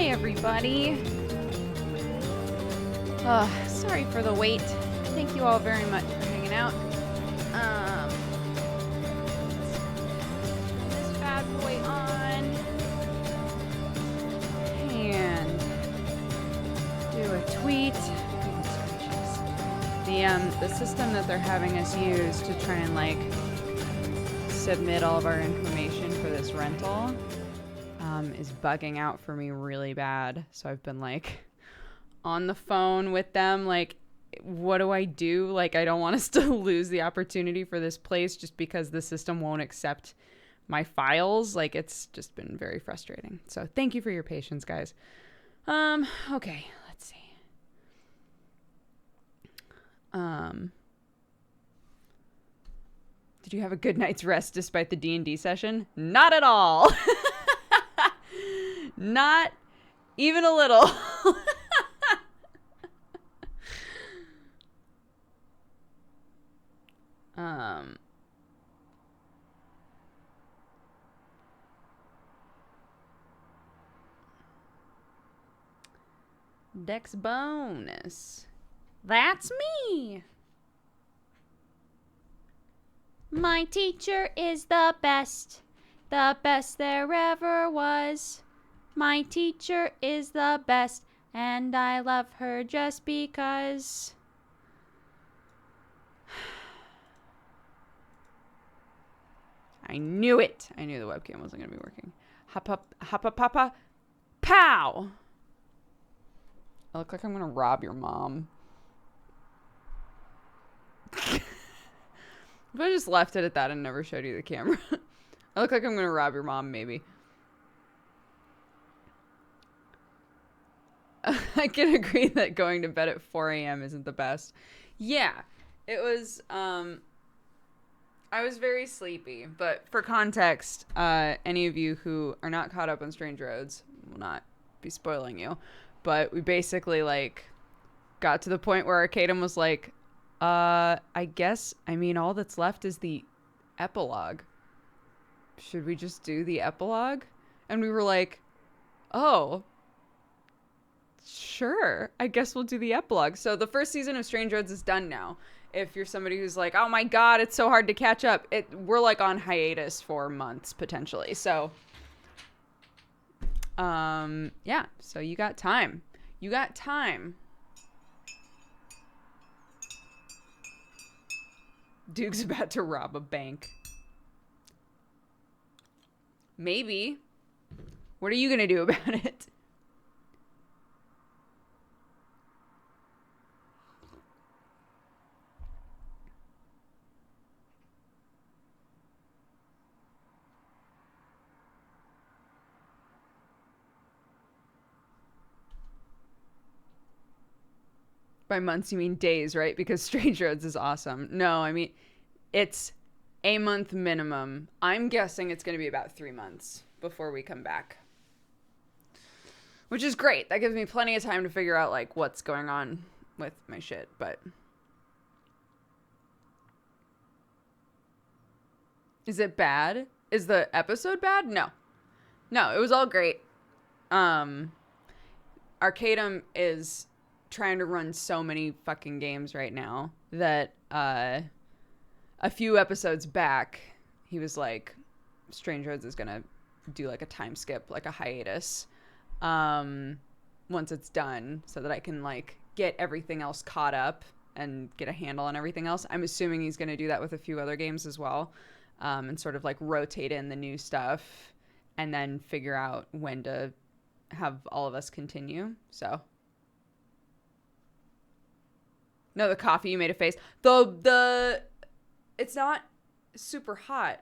everybody. Sorry for the wait. Thank you all very much for hanging out. This bad boy on. And do a tweet. The system that they're having us use to try and like submit all of our information for this rental is bugging out for me really bad. So I've been like on the phone with them like, what do I do? Like, I don't want us to lose the opportunity for this place just because the system won't accept my files. Like, it's just been very frustrating. So thank you for your patience, guys. Okay, let's see. Did you have a good night's rest despite the D&D session? Not at all. Not even a little. Dexbonus. That's me. My teacher is the best there ever was. My teacher is the best, and I love her just because. I knew it. I knew the webcam wasn't going to be working. Hoppa, pow! I look like I'm going to rob your mom. If I just left it at that and never showed you the camera. I look like I'm going to rob your mom, maybe. I can agree that going to bed at 4 a.m. isn't the best. Yeah, it was, I was very sleepy, but for context, any of you who are not caught up on Strange Roads will not be spoiling you, but we basically, like, got to the point where Arcadum was like, I mean, all that's left is the epilogue. Should we just do the epilogue? And we were like, oh, sure, I guess we'll do the epilogue. So the first season of Strange Roads is done now. If you're somebody who's like, oh my god, it's so hard to catch up, we're like on hiatus for months potentially. So yeah, so you got time. Duke's about to rob a bank. Maybe. What are you gonna do about it? By months, you mean days, right? Because Strange Roads is awesome. No, I mean, it's a month minimum. I'm guessing it's going to be about 3 months before we come back. Which is great. That gives me plenty of time to figure out, like, what's going on with my shit, but... Is it bad? Is the episode bad? No. No, it was all great. Arcadum is trying to run so many fucking games right now that a few episodes back he was like, Strange Roads is gonna do like a time skip, like a hiatus, once it's done, so that I can like get everything else caught up and get a handle on everything else. I'm assuming he's gonna do that with a few other games as well, and sort of like rotate in the new stuff and then figure out when to have all of us continue. So no, the coffee, you made a face. It's not super hot.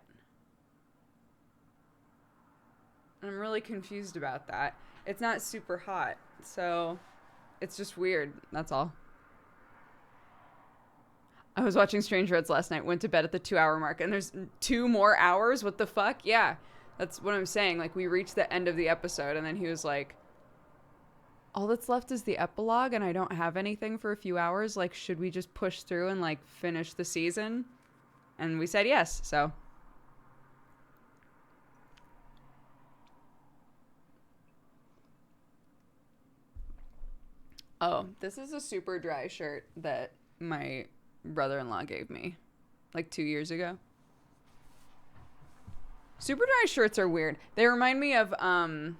I'm really confused about that. It's not super hot, so it's just weird. That's all. I was watching Strange Roads last night, went to bed at the 2-hour mark, and there's 2 more hours? What the fuck? Yeah, that's what I'm saying. Like, we reached the end of the episode, and then he was like, all that's left is the epilogue and I don't have anything for a few hours. Like, should we just push through and like finish the season? And we said yes. So Oh, this is a super dry shirt that my brother-in-law gave me like 2 years ago. Super dry shirts are weird. They remind me of not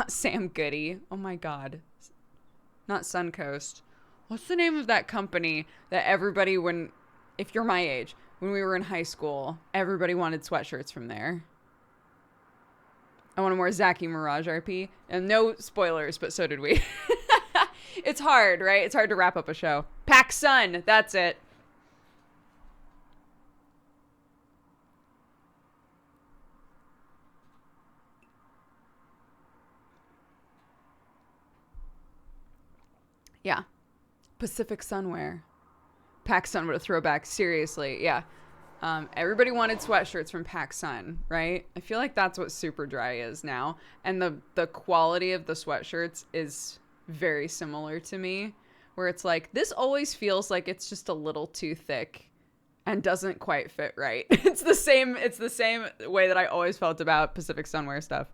Sam Goody. Oh my god. Not Suncoast. What's the name of that company that everybody, when, if you're my age, when we were in high school, everybody wanted sweatshirts from there? I want a more Zaki Mirage RP. And no spoilers, but so did we. It's hard, right? It's hard to wrap up a show. Pac Sun, that's it. Yeah. Pacific Sunwear. Pac Sun, what a throwback. Seriously, yeah. Everybody wanted sweatshirts from Pac Sun, right? I feel like that's what Super Dry is now. And the quality of the sweatshirts is very similar to me, where it's like, this always feels like it's just a little too thick and doesn't quite fit right. It's the same way that I always felt about Pacific Sunwear stuff.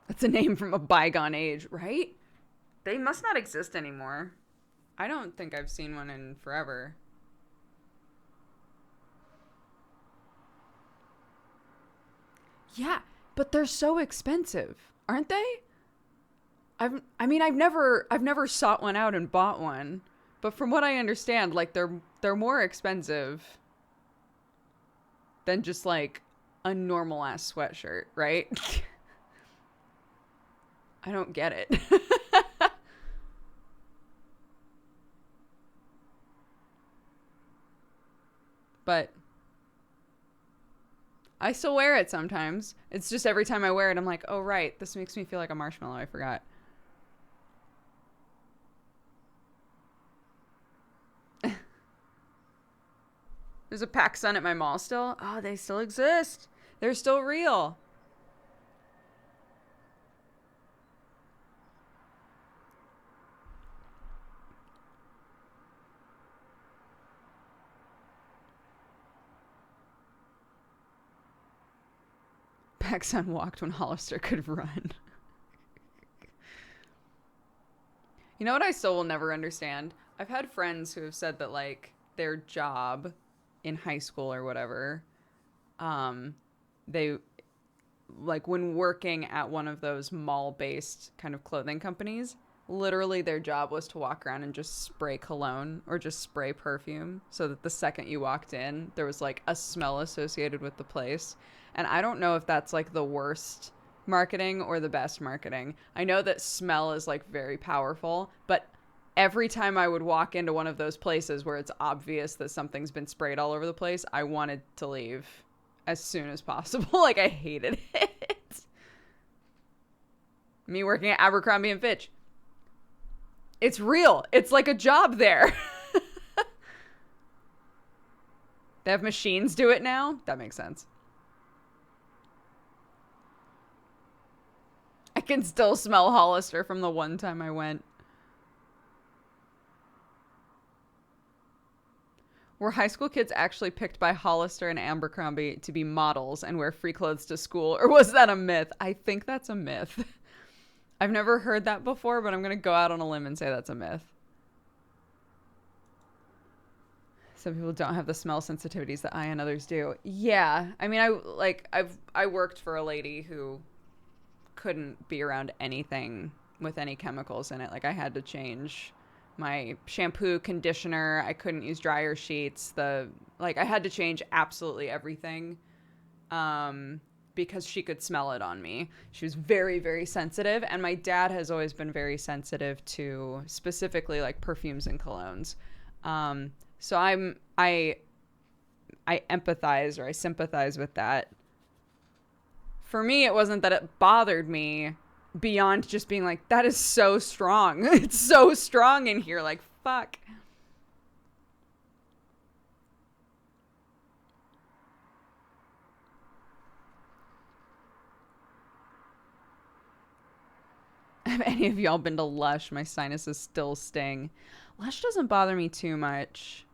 That's a name from a bygone age, right? They must not exist anymore. I don't think I've seen one in forever. Yeah, but they're so expensive, aren't they? I've never sought one out and bought one, but from what I understand, like they're more expensive than just like a normal ass sweatshirt, right? I don't get it. But I still wear it sometimes. It's just every time I wear it, I'm like, oh, right. This makes me feel like a marshmallow. I forgot. There's a Pac Sun at my mall still. Oh, they still exist. They're still real. Pac Sun walked when Hollister could run. You know what I still will never understand? I've had friends who have said that, like, their job in high school or whatever, they, like, when working at one of those mall-based kind of clothing companies, literally their job was to walk around and just spray cologne or just spray perfume so that the second you walked in, there was, like, a smell associated with the place. And I don't know if that's, like, the worst marketing or the best marketing. I know that smell is, like, very powerful, but every time I would walk into one of those places where it's obvious that something's been sprayed all over the place, I wanted to leave as soon as possible. Like, I hated it. Me working at Abercrombie and Fitch. It's real. It's like a job there. They have machines do it now? That makes sense. I can still smell Hollister from the one time I went. Were high school kids actually picked by Hollister and Abercrombie to be models and wear free clothes to school? Or was that a myth? I think that's a myth. I've never heard that before, but I'm going to go out on a limb and say that's a myth. Some people don't have the smell sensitivities that I and others do. Yeah. I mean, I worked for a lady who couldn't be around anything with any chemicals in it. Like, I had to change my shampoo, conditioner. I couldn't use dryer sheets. I had to change absolutely everything because she could smell it on me. She was very, very sensitive. And my dad has always been very sensitive to specifically like perfumes and colognes. So I empathize, or I sympathize with that. For me, it wasn't that it bothered me beyond just being like, that is so strong. It's so strong in here. Like, fuck. Have any of y'all been to Lush? My sinuses still sting. Lush doesn't bother me too much.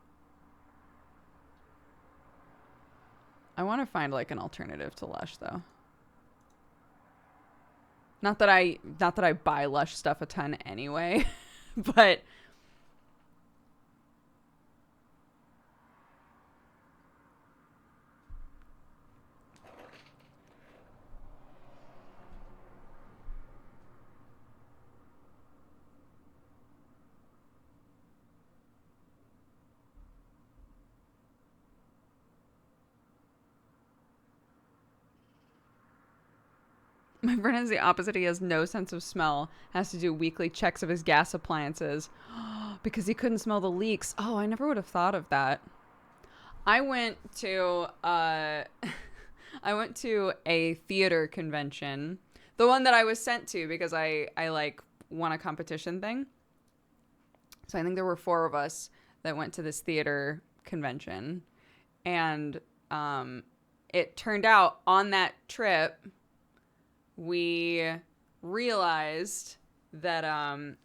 I want to find like an alternative to Lush though. Not that I buy Lush stuff a ton anyway, but my friend is the opposite. He has no sense of smell. Has to do weekly checks of his gas appliances because he couldn't smell the leaks. Oh, I never would have thought of that. I went to I went to a theater convention, the one that I was sent to because I like won a competition thing. So I think there were 4 of us that went to this theater convention, and it turned out on that trip we realized that on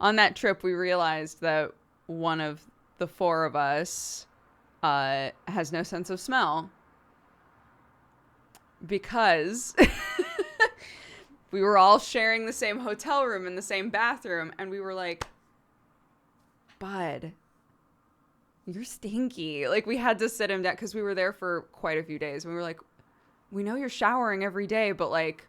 that trip we realized that one of the 4 of us has no sense of smell because we were all sharing the same hotel room and the same bathroom, and we were like, Bud, you're stinky. Like, we had to sit him down because we were there for quite a few days, and we were like, we know you're showering every day, but like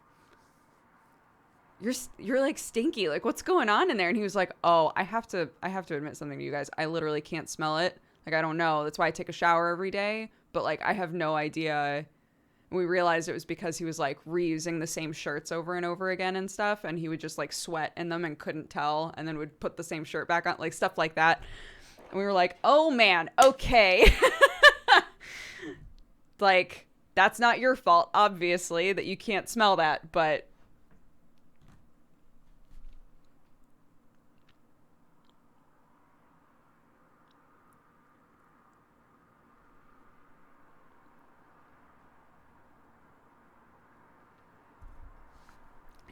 you're like stinky. Like, what's going on in there? And he was like, oh, I have to admit something to you guys. I literally can't smell it. Like, I don't know. That's why I take a shower every day. But like, I have no idea. And we realized it was because he was like reusing the same shirts over and over again and stuff. And he would just like sweat in them and couldn't tell. And then would put the same shirt back on, like stuff like that. And we were like, oh man, okay. Like, that's not your fault, obviously, that you can't smell that, but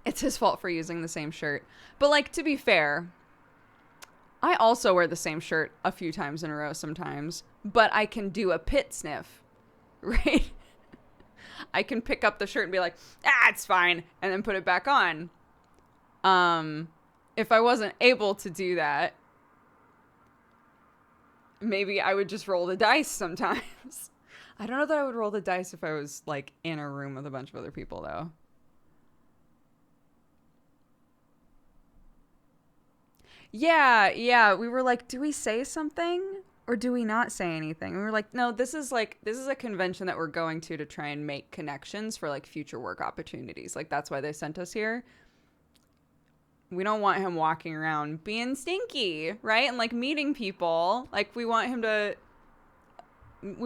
it's his fault for using the same shirt. But like, to be fair, I also wear the same shirt a few times in a row sometimes, but I can do a pit sniff, right? I can pick up the shirt and be like, it's fine, and then put it back on. If I wasn't able to do that, maybe I would just roll the dice sometimes. I don't know that I would roll the dice if I was like in a room with a bunch of other people though. Yeah, we were like, do we say something or do we not say anything? And we were like, no, this is a convention that we're going to try and make connections for like future work opportunities. Like, that's why they sent us here. We don't want him walking around being stinky, right? And like meeting people. Like, we want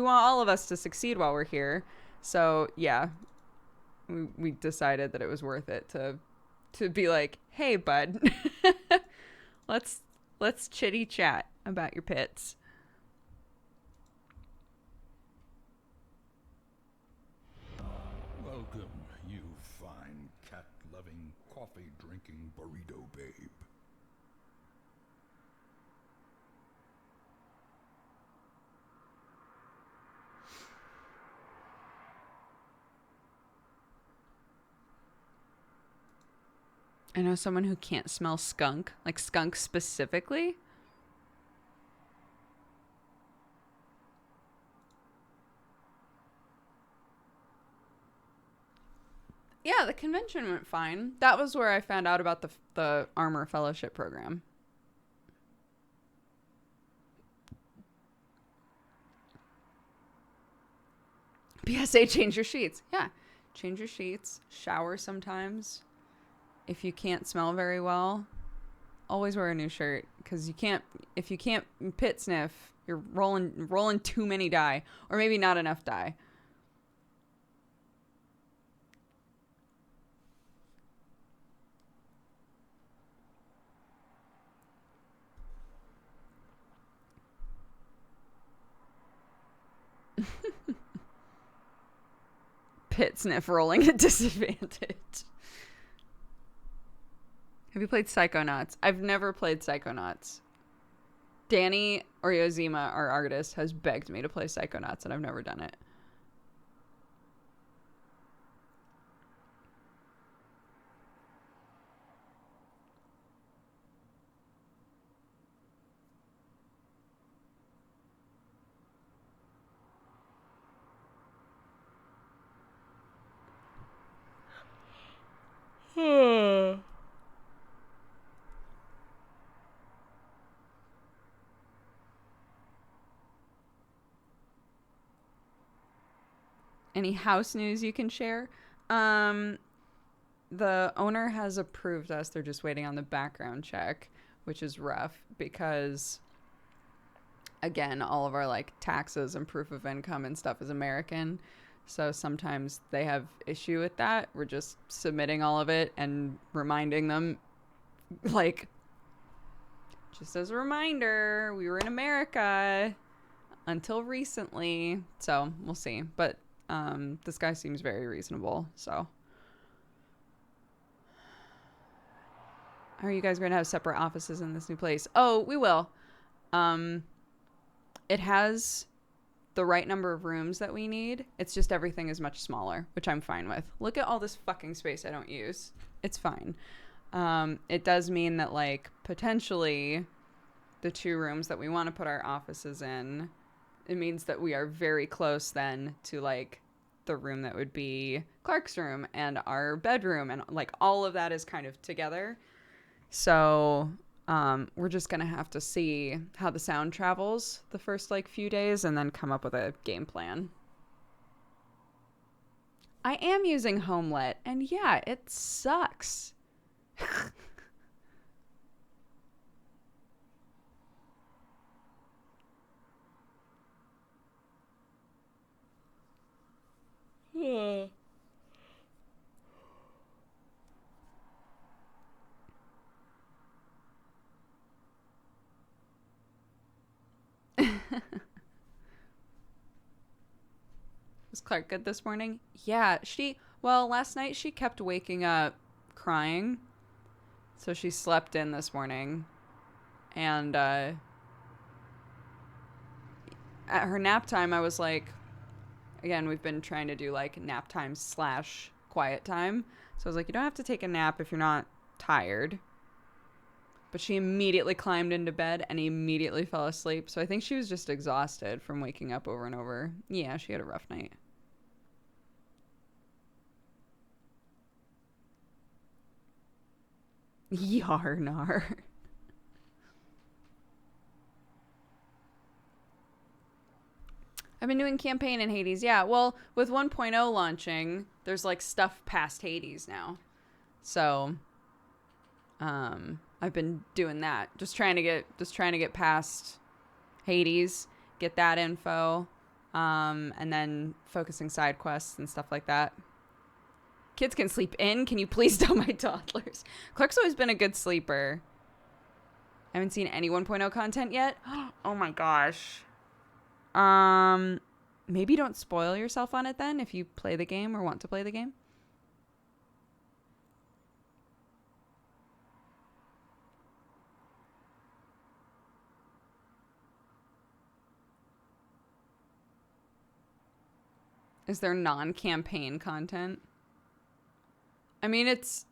all of us to succeed while we're here. So yeah, we decided that it was worth it to be like, hey bud, let's chitty chat about your pits. Welcome, you fine cat-loving, coffee-drinking burrito babe. I know someone who can't smell skunk, like skunk specifically. Yeah, the convention went fine. That was where I found out about the Armor Fellowship program. PSA, change your sheets. Yeah, change your sheets. Shower sometimes. If you can't smell very well, always wear a new shirt, because if you can't pit sniff, you're rolling too many die, or maybe not enough die. Pit sniff rolling at disadvantage. Have you played Psychonauts? I've never played Psychonauts. Danny Oriozima, our artist, has begged me to play Psychonauts, and I've never done it. Any house news you can share? The owner has approved us. They're just waiting on the background check, which is rough because, again, all of our like taxes and proof of income and stuff is American. So sometimes they have issue with that. We're just submitting all of it and reminding them, like, just as a reminder, we were in America until recently. So we'll see. But this guy seems very reasonable. So are you guys going to have separate offices in this new place? Oh, we will. It has the right number of rooms that we need. It's just everything is much smaller, which I'm fine with. Look at all this fucking space I don't use. It's fine. It does mean that, like, potentially the 2 rooms that we want to put our offices in, it means that we are very close then to, like, the room that would be Clark's room and our bedroom, and, like, all of that is kind of together. So we're just going to have to see how the sound travels the first, like, few days and then come up with a game plan. I am using Homelet, and yeah, it sucks. Was Clark good this morning? Yeah, last night she kept waking up crying. So she slept in this morning. And at her nap time, I was like, again, we've been trying to do like nap time / quiet time. So I was like, you don't have to take a nap if you're not tired. But she immediately climbed into bed and immediately fell asleep. So I think she was just exhausted from waking up over and over. Yeah, she had a rough night. Yarnar. I've been doing campaign in Hades. Yeah, well, with 1.0 launching, there's like stuff past Hades now. So I've been doing that. Just trying to get past Hades, get that info, and then focusing side quests and stuff like that. Kids can sleep in. Can you please tell my toddlers? Clark's always been a good sleeper. I haven't seen any 1.0 content yet. Oh my gosh. Maybe don't spoil yourself on it then if you play the game or want to play the game. Is there non-campaign content? I mean, it's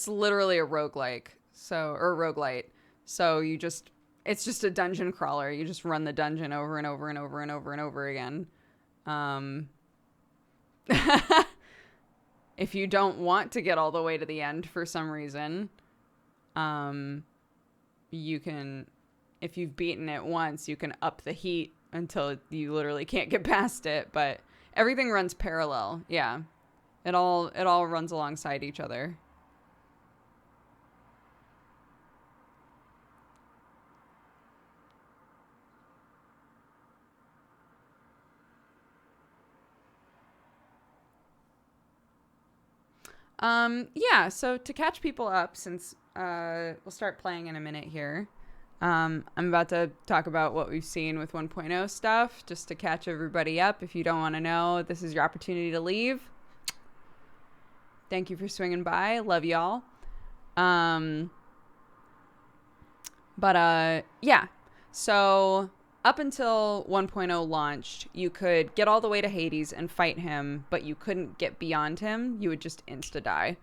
literally a roguelike, or a roguelite. So it's just a dungeon crawler. You just run the dungeon over and over and over and over and over again. If you don't want to get all the way to the end for some reason, you can, if you've beaten it once, you can up the heat until you literally can't get past it. But everything runs parallel. Yeah. It all runs alongside each other. Yeah, so to catch people up, since we'll start playing in a minute here, I'm about to talk about what we've seen with 1.0 stuff, just to catch everybody up. If you don't want to know, this is your opportunity to leave. Thank you for swinging by. Love y'all. Yeah. So up until 1.0 launched, you could get all the way to Hades and fight him, but you couldn't get beyond him. You would just insta-die.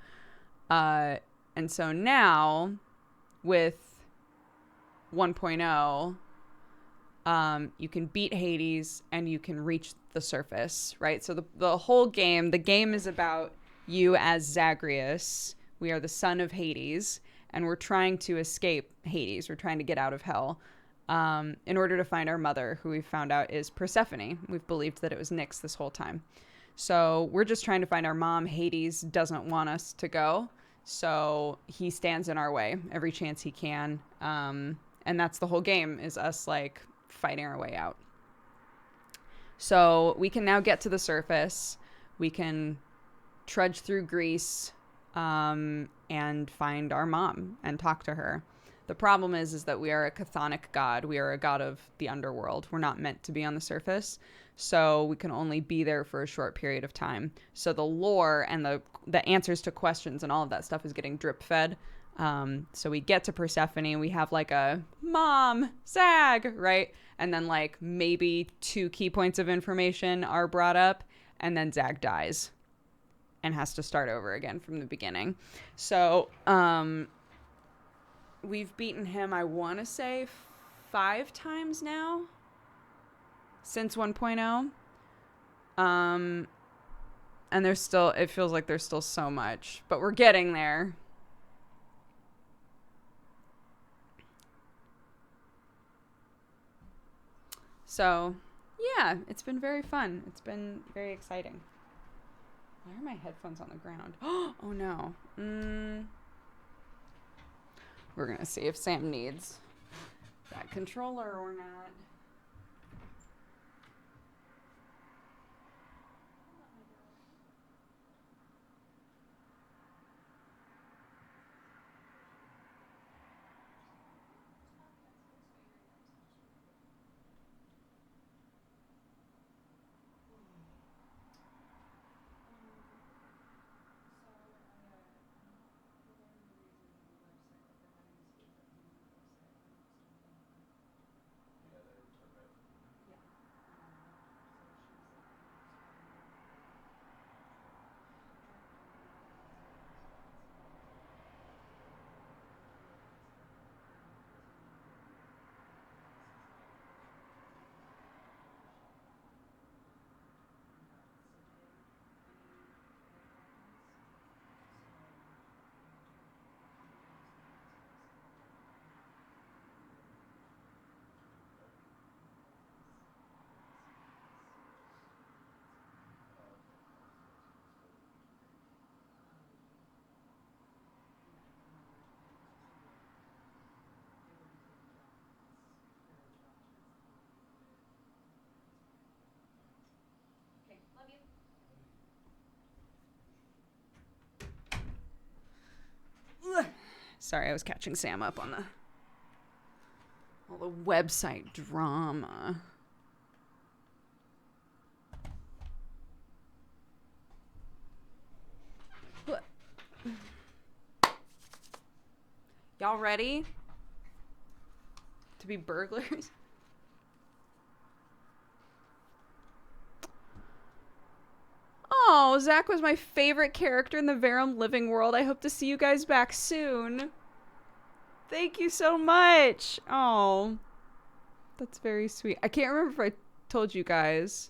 And so now, with 1.0, you can beat Hades and you can reach the surface, right? So the whole game, the game is about you as Zagreus. We are the son of Hades, and we're trying to escape Hades. We're trying to get out of hell in order to find our mother, who we found out is Persephone. We've believed that it was Nyx this whole time. So we're just trying to find our mom. Hades doesn't want us to go, so he stands in our way every chance he can. And that's the whole game, is us like fighting our way out. So we can now get to the surface. We can trudge through Greece and find our mom and talk to her. The problem is that we are a chthonic god. We are a god of the underworld. We're not meant to be on the surface, so we can only be there for a short period of time. So the lore and the answers to questions and all of that stuff is getting drip fed. So we get to Persephone. We have like a mom, Zag, right? And then like maybe 2 key points of information are brought up, and then Zag dies and has to start over again from the beginning. So, we've beaten him, I want to say 5 times now since 1.0. And there's still, it feels like there's still so much, but we're getting there. So, yeah, it's been very fun. It's been very exciting. Why are my headphones on the ground? Oh, no. We're going to see if Sam needs that controller or not. Sorry, I was catching Sam up on all the website drama. Y'all ready to be burglars? Oh, Zach was my favorite character in the Verum Living World. I hope to see you guys back soon. Thank you so much. Oh, that's very sweet. I can't remember if I told you guys.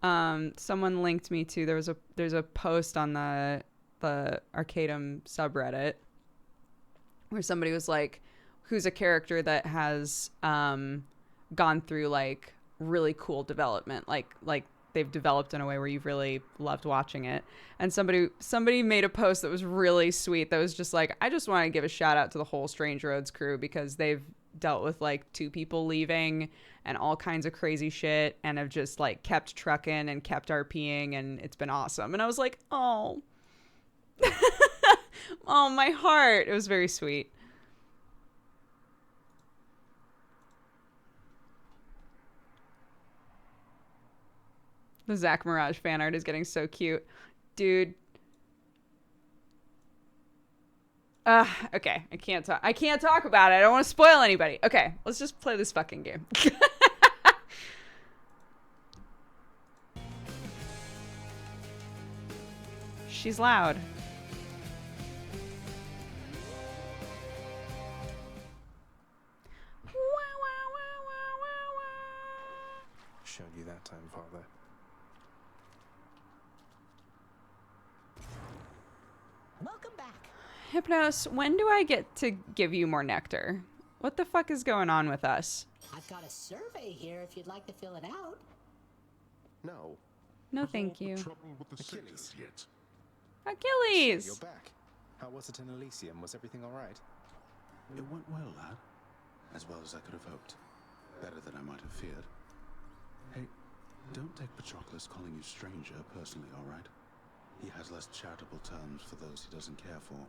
Someone linked me to, there's a post on the Arcadum subreddit where somebody was like, who's a character that has gone through like really cool development, like they've developed in a way where you've really loved watching it. And somebody made a post that was really sweet that was just like, I just want to give a shout out to the whole Strange Roads crew, because they've dealt with like 2 people leaving and all kinds of crazy shit, and have just like kept trucking and kept RPing, and it's been awesome. And I was like, oh oh, my heart. It was very sweet. The Zach Mirage fan art is getting so cute. Dude. Okay. I can't talk. I can't talk about it. I don't want to spoil anybody. Okay, let's just play this fucking game. She's loud. Showed you that time, Father. Welcome back. Hypnos, when do I get to give you more nectar? What the fuck is going on with us? I've got a survey here if you'd like to fill it out. No. No, thank you. Trouble with the Achilles. Sectors yet? Achilles! You're back. How was it in Elysium? Was everything all right? It went well, lad. As well as I could have hoped. Better than I might have feared. Hey, don't take Patroclus calling you stranger personally, alright? He has less charitable terms for those he doesn't care for.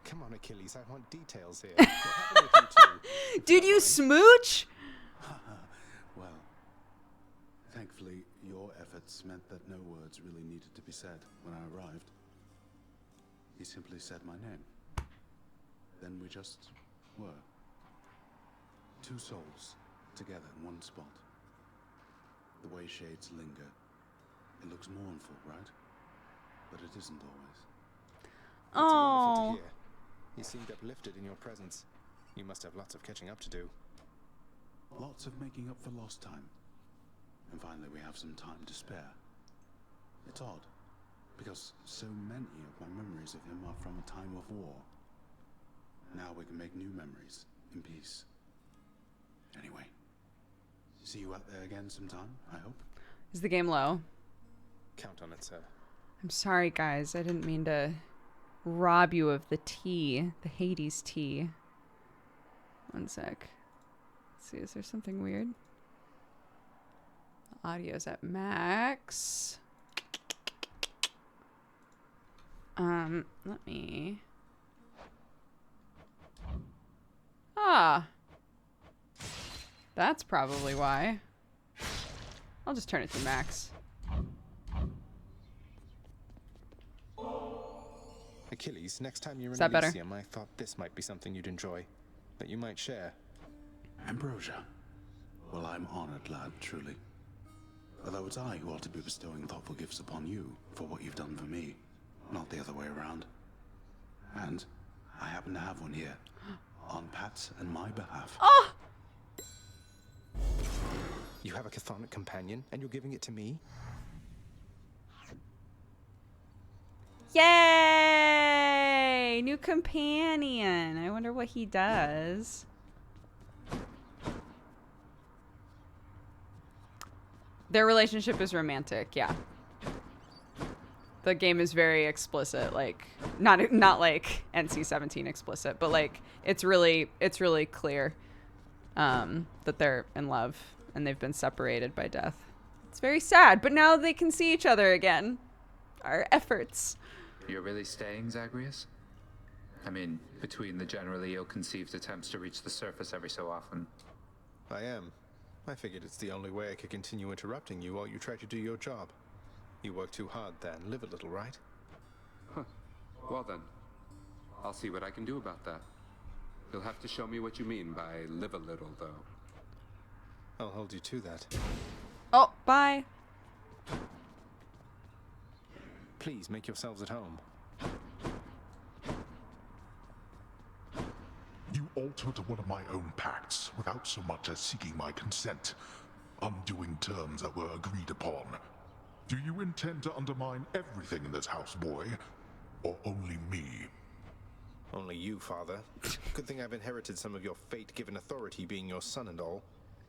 Come on, Achilles. I want details here. What happened with you two? Dude, you smooch? Well, thankfully, your efforts meant that no words really needed to be said when I arrived. He simply said my name. Then we just were. Two souls, together in one spot. The way shades linger. It looks mournful, right? But it isn't always. It's wonderful Oh. to hear. You seemed uplifted in your presence. You must have lots of catching up to do. Lots of making up for lost time. And finally we have some time to spare. It's odd, because so many of my memories of him are from a time of war. Now we can make new memories, in peace. Anyway, see you out there again sometime, I hope. Is the game low? Count on it, sir. I'm sorry, guys. I didn't mean to rob you of the tea. The Hades tea. One sec. Let's see, is there something weird? The audio's at max. Let me... Ah. That's probably why. I'll just turn it to max. Achilles, next time you're Is in that better? Elysium, I thought this might be something you'd enjoy. That you might share. Ambrosia. Well, I'm honored, lad, truly. Although it's I who ought to be bestowing thoughtful gifts upon you for what you've done for me, not the other way around. And I happen to have one here, on Pat's and my behalf. Oh! You have a chthonic companion, and you're giving it to me? Yay! New companion. I wonder what he does. Their relationship is romantic, yeah. The game is very explicit, like not like NC-17 explicit, but like it's really clear that they're in love and they've been separated by death. It's very sad, but now they can see each other again. Our efforts. You're really staying, Zagreus? I mean, between the generally ill-conceived attempts to reach the surface every so often. I am. I figured it's the only way I could continue interrupting you while you try to do your job. You work too hard then. Live a little, right? Huh. Well then, I'll see what I can do about that. You'll have to show me what you mean by live a little, though. I'll hold you to that. Oh, bye. Please make yourselves at home. You altered one of my own pacts without so much as seeking my consent, undoing terms that were agreed upon. Do you intend to undermine everything in this house, boy? Or only me? Only you, Father. Good thing I've inherited some of your fate-given authority being your son and all.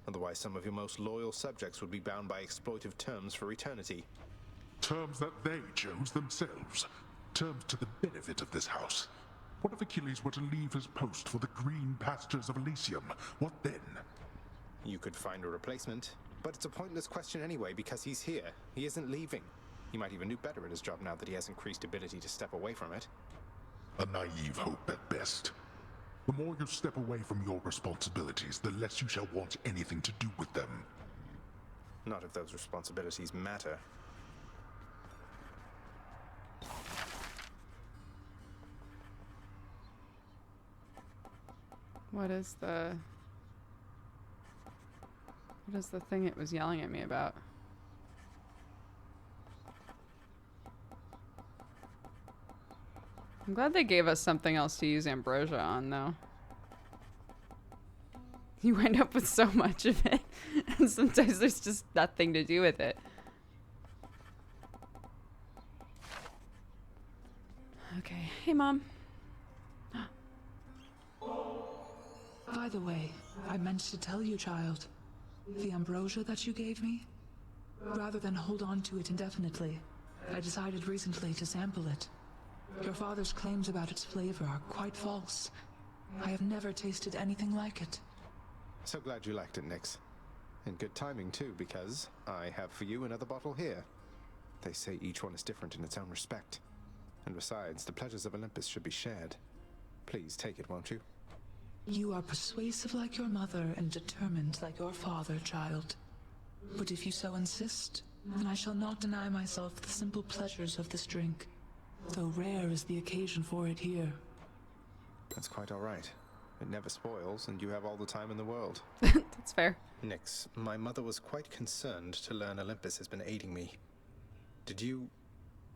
Otherwise, some of your most loyal subjects would be bound by exploitive terms for eternity. Terms that they chose themselves. Terms to the benefit of this house. What if Achilles were to leave his post for the green pastures of Elysium? What then? You could find a replacement. But it's a pointless question anyway, because he's here. He isn't leaving. He might even do better at his job now that he has increased ability to step away from it. A naive hope at best. The more you step away from your responsibilities, the less you shall want anything to do with them. Not if those responsibilities matter. What is the thing it was yelling at me about? I'm glad they gave us something else to use ambrosia on, though. You wind up with so much of it, and sometimes there's just nothing to do with it. Okay. Hey, Mom. By the way, I meant to tell you, child. The ambrosia that you gave me? Rather than hold on to it indefinitely, I decided recently to sample it. Your father's claims about its flavor are quite false. I have never tasted anything like it. So glad you liked it, Nyx. And good timing, too, because I have for you another bottle here. They say each one is different in its own respect. And besides, the pleasures of Olympus should be shared. Please take it, won't you? You are persuasive like your mother and determined like your father, child. But if you so insist, then I shall not deny myself the simple pleasures of this drink, though rare is the occasion for it here. That's quite all right. It never spoils, and you have all the time in the world. That's fair. Nyx, my mother was quite concerned to learn Olympus has been aiding me.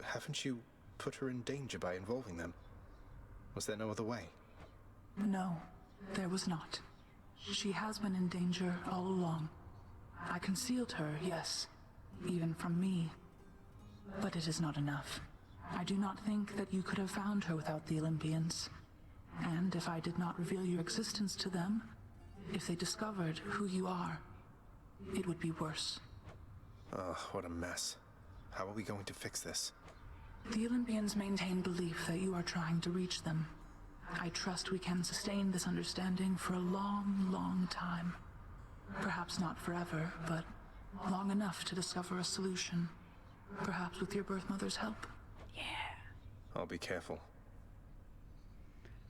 Haven't you put her in danger by involving them? Was there no other way? No, there was not. She has been in danger all along. I concealed her, yes, even from me. But it is not enough. I do not think that you could have found her without the Olympians. And if I did not reveal your existence to them, if they discovered who you are, it would be worse. Ugh, what a mess. How are we going to fix this? The Olympians maintain belief that you are trying to reach them. I trust we can sustain this understanding for a long, long time. Perhaps not forever, but long enough to discover a solution. Perhaps with your birth mother's help. Yeah. I'll be careful.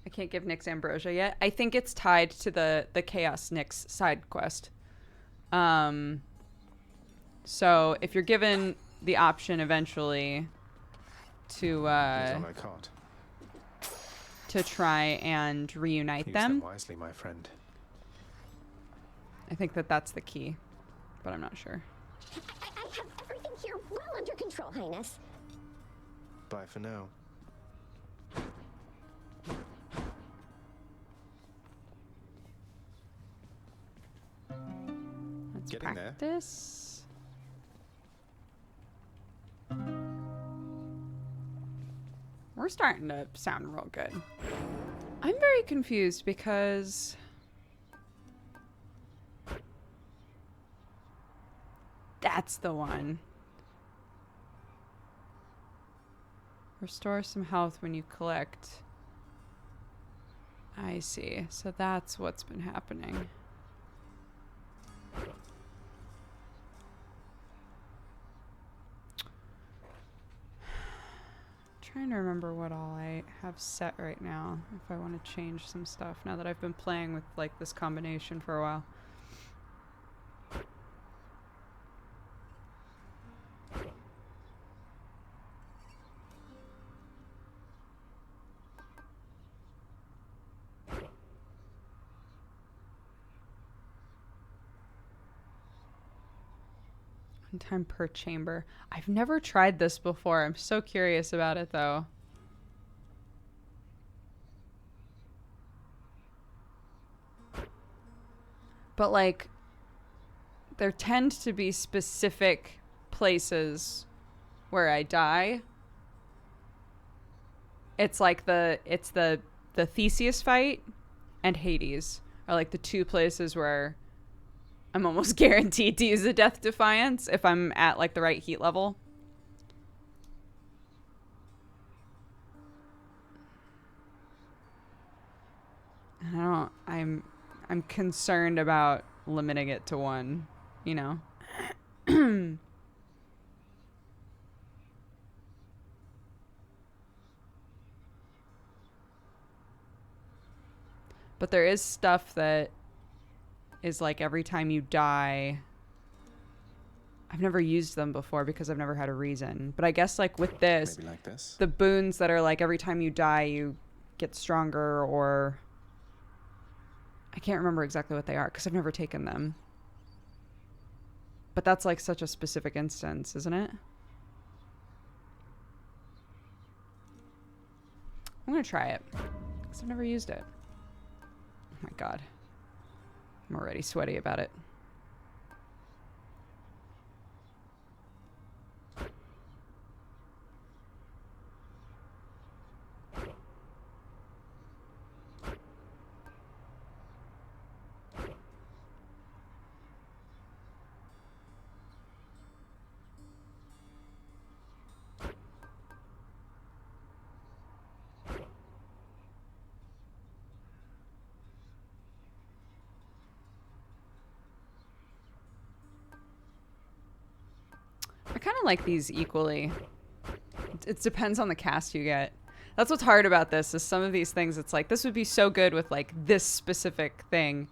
I can't give Nyx ambrosia yet. I think it's tied to the Chaos Nyx side quest. So if you're given the option eventually to He's on my cart. to try and reunite Use them, wisely, my friend. I think that's the key, but I'm not sure. I have everything here well under control, Highness. Bye for now. Let's Getting there. practice. We're starting to sound real good. I'm very confused because that's the one. Restore some health when you collect. I see. So that's what's been happening. Trying to remember what all I have set right now, if I want to change some stuff now that I've been playing with like this combination for a while. Time per chamber. I've never tried this before. I'm so curious about it though. But like there tend to be specific places where I die. It's like the Theseus fight and Hades are like the two places where I'm almost guaranteed to use a Death Defiance if I'm at like the right heat level. I'm concerned about limiting it to one, you know. But there is stuff that is like every time you die. I've never used them before because I've never had a reason. But I guess like with this, Maybe like this. the boons that are like every time you die you get stronger, or I can't remember exactly what they are because I've never taken them. But that's like such a specific instance, isn't it? I'm going to try it because I've never used it. Oh my God. I'm already sweaty about it. I kind of like these equally. It depends on the cast you get. That's what's hard about this, is some of these things, it's like, this would be so good with like this specific thing.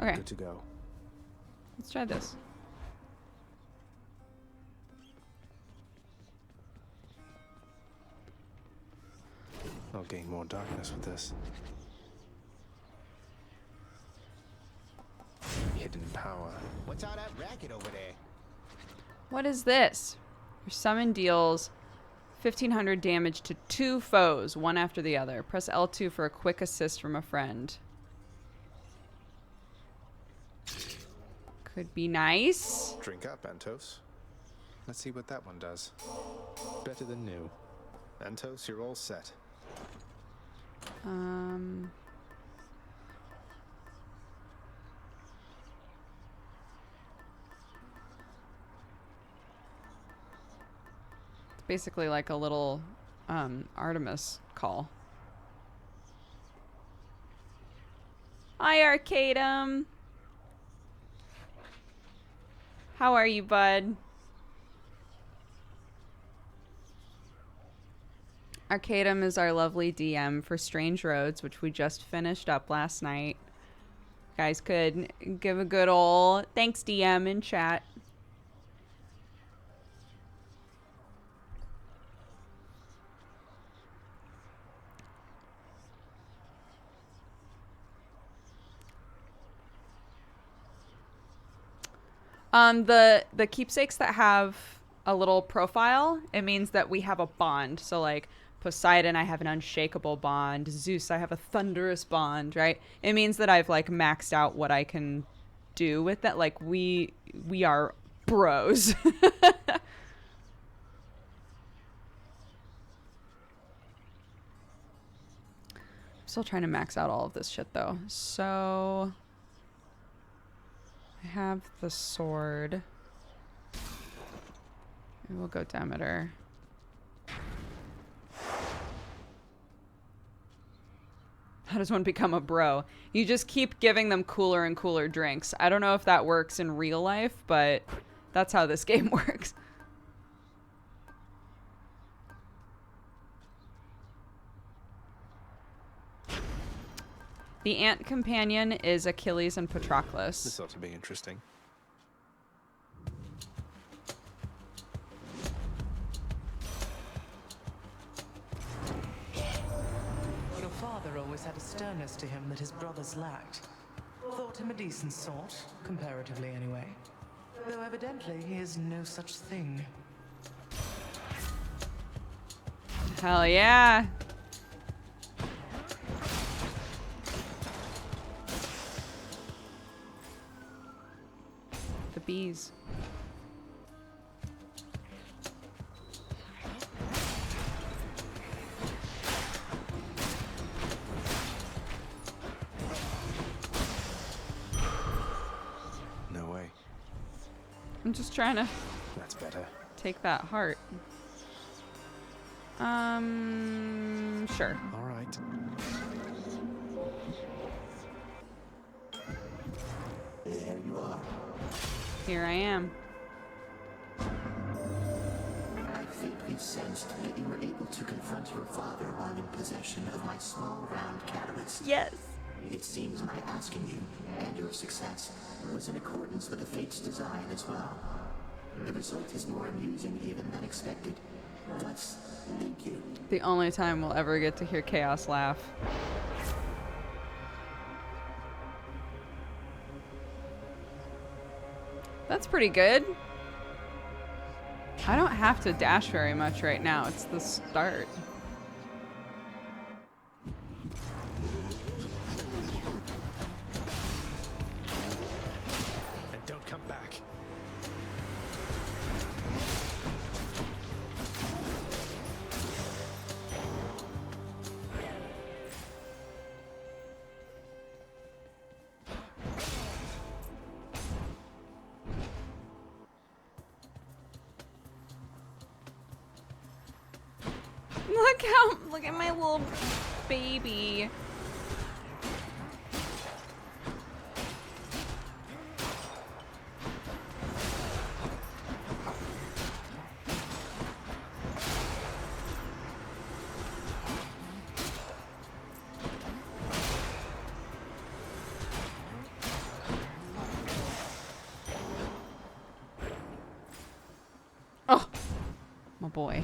Okay. Good to go. Let's try this. I'll gain more darkness with this. Hidden power. What's all that racket over there? What is this? Your summon deals 1,500 damage to 2 foes, one after the other. Press L2 for a quick assist from a friend. Could be nice. Drink up, Antos. Let's see what that one does. Better than new. Antos, you're all set. It's basically like a little Artemis call. Hi, Arcadum. How are you, bud? Arcadum is our lovely DM for Strange Roads, which we just finished up last night. You guys could give a good ol' thanks DM in chat. The keepsakes that have a little profile, it means that we have a bond. So like Poseidon, I have an unshakable bond. Zeus, I have a thunderous bond, right? It means that I've like maxed out what I can do with that. Like we are bros. Still trying to max out all of this shit though. So I have the sword. Maybe we'll go Demeter. How does one become a bro? You just keep giving them cooler and cooler drinks. I don't know if that works in real life, but that's how this game works. The ant companion is Achilles and Patroclus. This ought to be interesting. Your father always had a sterner cleverness to him that his brothers lacked. Thought him a decent sort, comparatively anyway. Though evidently he is no such thing. Hell yeah. The bees. No way. I'm just trying to That's better. take that heart. Sure. All right. There you are. Here I am. I faintly sensed that you were able to confront your father while in possession of my small round catalyst. Yes. It seems my asking you and your success was in accordance with the Fate's design as well. The result is more amusing even than expected. Thus, thank you. The only time we'll ever get to hear Chaos laugh. That's pretty good. I don't have to dash very much right now. It's the start. And don't come back. Look at my little baby. Oh, my boy.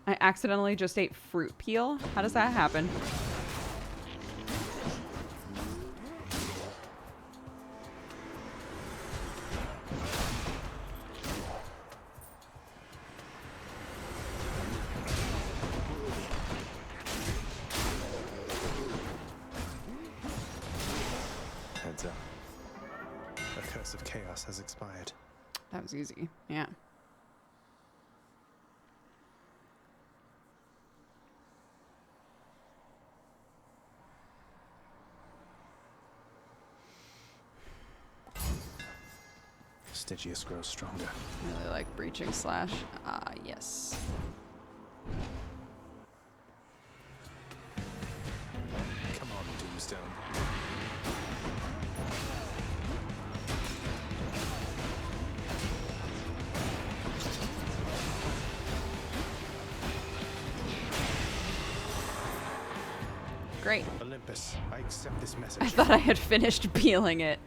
I accidentally just ate fruit peel. How does that happen? Heads up. The curse of chaos has expired. That was easy. Yeah. Stygius grows stronger. I really like breaching slash. Ah, yes. Come on, Doomstone. Great. Olympus, I accept this message. I thought I had finished peeling it.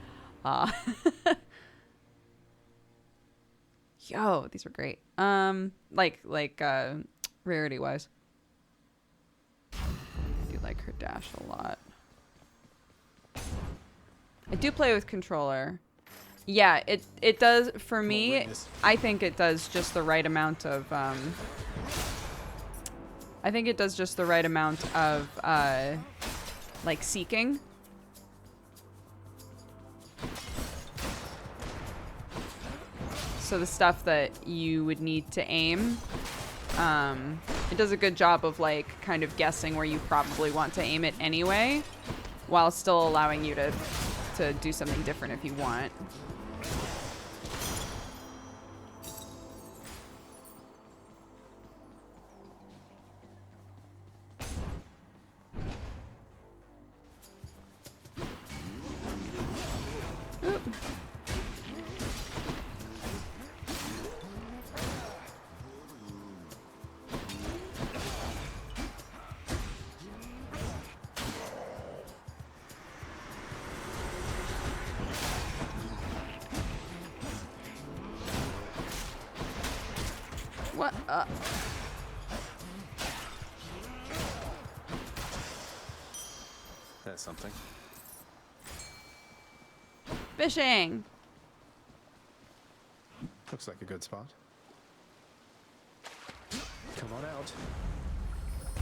Yo, these were great. Rarity wise. I do like her dash a lot. I do play with controller. Yeah, it does for me. I think it does just the right amount of I think it does just the right amount of like seeking. So the stuff that you would need to aim, it does a good job of like kind of guessing where you probably want to aim it anyway, while still allowing you to do something different if you want. Oop. What up? That's something. Fishing. Looks like a good spot. Come on out.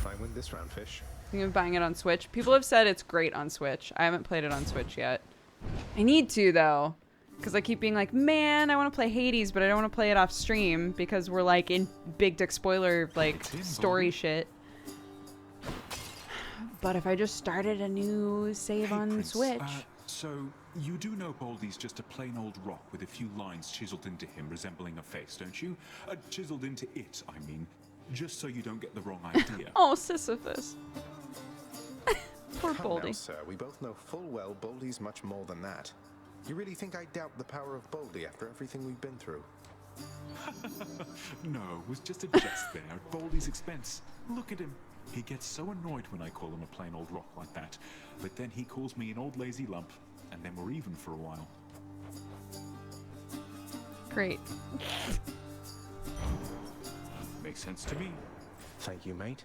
I win this round, fish. Thinking of buying it on Switch. People have said it's great on Switch. I haven't played it on Switch yet. I need to, though. Because I keep being like, man, I want to play Hades, but I don't want to play it off stream because we're like in big dick spoiler, like, story shit. But if I just started a new save on Prince, Switch. So, you do know Baldy's just a plain old rock with a few lines chiseled into him resembling a face, don't you? Chiseled into it, I mean. Just so you don't get the wrong idea. Oh, Sisyphus. Poor Come Baldy. now, sir. We both know full well Baldy's much more than that. You really think I doubt the power of Baldy after everything we've been through? No, it was just a jest there at Baldy's expense. Look at him. He gets so annoyed when I call him a plain old rock like that. But then he calls me an old lazy lump, and then we're even for a while. Great. Makes sense to me. Thank you, mate.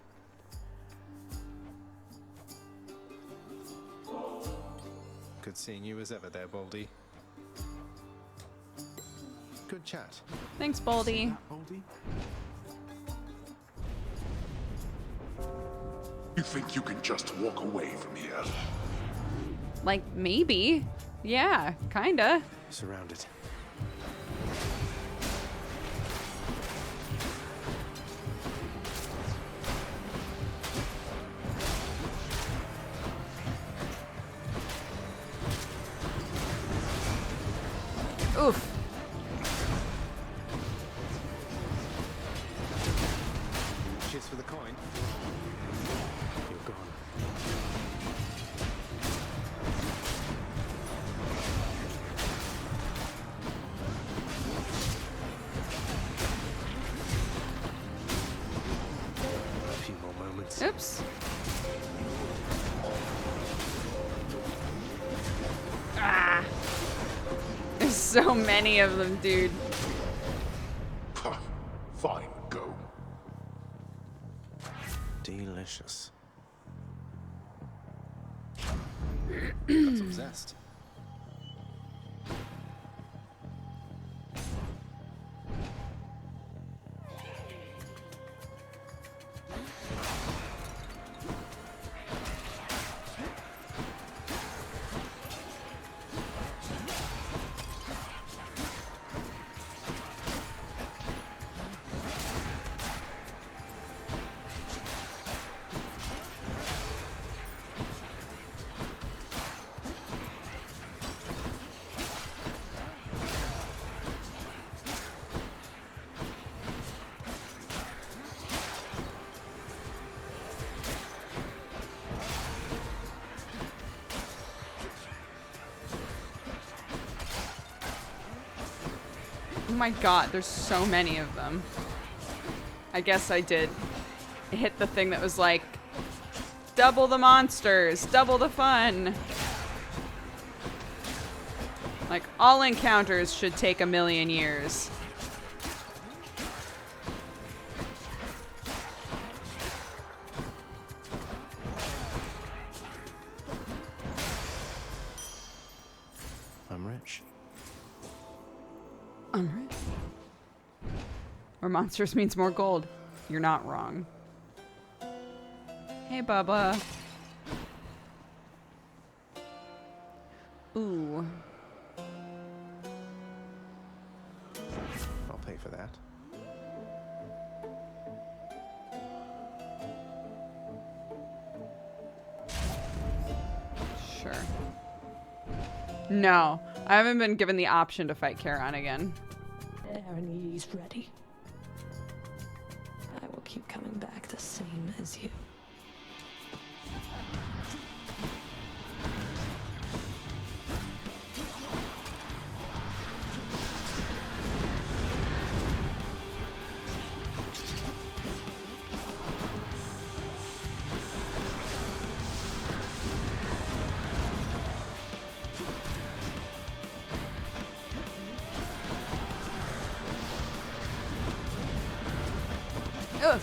Good seeing you as ever there, Baldy. Good chat. Thanks, Baldy. Baldy? You think you can just walk away from here? Like, maybe. Yeah, kinda. Surrounded. Oof. Cheers for the coin. You're gone. A few more moments. Oops. Ah. There's so many of them, dude. Fine, go. Delicious. Got some zest. Oh my god, there's so many of them. I guess I did hit the thing that was like, double the monsters, double the fun. Like, all encounters should take 1,000,000 years. I'm rich. I'm rich. More monsters means more gold. You're not wrong. Hey, Bubba. Ooh. I'll pay for that. Sure. No, I haven't been given the option to fight Charon again. He's ready. I will keep coming back the same as you. Ugh.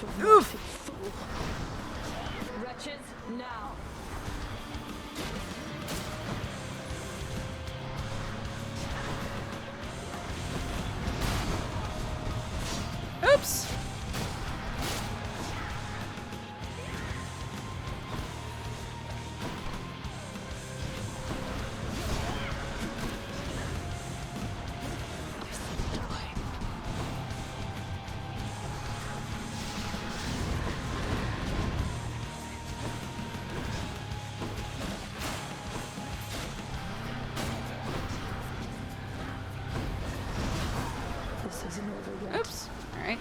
for mercy, fool. Wretches, now. Oops. This isn't over yet. Oops. All right.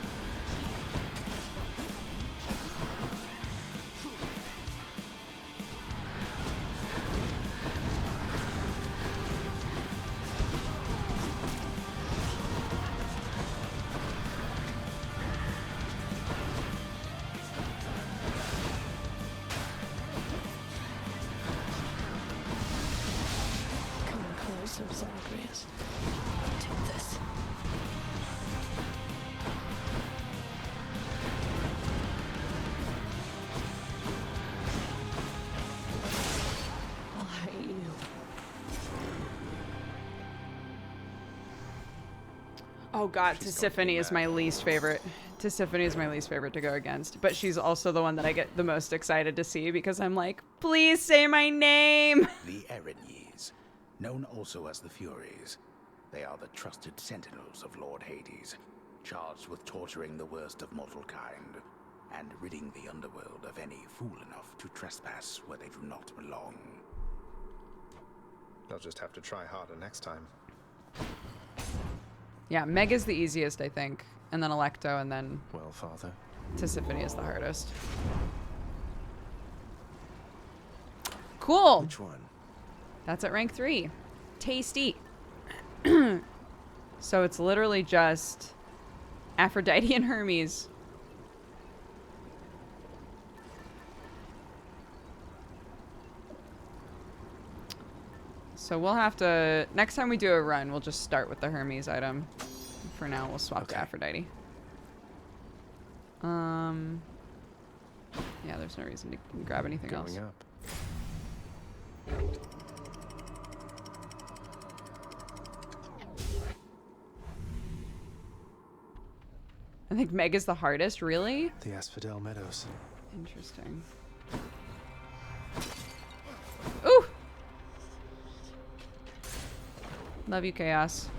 Come closer, Zagreus. Take this. I'll hate you. Oh god, Tisiphone is my least favorite. Tisiphone is my least favorite to go against, but she's also the one that I get the most excited to see because I'm like, please say my name. The Erinyes, known also as the Furies. They are the trusted sentinels of Lord Hades, charged with torturing the worst of mortal kind, and ridding the Underworld of any fool enough to trespass where they do not belong. They'll just have to try harder next time. Yeah, Meg is the easiest, I think, and then Electo, and then Well, Father. Tisiphone is the hardest. Cool. Which one? That's at rank 3. Tasty. So it's literally just Aphrodite and Hermes. So we'll have to, next time we do a run, we'll just start with the Hermes item. For now, we'll swap to Aphrodite. Yeah, there's no reason to grab anything else. Going up. I think Meg is the hardest, really? The Asphodel Meadows. Interesting. Ooh! Love you, Chaos.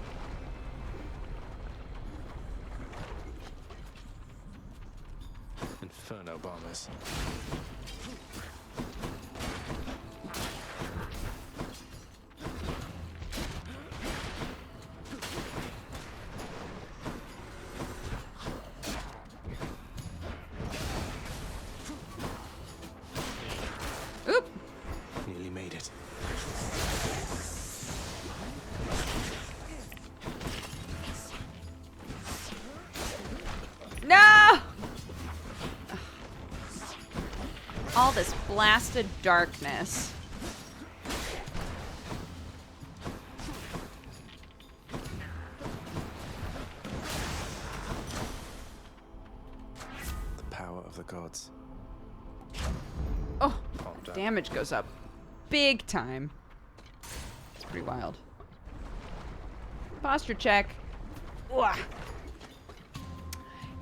Inferno bombers. Oop! Nearly made it. No! All this blasted darkness. The power of the gods. Oh, damage goes up big time. It's pretty wild. Posture check. Wah.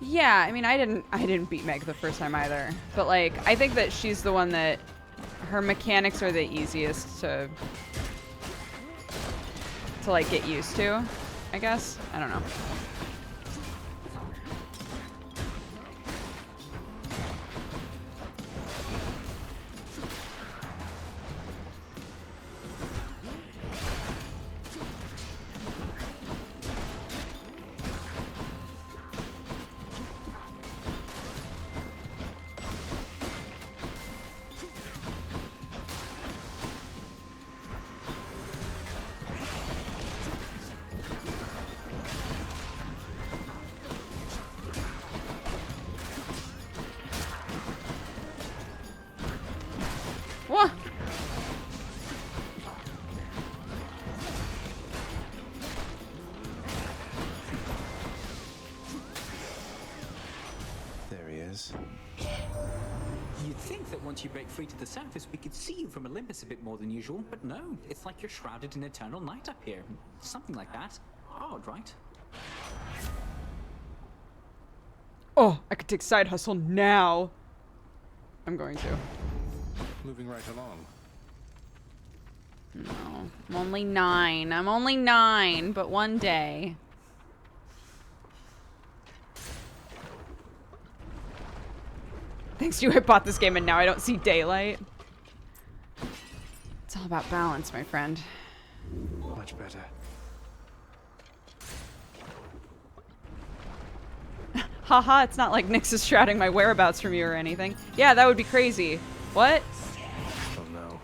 Yeah, I mean, I didn't beat Meg the first time either, but like, I think that she's the one that her mechanics are the easiest to like get used to, I guess. I don't know. is. You'd think that once you break free to the surface, we could see you from Olympus a bit more than usual, but no, it's like you're shrouded in eternal night up here. Something like that. Odd, right? Oh, I could take side hustle now. I'm going to. Moving right along. No, I'm only 9. I'm only 9, but one day. Thanks to you, I bought this game and now I don't see daylight. It's all about balance, my friend. Much better. Haha, it's not like Nyx is shrouding my whereabouts from you or anything. Yeah, that would be crazy. What? Oh no.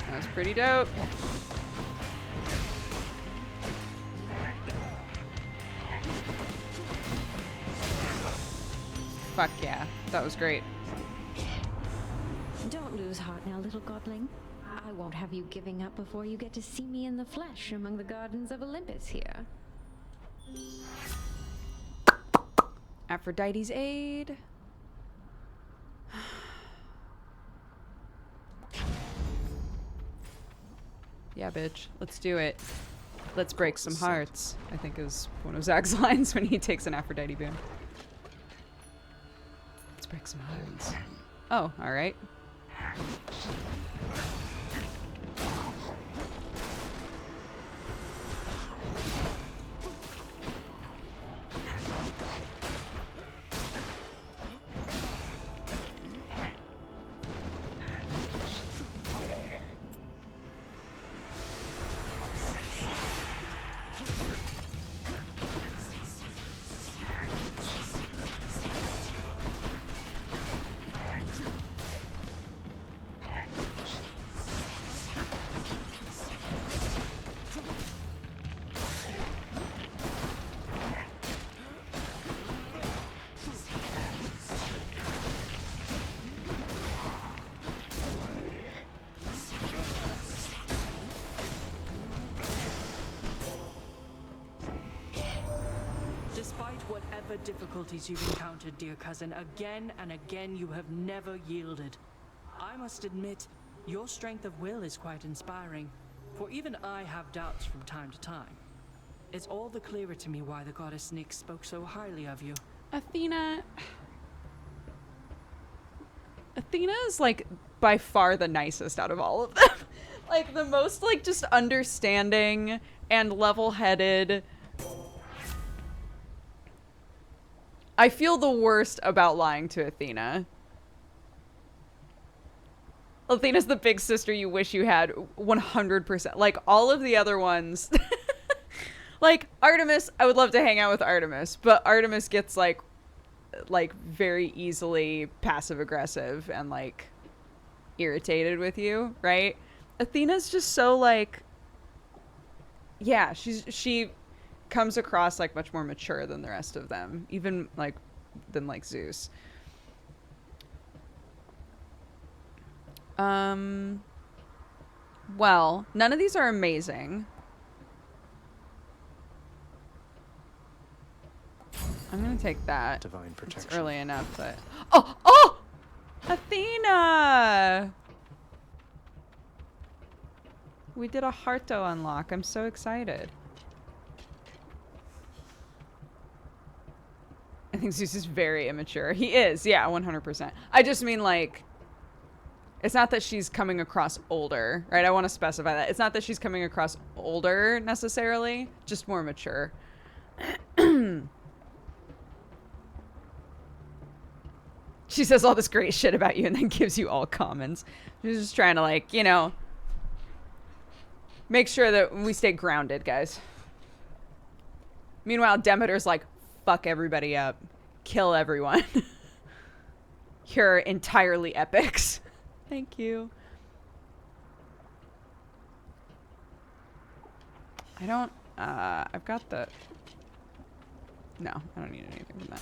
That was pretty dope. Fuck yeah, that was great. Don't lose heart now, little godling. I won't have you giving up before you get to see me in the flesh among the gardens of Olympus here. Aphrodite's aid. Yeah, bitch. Let's do it. Let's break some hearts, I think is one of Zach's lines when he takes an Aphrodite boon. Let's break some hearts. Oh, alright. Despite whatever difficulties you've encountered, dear cousin, again and again you have never yielded. I must admit, your strength of will is quite inspiring, for even I have doubts from time to time. It's all the clearer to me why the goddess Nyx spoke so highly of you. Athena is like by far the nicest out of all of them. Like the most like just understanding and level-headed. I feel the worst about lying to Athena. Athena's the big sister you wish you had 100%. Like all of the other ones. Like Artemis, I would love to hang out with Artemis, but Artemis gets like very easily passive aggressive and like irritated with you, right? Athena's just so like, yeah, she comes across like much more mature than the rest of them, even like than like Zeus. Well, none of these are amazing. I'm gonna take that. Divine protection. It's early enough, but oh, Athena! We did a Harto unlock. I'm so excited. I think Zeus is very immature. He is, yeah, 100%. I just mean like, it's not that she's coming across older, right? I want to specify that. It's not that she's coming across older necessarily, just more mature. She says all this great shit about you and then gives you all commons. She's just trying to like, you know, make sure that we stay grounded, guys. Meanwhile, Demeter's like, fuck everybody up. Kill everyone. You're entirely epics. Thank you. I don't, I've got the... No, I don't need anything from that.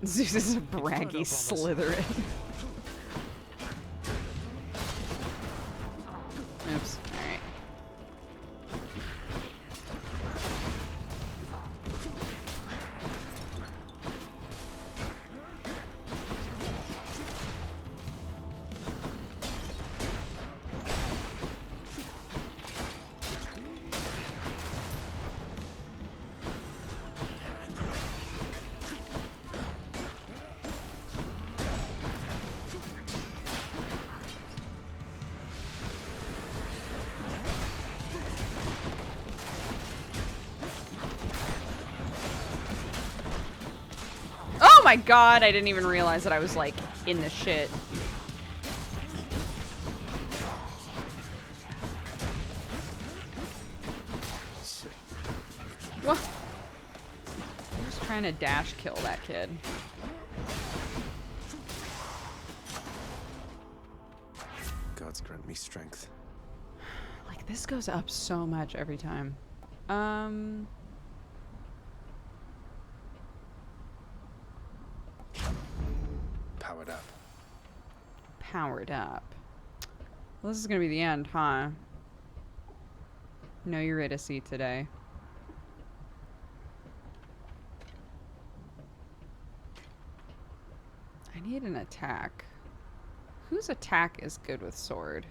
Zeus is a braggy Slytherin. Oops. Alright. Oh my god, I didn't even realize that I was, like, in the shit. What? I'm just trying to dash kill that kid. Gods grant me strength. Like, this goes up so much every time. Powered up. Powered up. Well, this is gonna be the end, huh? No Eurydice today. I need an attack. Whose attack is good with sword?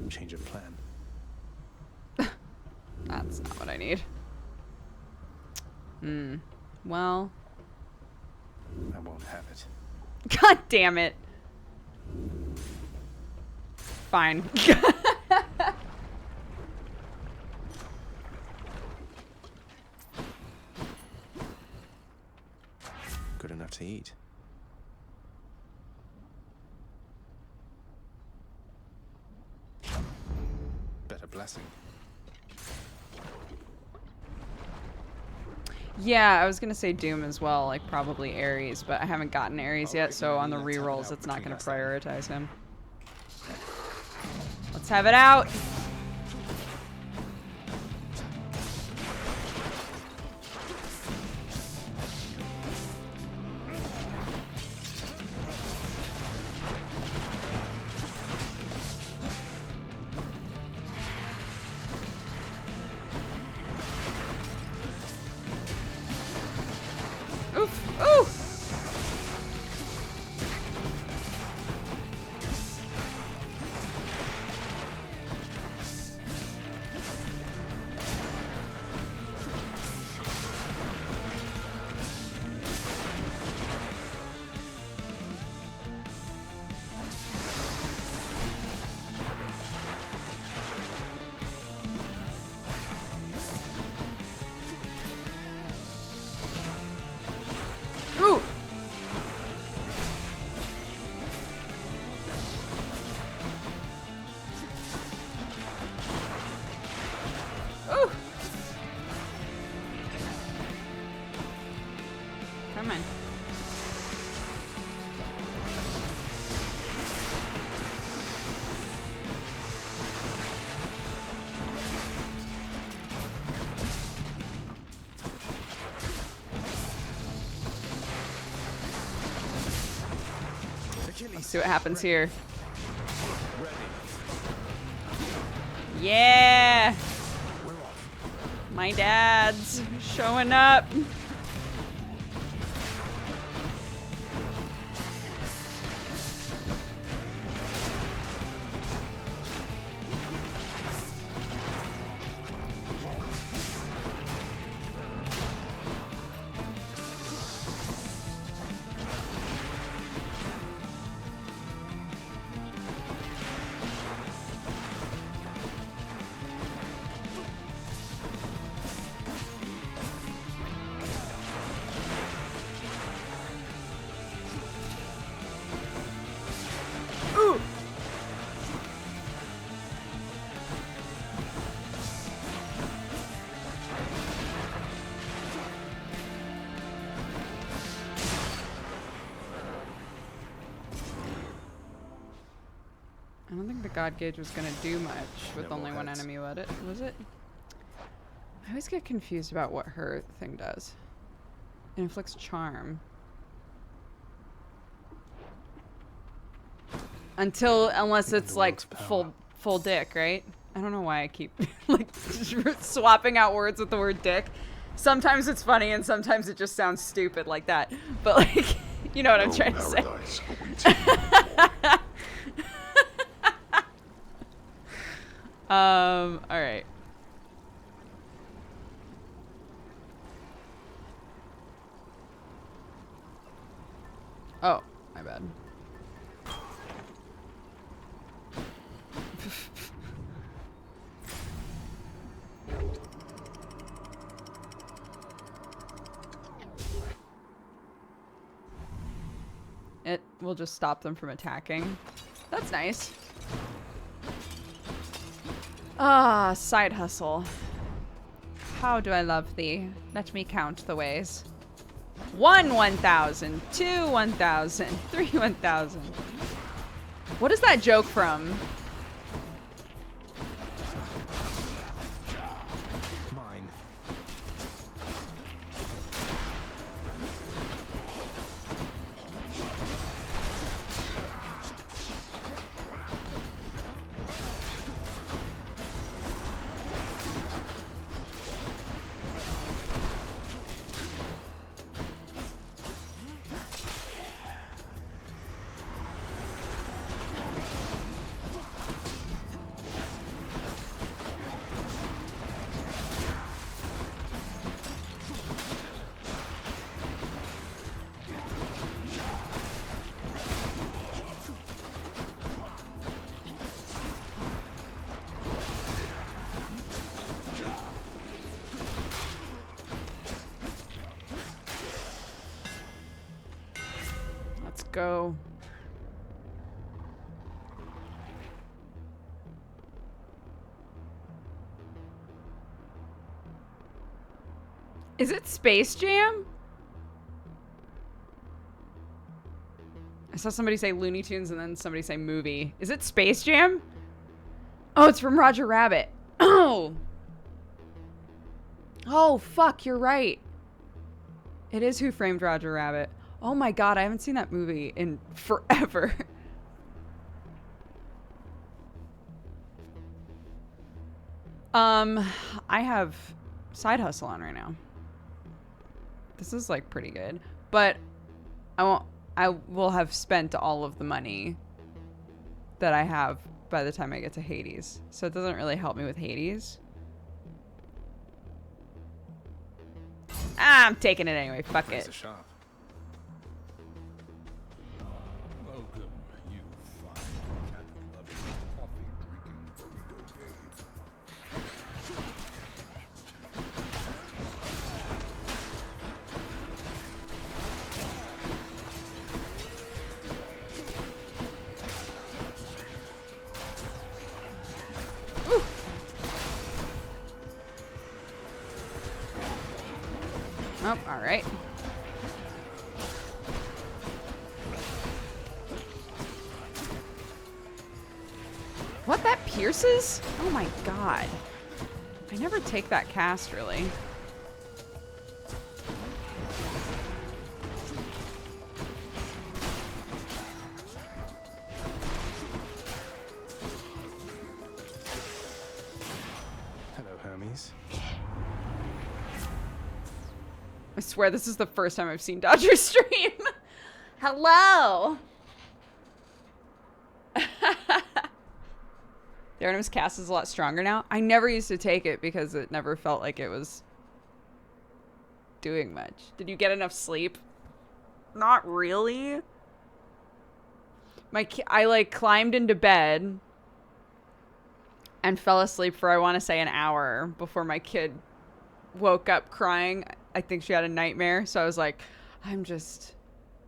Change of plan. That's not what I need. Well. I won't have it. God damn it. Fine. Good enough to eat. Better blessing. Yeah, I was gonna say Doom as well, like probably Ares, but I haven't gotten Ares yet, so on the rerolls it's not gonna prioritize him. Let's have it out! Oof! Ooh! Ooh! Ooh! Come on. Let's see what happens here. Yeah! My dad's showing up. I don't think the God Gauge was gonna do much with only one enemy, was it? I always get confused about what her thing does. It inflicts charm. Unless it's like full dick, right? I don't know why I keep like swapping out words with the word dick. Sometimes it's funny and sometimes it just sounds stupid like that. But like, you know what I'm trying to say. All right. Oh, my bad. It will just stop them from attacking. That's nice. Ah, side hustle. How do I love thee? Let me count the ways. 1 1,000, 2 1,000, 3 1,000. What is that joke from? Mine. Go. Is it Space Jam? I saw somebody say Looney Tunes and then somebody say movie. Is it Space Jam? Oh, it's from Roger Rabbit. Oh. Oh, fuck, you're right. It is Who Framed Roger Rabbit. Oh my god, I haven't seen that movie in forever. I have side hustle on right now. This is like pretty good, but I will have spent all of the money that I have by the time I get to Hades. So it doesn't really help me with Hades. I'm taking it anyway. Fuck it. Shop. Welcome, you fine cat-loving, coffee-drinking burrito Oh, all right. What, that pierces? Oh my god. I never take that cast, really. Hello, Hermes. I swear this is the first time I've seen Dodger stream. Hello. The Artemis cast is a lot stronger now. I never used to take it because it never felt like it was doing much. Did you get enough sleep? Not really. I like climbed into bed and fell asleep for I want to say an hour before my kid woke up crying. I think she had a nightmare, so I was like, I'm just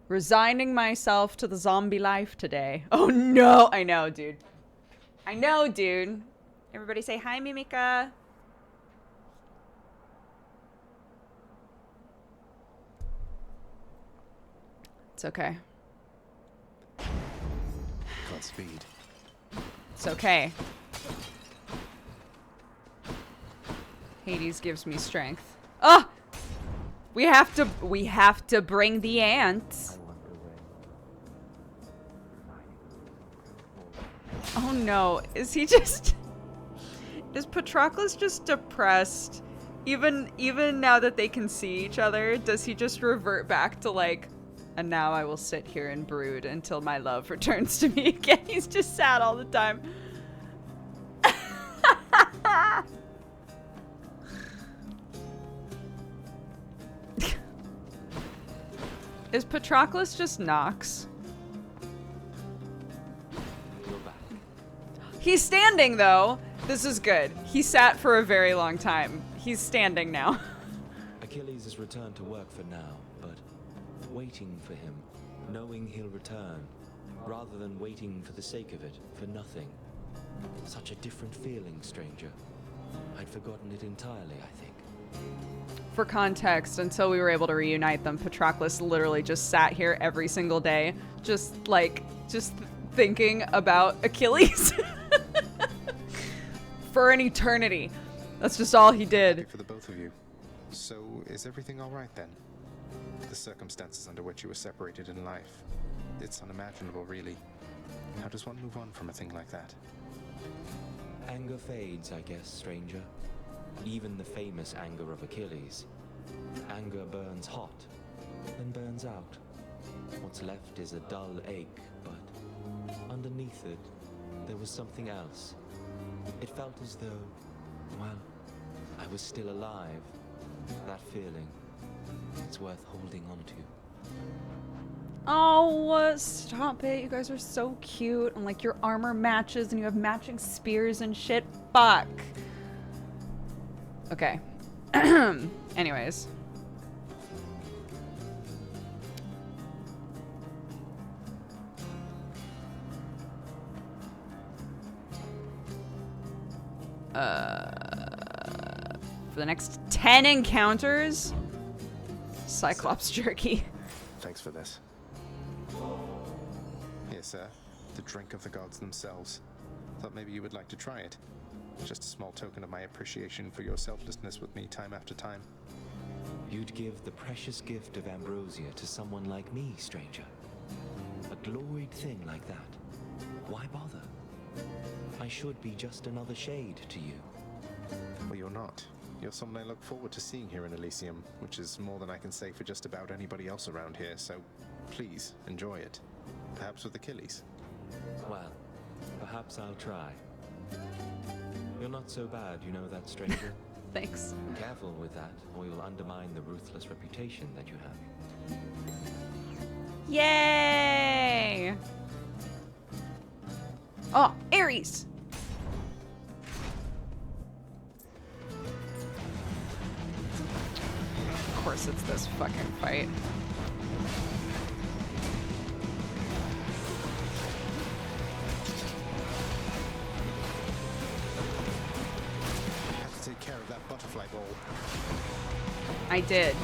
resigning myself to the zombie life today. Oh no, I know, dude. I know, dude. Everybody say hi, Mimika. It's okay. Godspeed. It's okay. Hades gives me strength. Ah! We have to bring the ants. Oh no, is Patroclus just depressed? Even now that they can see each other, does he just revert back to like, and now I will sit here and brood until my love returns to me again? He's just sad all the time. Is Patroclus just Nox? He's standing though. This is good. He sat for a very long time. He's standing now. Achilles has returned to work for now, but waiting for him, knowing he'll return, rather than waiting for the sake of it, for nothing. Such a different feeling, stranger. I'd forgotten it entirely, I think. For context, until we were able to reunite them, Patroclus literally just sat here every single day, just thinking about Achilles for an eternity. That's just all he did. For the both of you. So, is everything all right then? The circumstances under which you were separated in life. It's unimaginable, really. How does one move on from a thing like that? Anger fades, I guess, stranger. Even the famous anger of Achilles. Anger burns hot, then burns out. What's left is a dull ache, but underneath it, there was something else. It felt as though, well, I was still alive. That feeling, it's worth holding on to. Oh, stop it. You guys are so cute. And like your armor matches and you have matching spears and shit. Fuck. Okay. Anyways. For the next 10 encounters, Cyclops jerky. Thanks for this. Here, sir. The drink of the gods themselves. Thought maybe you would like to try it. Just a small token of my appreciation for your selflessness with me time after time. You'd give the precious gift of ambrosia to someone like me, stranger. A gloried thing like that. Why bother? I should be just another shade to you. Well, you're not. You're someone I look forward to seeing here in Elysium, which is more than I can say for just about anybody else around here, so please enjoy it. Perhaps with Achilles. Well, perhaps I'll try. You're not so bad, you know that, stranger? Thanks. Careful with that, or you'll undermine the ruthless reputation that you have. Yay! Oh, Ares! Of course it's this fucking fight. Take care of that butterfly ball. I did.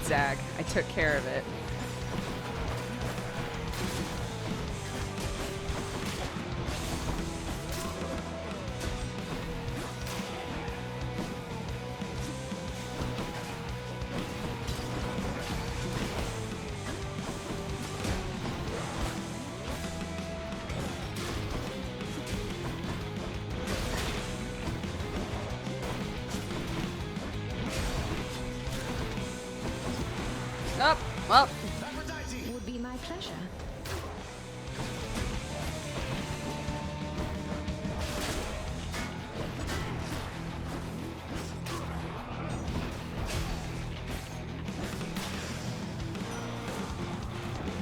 Zag. I took care of it. Oh, well. Would be my pleasure.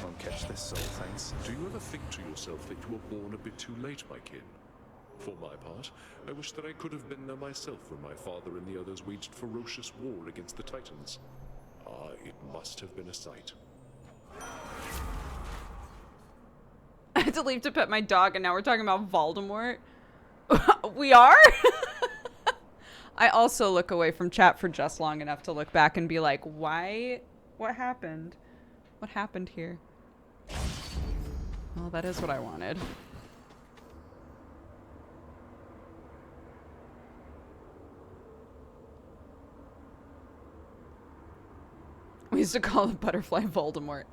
Won't catch this soul, thanks. Do you ever think to yourself that you were born a bit too late, my kin? For my part, I wish that I could have been there myself when my father and the others waged ferocious war against the Titans. Ah, it must have been a sight. I had to leave to pet my dog, and now we're talking about Voldemort. We are? I also look away from chat for just long enough to look back and be like, why? What happened? What happened here? Well, that is what I wanted. used to call the butterfly Voldemort.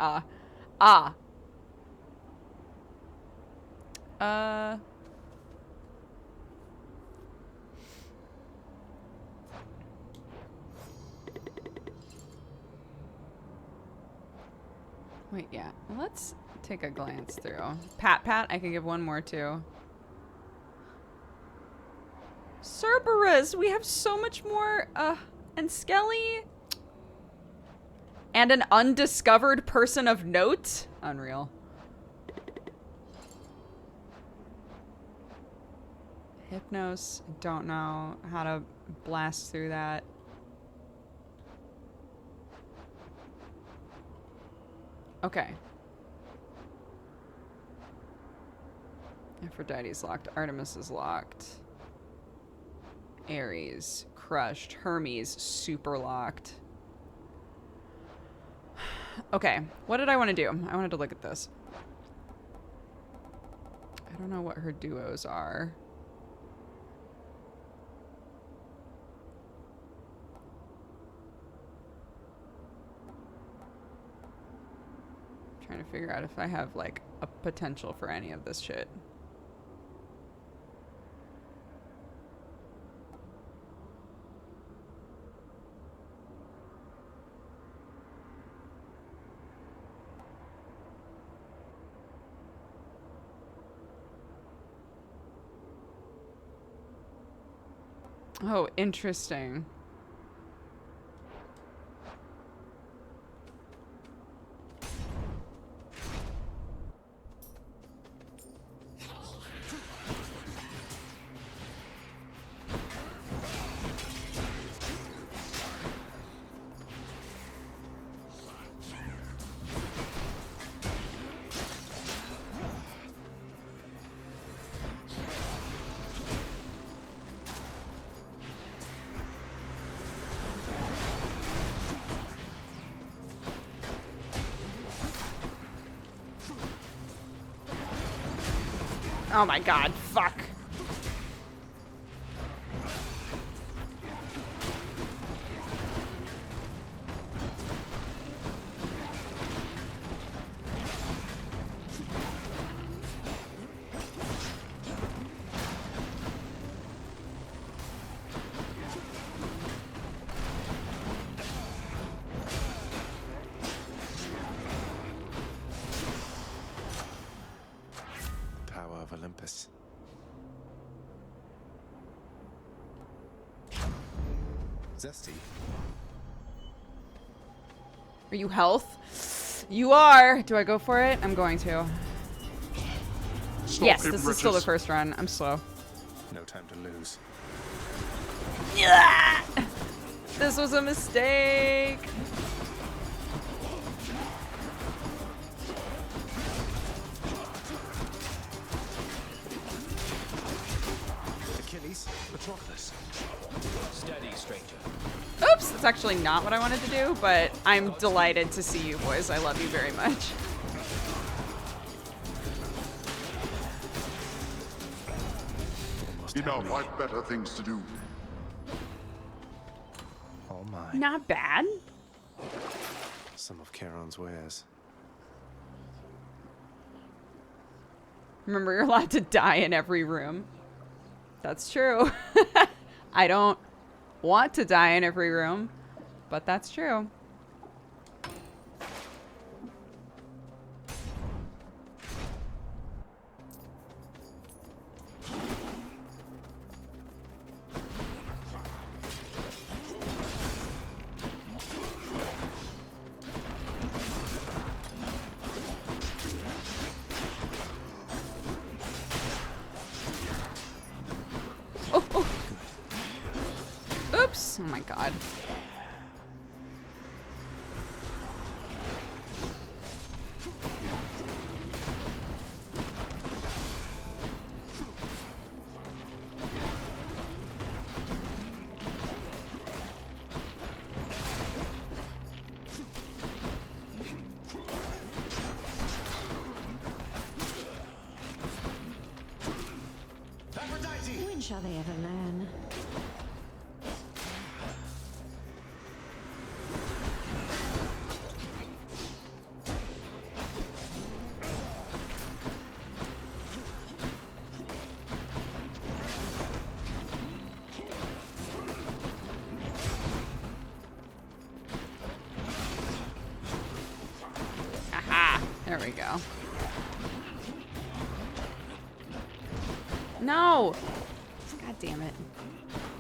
Wait, yeah. Let's take a glance through. Pat, I can give one more too. Cerberus! We have so much more, and Skelly. And an undiscovered person of note? Unreal. Hypnos. Don't know how to blast through that. Okay. Aphrodite's locked. Artemis is locked. Ares. Crushed. Hermes. Super locked. Okay. What did I want to do? I wanted to look at this. I don't know what her duos are. Trying to figure out if I have like a potential for any of this shit. Oh, interesting. Oh my god, fuck. Olympus. Zesty. Are you health? You are. Do I go for it? I'm going to. Stop yes, him, this is wretches. still the first run. I'm slow. No time to lose. This was a mistake. Achilles, Patroclus. Steady, stranger. Oops, that's actually not what I wanted to do, but I'm delighted to see you boys. I love you very much. Enough, I've better things to do. Oh my. Not bad. Some of Charon's wares. Remember, you're allowed to die in every room. That's true. I don't want to die in every room, but that's true. Oops. Oh my god. When shall they ever learn? There we go. No! God damn it.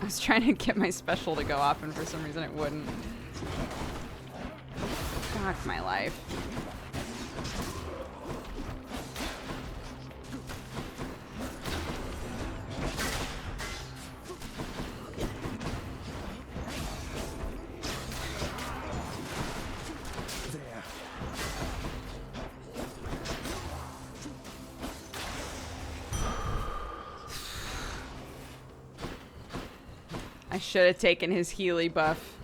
I was trying to get my special to go off and for some reason it wouldn't. Fuck my life. I should have taken his Healy buff.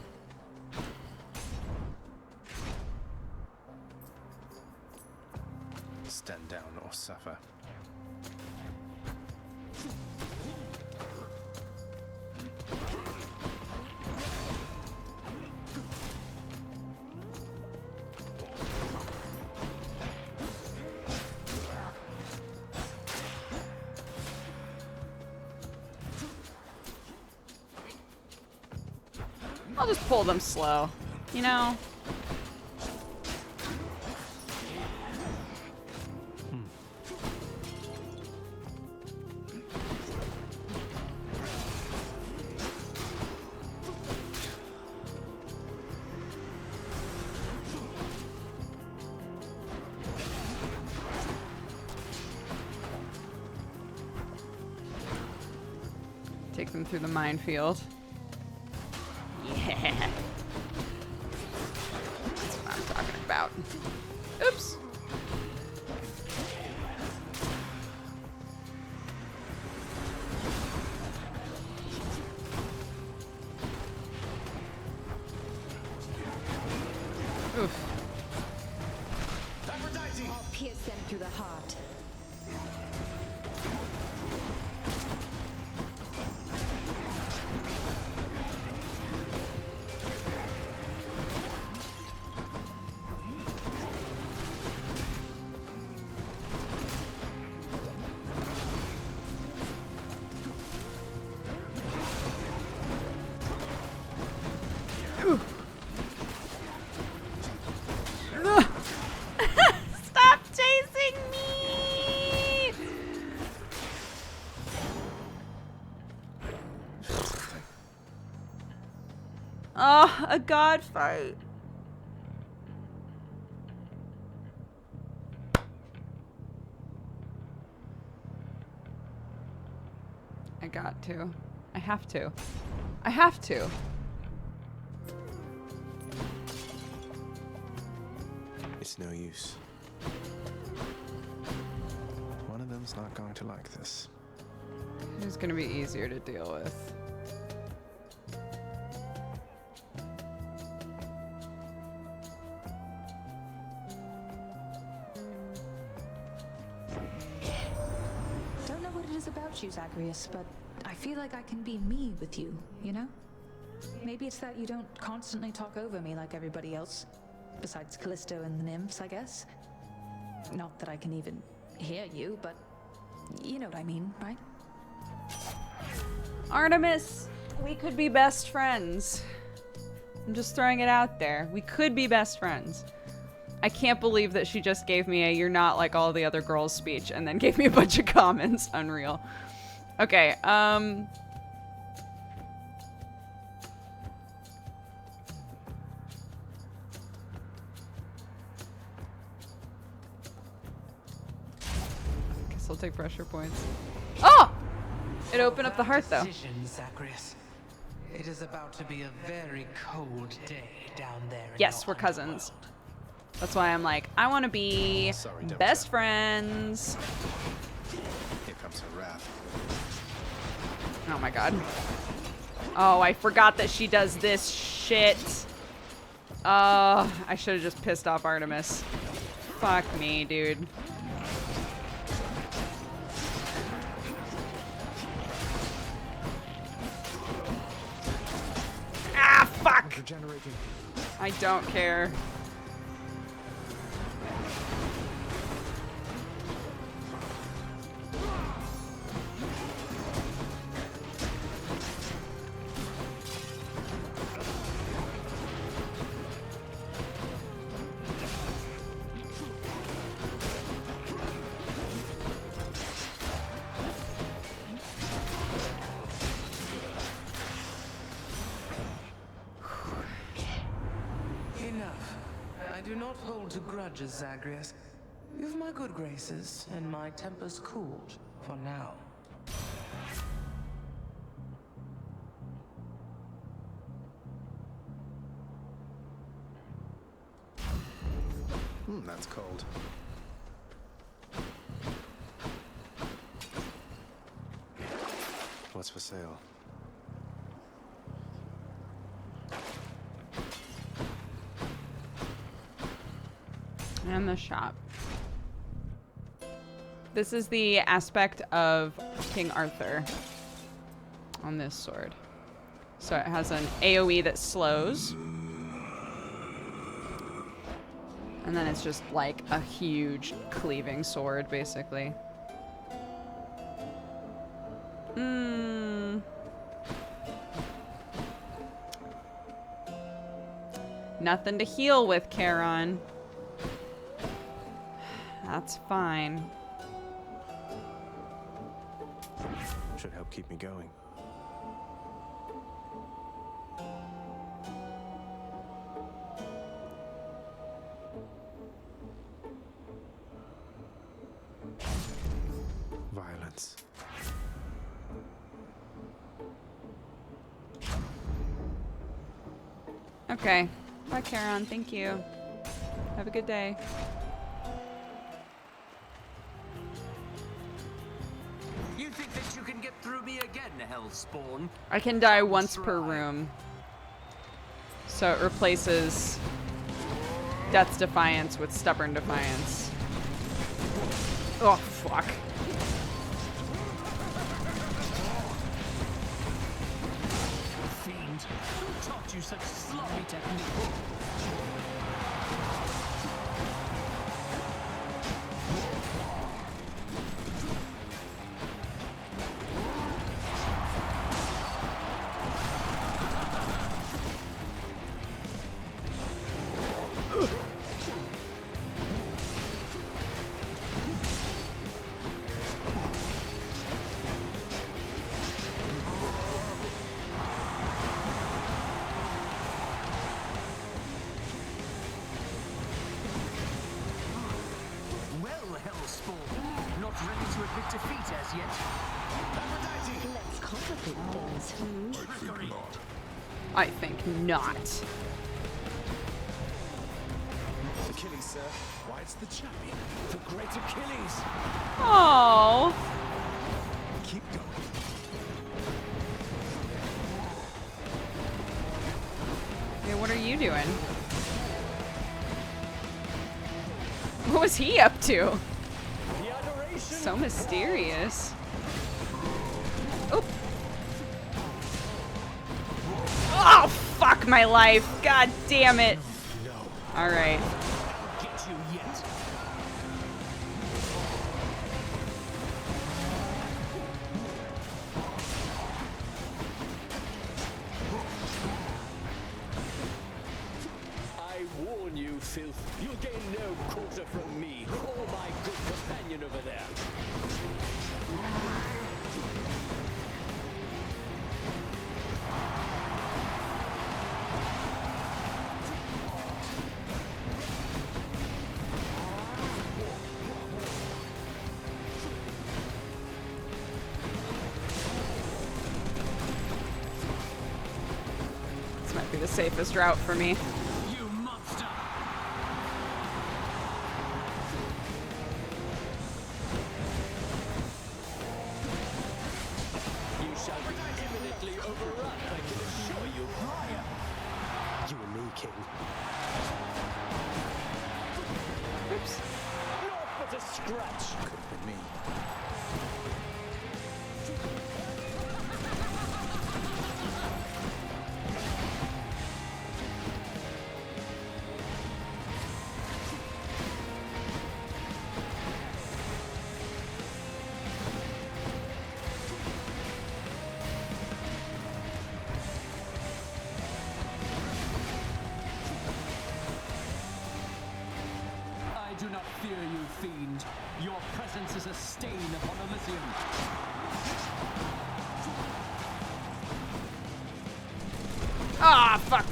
Stand down or suffer. I'll just pull them slow, you know? Take them through the minefield. Yeah. That's what I'm talking about. Oops. Oof. I'll pierce them through the heart. Stop chasing me! Oh, a god fight. I got to. I have to. I have to. It's no use. One of them's not going to like this. It's gonna be easier to deal with. Don't know what it is about you, Zagreus, but I feel like I can be me with you, you know? Maybe it's that you don't constantly talk over me like everybody else. Besides Callisto and the nymphs, I guess. Not that I can even hear you, but you know what I mean, right? Artemis, we could be best friends. I'm just throwing it out there. We could be best friends. I can't believe that she just gave me a "you're not like all the other girls" speech and then gave me a bunch of comments. Unreal. Okay, guess I'll take pressure points. Oh! It opened up the heart, though. Decision, Zagreus. It is about to be a very cold day down there. Yes, we're cousins. That's why I'm like, I want to be best friends. Here comes her wrath. Oh my god. Oh, I forgot that she does this shit. I should have just pissed off Artemis. Fuck me, dude. Ah, fuck! I don't care. not hold to grudges, Zagreus. You've my good graces, and my temper's cooled for now. That's cold. What's for sale? And the shop. This is the aspect of King Arthur on this sword. So it has an AoE that slows. And then it's just like a huge cleaving sword, basically. Nothing to heal with, Charon. That's fine. Should help keep me going. Violence. Okay. Bye, Charon. Thank you. Have a good day. You think that you can get through me again, Hellspawn? I can die once per room. So it replaces Death's Defiance with Stubborn Defiance. Oh, fuck. Fiend, who taught you such sloppy technique? I think not. Achilles, sir. Why, it's the champion. The great Achilles. Oh. Keep going. Hey, what are you doing? What was he up to? So mysterious. Oh. Oh, fuck my life. God damn it. All right. Get you yet. I warn you, filth. You'll gain no quarter from me or my good companion over there. This might be the safest route for me. You monster! You shall be imminently overrun, I can assure you. You and me, King. Oops. Not but a scratch. Could have been me. I do not fear you, fiend. Your presence is a stain upon Elysium. Ah, fuck.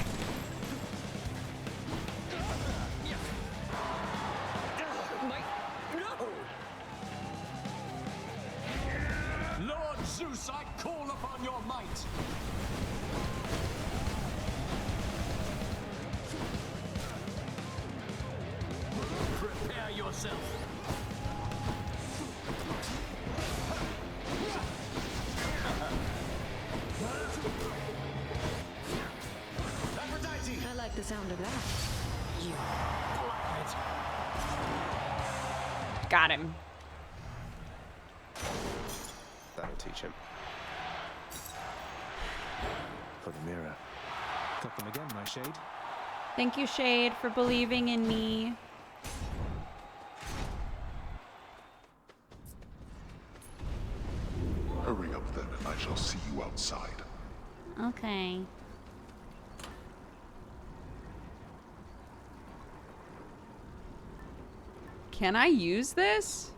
yourself. I like the sound of that. You blockhead. Got him. That'll teach him. For the mirror. Got them again, my shade. Thank you, Shade, for believing in me. Hurry up then, and I shall see you outside. Okay. Can I use this?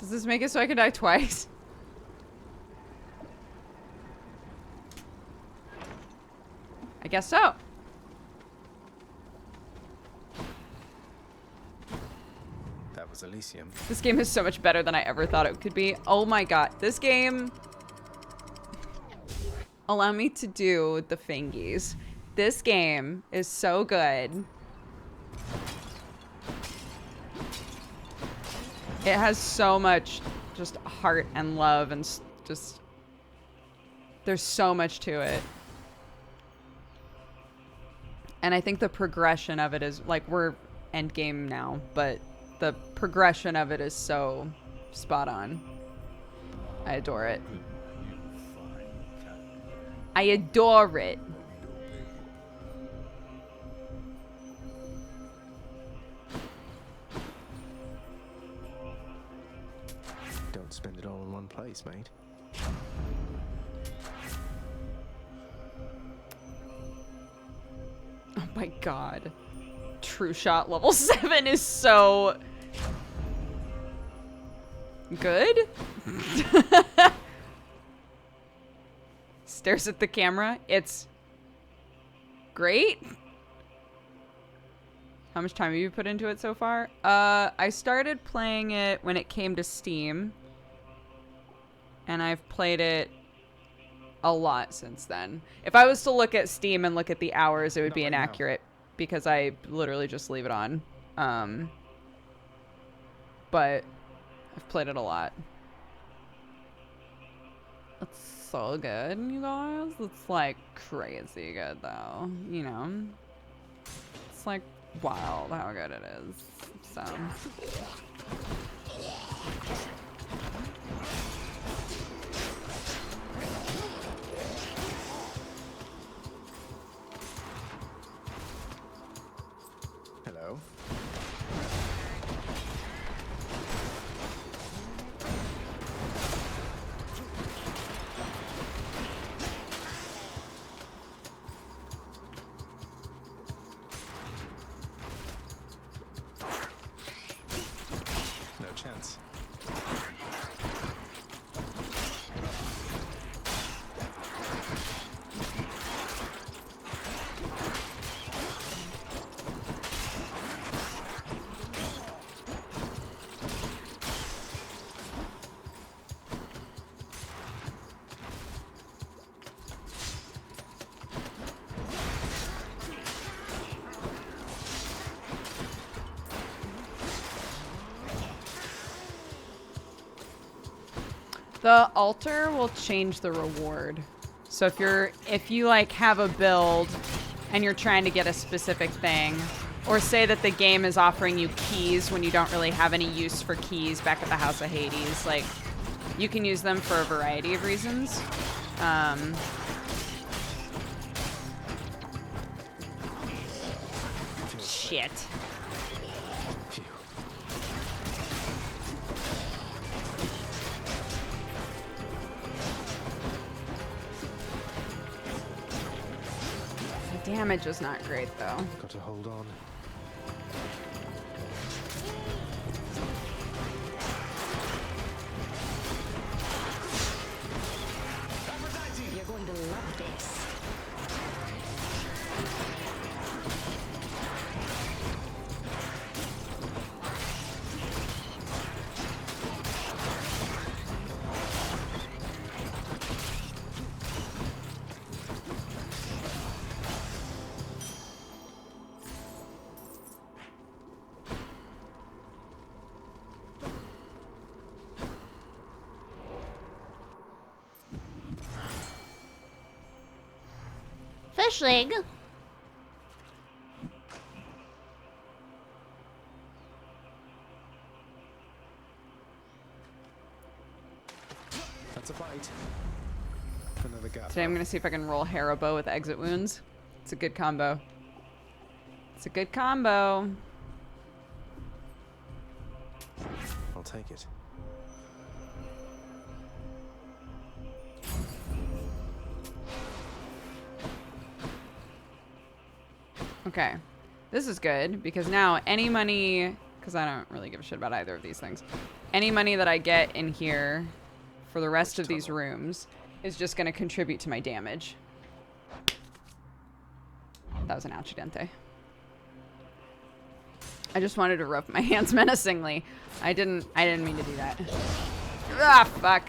Does this make it so I can die twice? I guess so. That was Elysium. This game is so much better than I ever thought it could be. Oh my god. This game... Allow me to do the fingies. This game is so good. It has so much just heart and love and just... There's so much to it. And I think the progression of it is, like, we're endgame now, but the progression of it is so spot on. I adore it. I adore it. Don't spend it all in one place, mate. Oh my god. True Shot level 7 is so good. Stares at the camera. It's great. How much time have you put into it so far? I started playing it when it came to Steam. And I've played it a lot since then. If I was to look at Steam and look at the hours, it would be inaccurate because I literally just leave it on. But I've played it a lot. It's so good, you guys. It's like crazy good though, you know? It's like wild how good it is. So Hello. No chance. the altar will change the reward. So if you like have a build and you're trying to get a specific thing, or say that the game is offering you keys when you don't really have any use for keys back at the House of Hades, like you can use them for a variety of reasons. Shit. The damage is not great though. Got to hold on. You're going to love this. wishing. That's a bite. Another gap. Today I'm gonna see if I can roll Haribo with exit wounds. It's a good combo. It's a good combo. I'll take it. Okay. This is good because now any money, because I don't really give a shit about either of these things. Any money that I get in here for the rest of these rooms is just going to contribute to my damage. That was an accidente. I just wanted to rub my hands menacingly. I didn't mean to do that. Ah, fuck.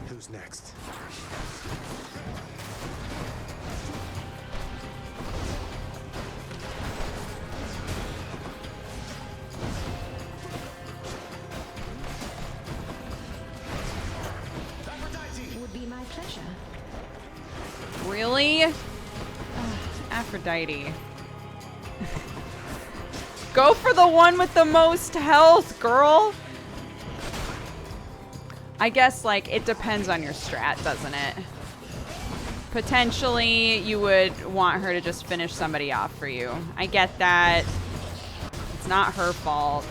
Who's next? Would be my pleasure. Really? Ugh, Aphrodite. Go for the one with the most health, girl. I guess, like, it depends on your strat, doesn't it? Potentially, you would want her to just finish somebody off for you. I get that. It's not her fault.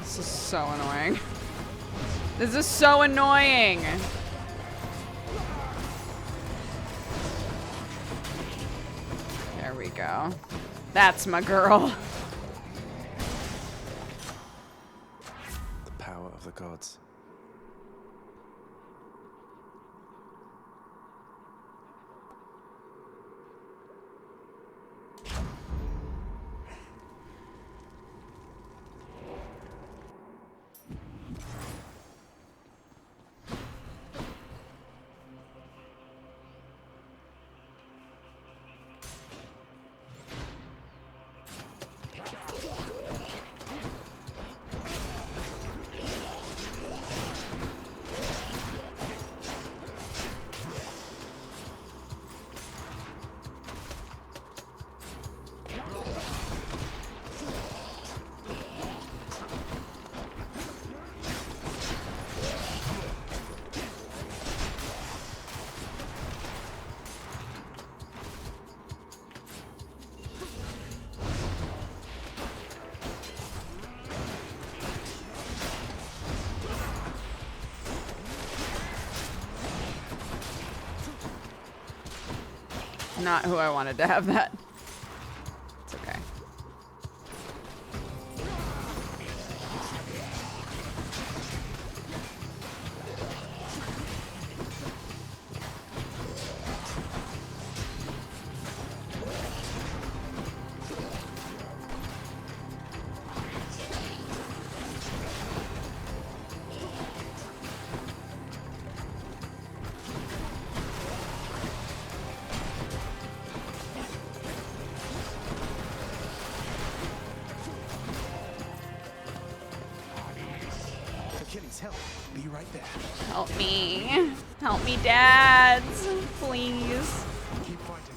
This is so annoying. This is so annoying. There we go. That's my girl. The power of the gods. Not who I wanted to have that. It's okay. help. Be right there. Help me. Help me, dads. Please. Keep fighting.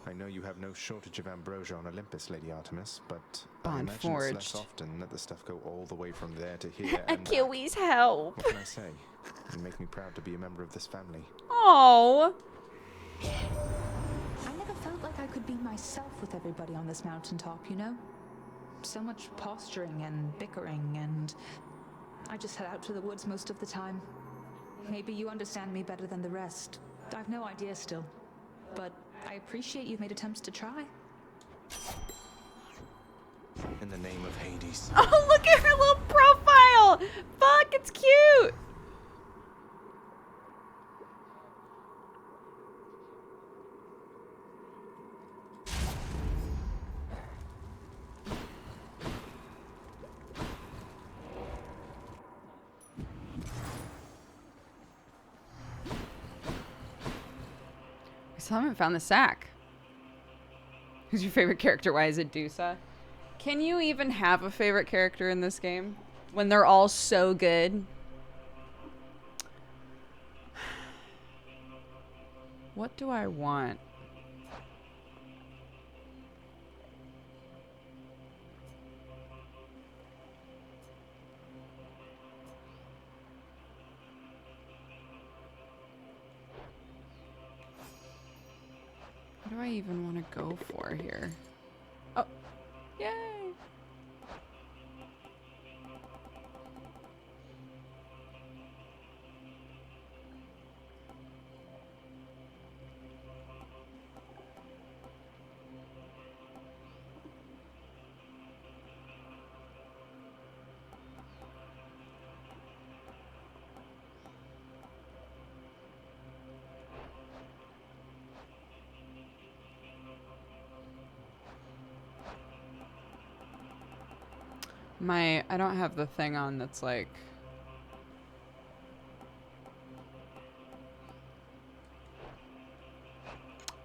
I know you have no shortage of ambrosia on Olympus, Lady Artemis, but I Bond imagine it's less forged. often that the stuff go all the way from there to here. and back. Achilles, help. What can I say? You make me proud to be a member of this family. Oh. I never felt like I could be myself with everybody on this mountaintop, you know? So much posturing and bickering, and I just head out to the woods most of the time. Maybe you understand me better than the rest. I've no idea still. But I appreciate you've made attempts to try. In the name of Hades. Oh, look at her little profile. Fuck, it's cute. I still haven't found the sack. Who's your favorite character? Why is it Dusa? Can you even have a favorite character in this game when they're all so good? What do I want? What do I even want to go for here? Oh, yay! I don't have the thing on that's like...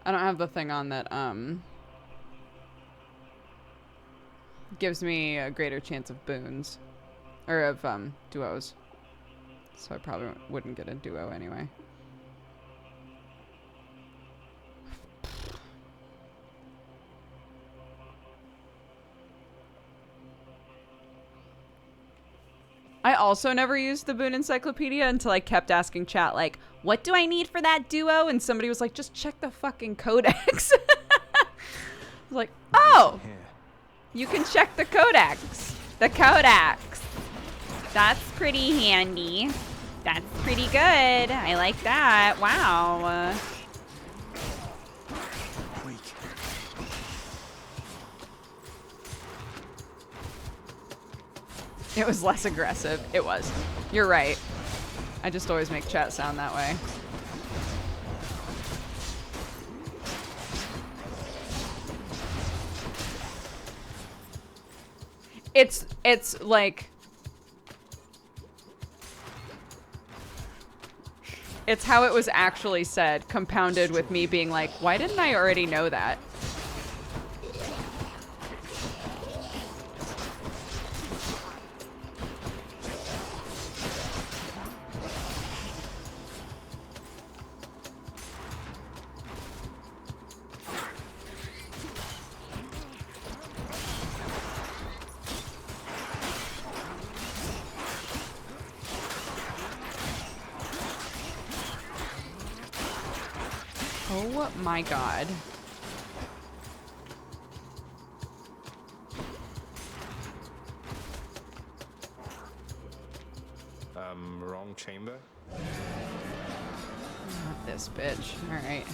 I don't have the thing on that, gives me a greater chance of boons. Or of, duos. So I probably wouldn't get a duo anyway. I also never used the Boon Encyclopedia until I kept asking chat, like, what do I need for that duo? And somebody was like, just check the fucking codex. I was like, oh, you can check the codex. The codex. That's pretty handy. That's pretty good. I like that. Wow. It was less aggressive. It was. You're right. I just always make chat sound that way. It's like... It's how it was actually said, compounded with me being like, why didn't I already know that? Oh my god. Wrong chamber? Not this bitch. Alright.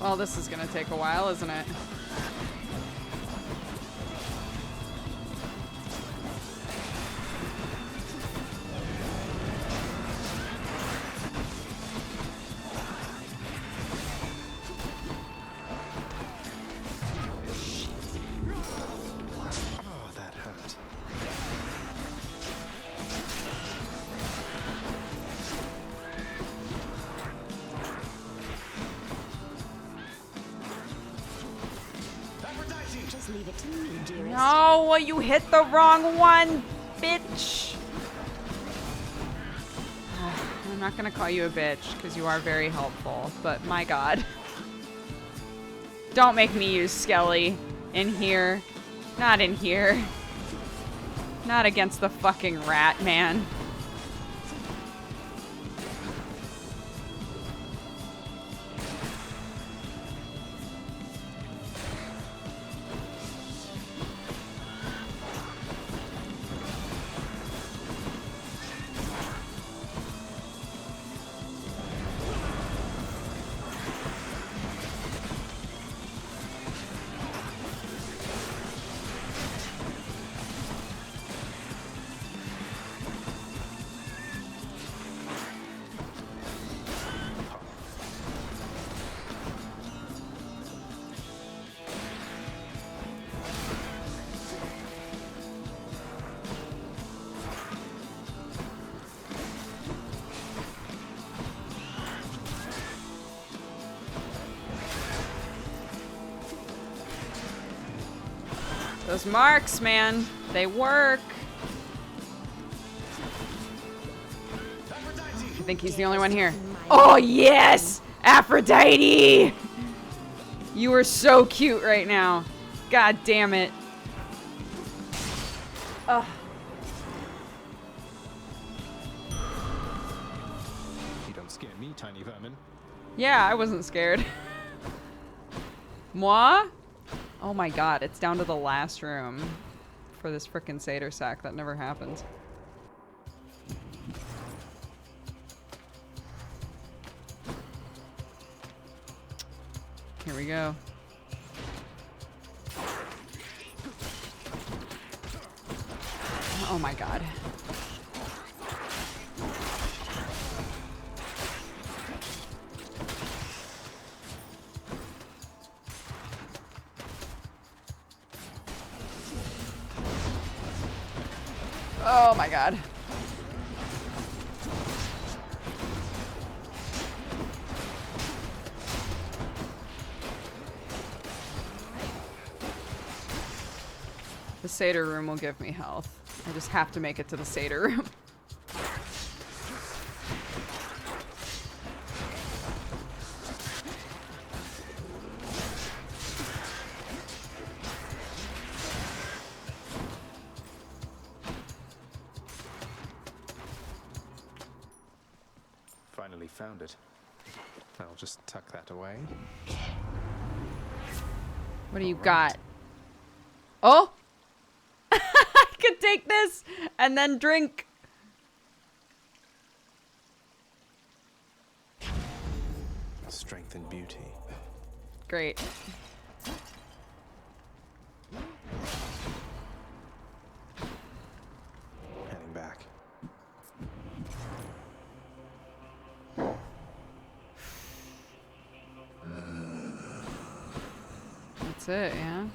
Well, this is gonna take a while, isn't it? Oh, that hurt. Just leave it to me, dearest. No, you hit the wrong one, bitch. I'm not gonna call you a bitch because you are very helpful, but my god. Don't make me use Skelly in here. Not in here. Not against the fucking rat, man. Those marks, man, they work. I think he's the only one here. Oh, yes! Aphrodite! You are so cute right now. God damn it. Ugh. You don't scare me, tiny vermin. Yeah, I wasn't scared. Moi? Oh my god, it's down to the last room for this frickin' satyr sack. That never happens. Here we go. Oh my god. Oh my god. The satyr room will give me health. I just have to make it to the satyr room. Finally found it. I'll just tuck that away. What do you got? Oh! I could take this and then drink. Strength and beauty. Great. Heading back. That's it, yeah?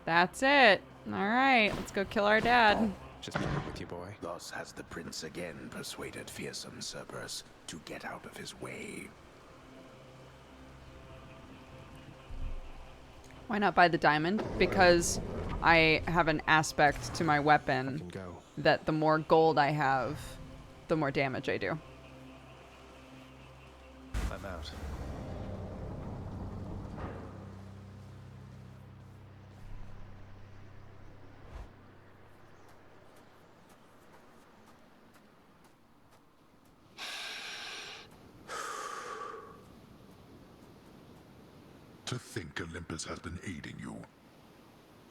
That's it. Alright, let's go kill our dad. Just play with you, boy. Thus has the prince again persuaded fearsome Cerberus to get out of his way. Why not buy the diamond? Because I have an aspect to my weapon that the more gold I have, the more damage I do. I'm out. To think Olympus has been aiding you.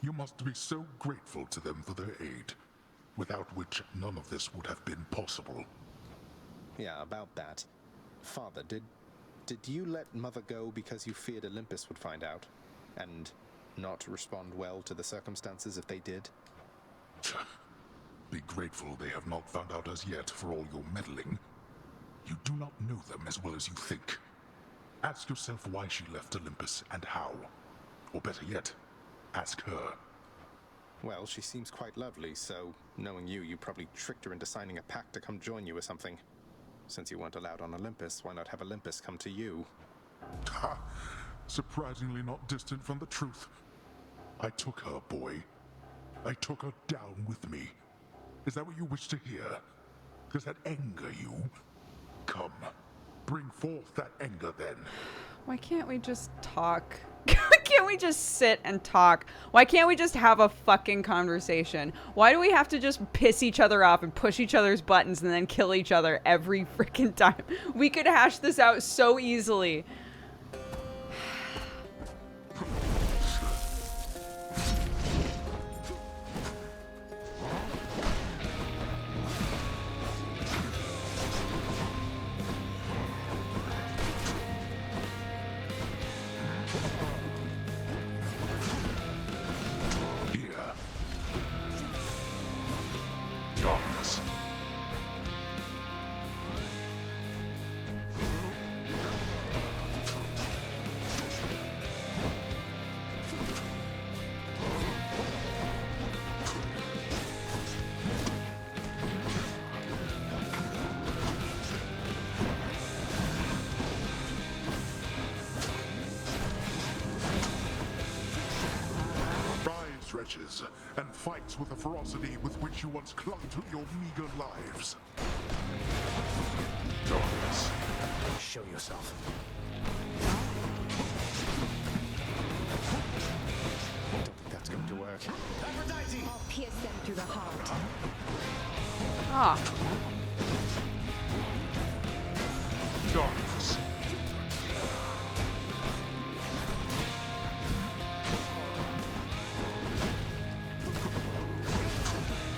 You must be so grateful to them for their aid, without which none of this would have been possible. Yeah, about that. Father, did Did you let Mother go because you feared Olympus would find out? And not respond well to the circumstances if they did? Be grateful they have not found out as yet for all your meddling. You do not know them as well as you think. Ask yourself why she left Olympus and how. Or better yet, ask her. Well, she seems quite lovely, so knowing you, you probably tricked her into signing a pact to come join you or something. Since you weren't allowed on Olympus, why not have Olympus come to you? Ha! Surprisingly not distant from the truth. I took her, boy. I took her down with me. Is that what you wish to hear? Does that anger you? Come, bring forth that anger then. Why can't we just talk? Can't we just sit and talk? Why can't we just have a fucking conversation? Why do we have to just piss each other off and push each other's buttons and then kill each other every freaking time? We could hash this out so easily. Wretches, and fights with the ferocity with which you once clung to your meager lives. Darkness. Show yourself. I don't think that's going to work. I'll pierce them through the heart. Ah. Darkness.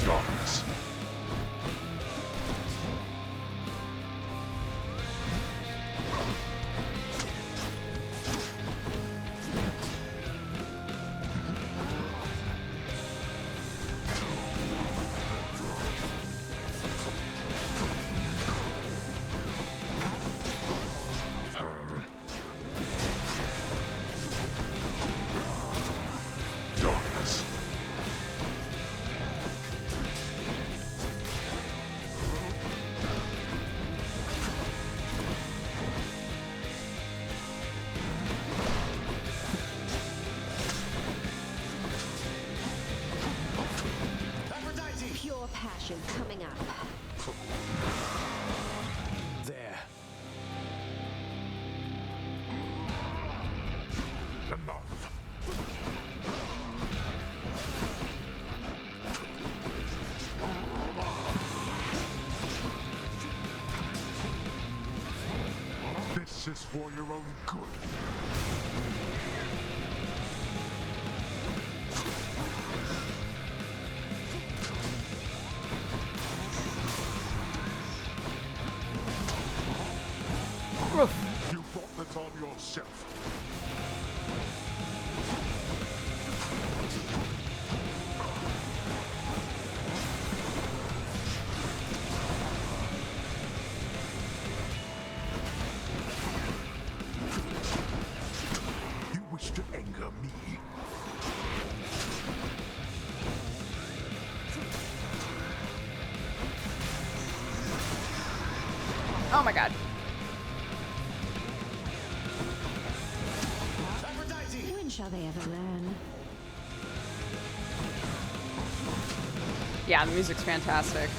Darkness. Darkness. Pure passion coming up. There. Enough. This is for your own good. You brought this on yourself. You wish to anger me. Oh my god. When shall they ever learn? Yeah, the music's fantastic.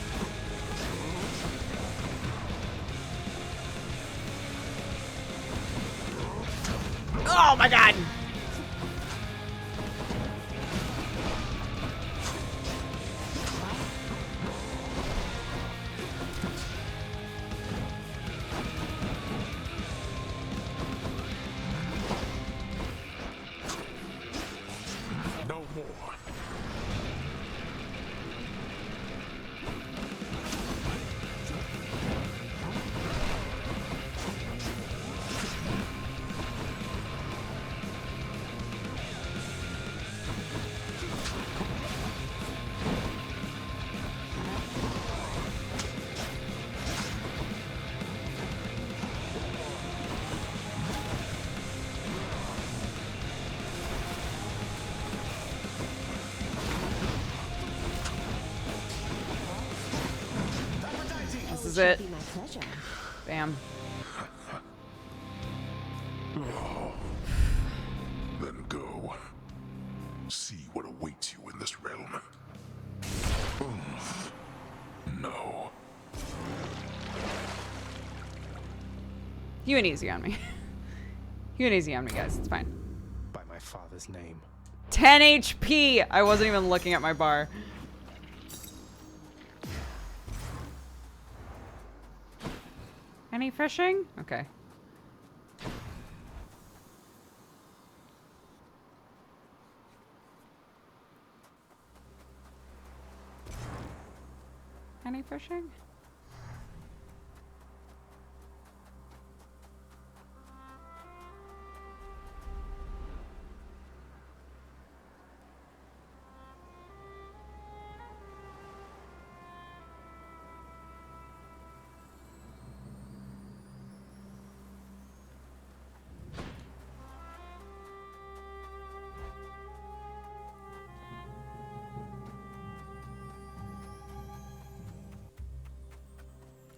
Oh my god! No more. is it. Be my pleasure. Bam. Then go. See what awaits you in this realm. No. You went easy on me. You went easy on me, guys. It's fine. By my father's name. 10 HP! I wasn't even looking at my bar. Any fishing? Okay. Any fishing?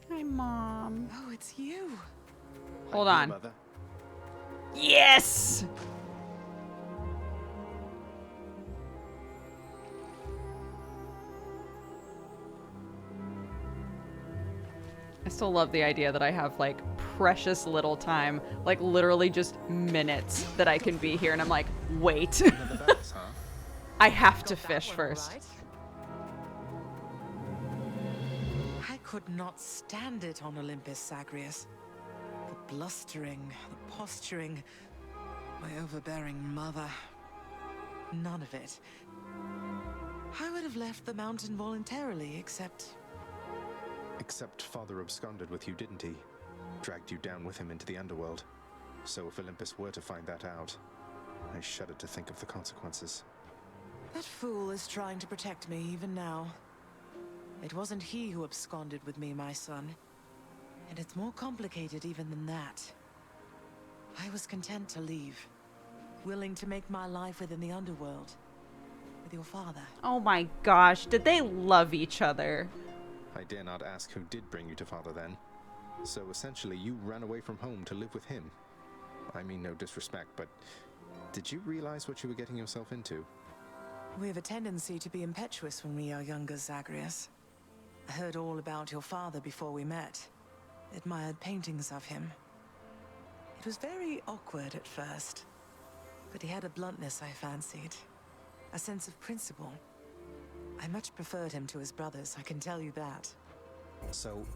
Hi, Mom. Oh, it's you. Hold on. Mother. Yes! I still love the idea that I have like precious little time, like literally just minutes that I can be here, and I'm like, wait. I have to fish first. Right. I could not stand it on Olympus, Zagreus. The blustering, the posturing, my overbearing mother. None of it. I would have left the mountain voluntarily, except Father absconded with you, didn't he? Dragged you down with him into the Underworld. So if Olympus were to find that out, I shudder to think of the consequences. that fool is trying to protect me even now. It wasn't he who absconded with me, my son. And it's more complicated even than that. I was content to leave, willing to make my life within the Underworld, with your father. Oh my gosh, did they love each other? I dare not ask who did bring you to Father then. So essentially, you ran away from home to live with him. I mean no disrespect, but did you realize what you were getting yourself into? We have a tendency to be impetuous when we are younger, Zagreus. I heard all about your father before we met. Admired paintings of him. It was very awkward at first, but he had a bluntness I fancied. A sense of principle. I much preferred him to his brothers, I can tell you that. So,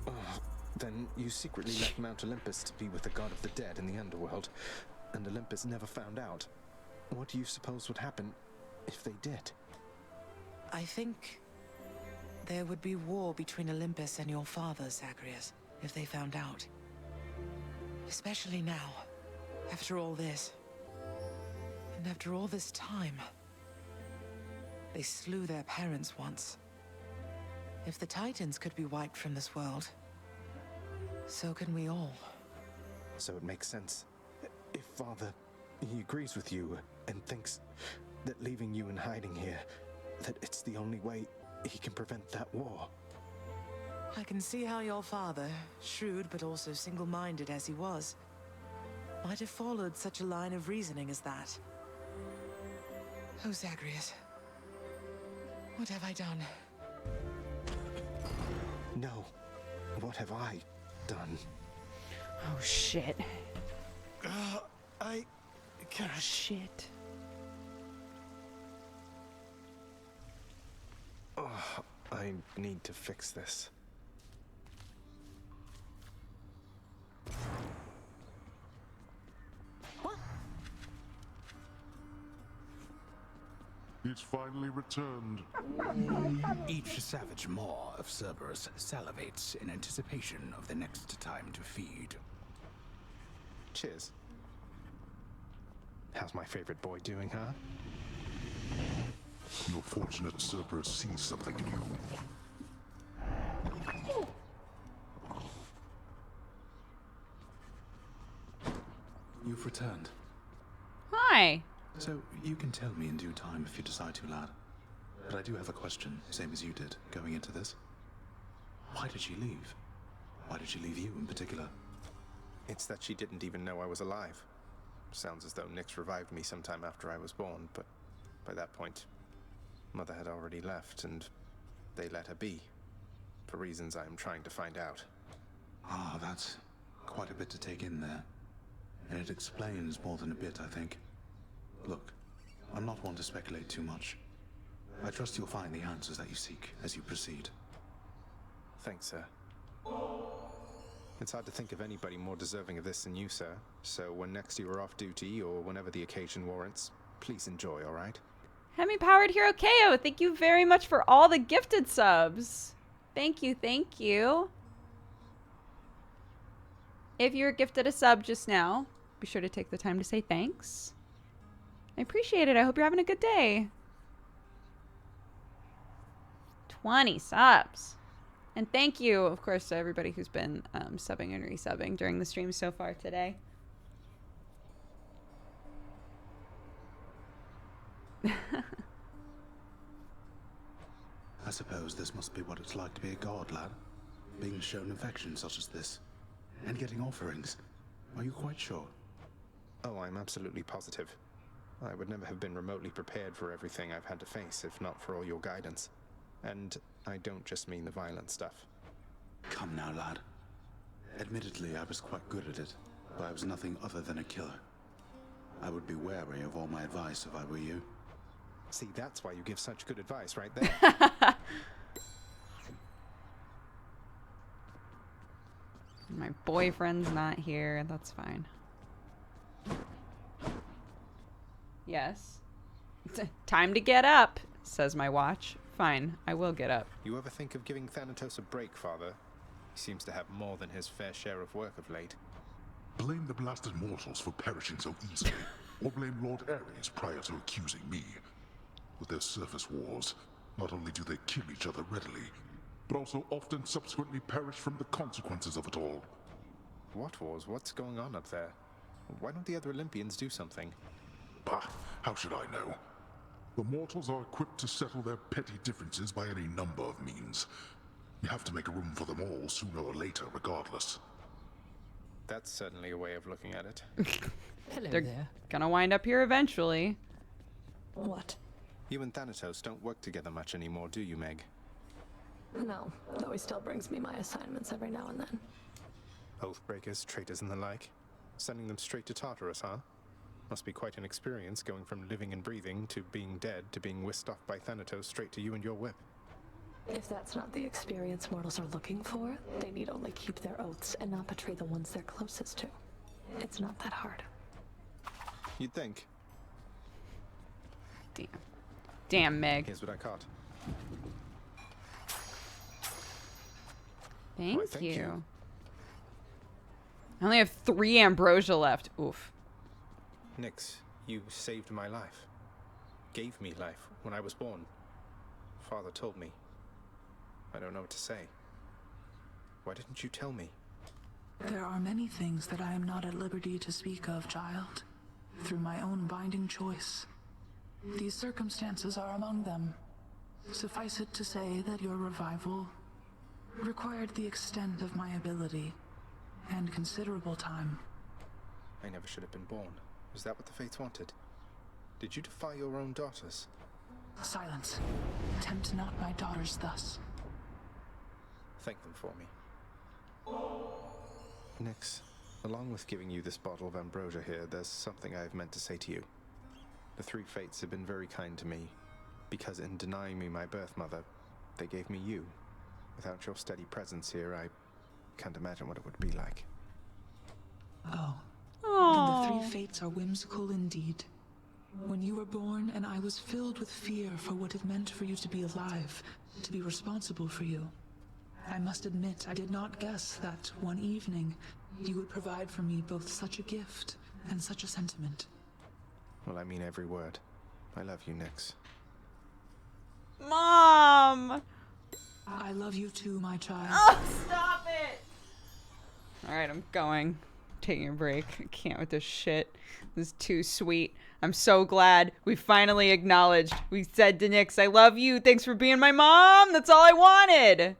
then you secretly left Mount Olympus to be with the god of the dead in the Underworld, and Olympus never found out. What do you suppose would happen if they did? I think there would be war between Olympus and your father, Zagreus, if they found out. Especially now, after all this. And after all this time. They slew their parents once. If the Titans could be wiped from this world, so can we all. So it makes sense. If Father, he agrees with you and thinks that leaving you in hiding here, that it's the only way he can prevent that war. I can see how your father, shrewd but also single-minded as he was, might have followed such a line of reasoning as that. Oh, Zagreus. What have I done? No. What have I done? Oh shit. I can't. Oh shit. I need to fix this. It's finally returned. Each savage maw of Cerberus salivates in anticipation of the next time to feed. Cheers. How's my favorite boy doing, huh? You're fortunate Cerberus sees something in you. You've returned. Hi. So, you can tell me in due time if you decide to, lad. But I do have a question, same as you did, going into this. Why did she leave? Why did she leave you in particular? It's that she didn't even know I was alive. Sounds as though Nyx revived me sometime after I was born, but by that point, Mother had already left, and they let her be, for reasons I am trying to find out. Ah, that's quite a bit to take in there. And it explains more than a bit, I think. Look, I'm not one to speculate too much. I trust you'll find the answers that you seek as you proceed. Thanks, sir. It's hard to think of anybody more deserving of this than you, sir. So when next you are off duty, or whenever the occasion warrants, please enjoy, all right? Hemi Powered Hero KO, thank you very much for all the gifted subs. Thank you, thank you. If you were gifted a sub just now, be sure to take the time to say thanks. I appreciate it. I hope you're having a good day. 20 subs. And thank you, of course, to everybody who's been subbing and resubbing during the stream so far today. I suppose this must be what it's like to be a god, lad. Being shown affection such as this. And getting offerings. Are you quite sure? Oh, I'm absolutely positive. I would never have been remotely prepared for everything I've had to face if not for all your guidance. And I don't just mean the violent stuff. Come now, lad. Admittedly, I was quite good at it, but I was nothing other than a killer. I would be wary of all my advice if I were you. See, that's why you give such good advice right there. My boyfriend's not here. That's fine. Yes. Time to get up, says my watch. Fine, I will get up. You ever think of giving Thanatos a break, Father? He seems to have more than his fair share of work of late. Blame the blasted mortals for perishing so easily, or blame Lord Ares prior to accusing me. With their surface wars, not only do they kill each other readily, but also often subsequently perish from the consequences of it all. What wars? What's going on up there? Why don't the other Olympians do something? Bah, how should I know? The mortals are equipped to settle their petty differences by any number of means. You have to make room for them all sooner or later, regardless. That's certainly a way of looking at it. Hello They're there. gonna wind up here eventually. What? You and Thanatos don't work together much anymore, do you, Meg? No, though he still brings me my assignments every now and then. Oathbreakers, traitors, and the like. Sending them straight to Tartarus, huh? Must be quite an experience going from living and breathing to being dead to being whisked off by Thanatos straight to you and your whip. If that's not the experience mortals are looking for, they need only keep their oaths and not betray the ones they're closest to. It's not that hard. You'd think. Damn. Damn, Meg. Here's what I caught. Thank, Why, thank you. I only have 3 ambrosia left. Oof. Nyx, you saved my life. Gave me life when I was born. Father told me. I don't know what to say. Why didn't you tell me? There are many things that I am not at liberty to speak of, child. Through my own binding choice. These circumstances are among them. Suffice it to say that your revival required the extent of my ability and considerable time. I never should have been born. Was that what the Fates wanted? Did you defy your own daughters? Silence. Tempt not my daughters thus. Thank them for me. Nyx, along with giving you this bottle of ambrosia here, there's something I've meant to say to you. The 3 Fates have been very kind to me, because in denying me my birth mother, they gave me you. Without your steady presence here, I can't imagine what it would be like. Oh. Aww. Then the 3 Fates are whimsical indeed. When you were born, and I was filled with fear for what it meant for you to be alive, to be responsible for you. I must admit, I did not guess that one evening you would provide for me both such a gift and such a sentiment. Well, I mean every word. I love you, Nyx. Mom! I love you too, my child. Oh, stop it! Alright, I'm going. Taking a break. I can't with this shit. This is too sweet. I'm so glad we finally acknowledged. We said to Nyx, I love you. Thanks for being my mom. That's all I wanted.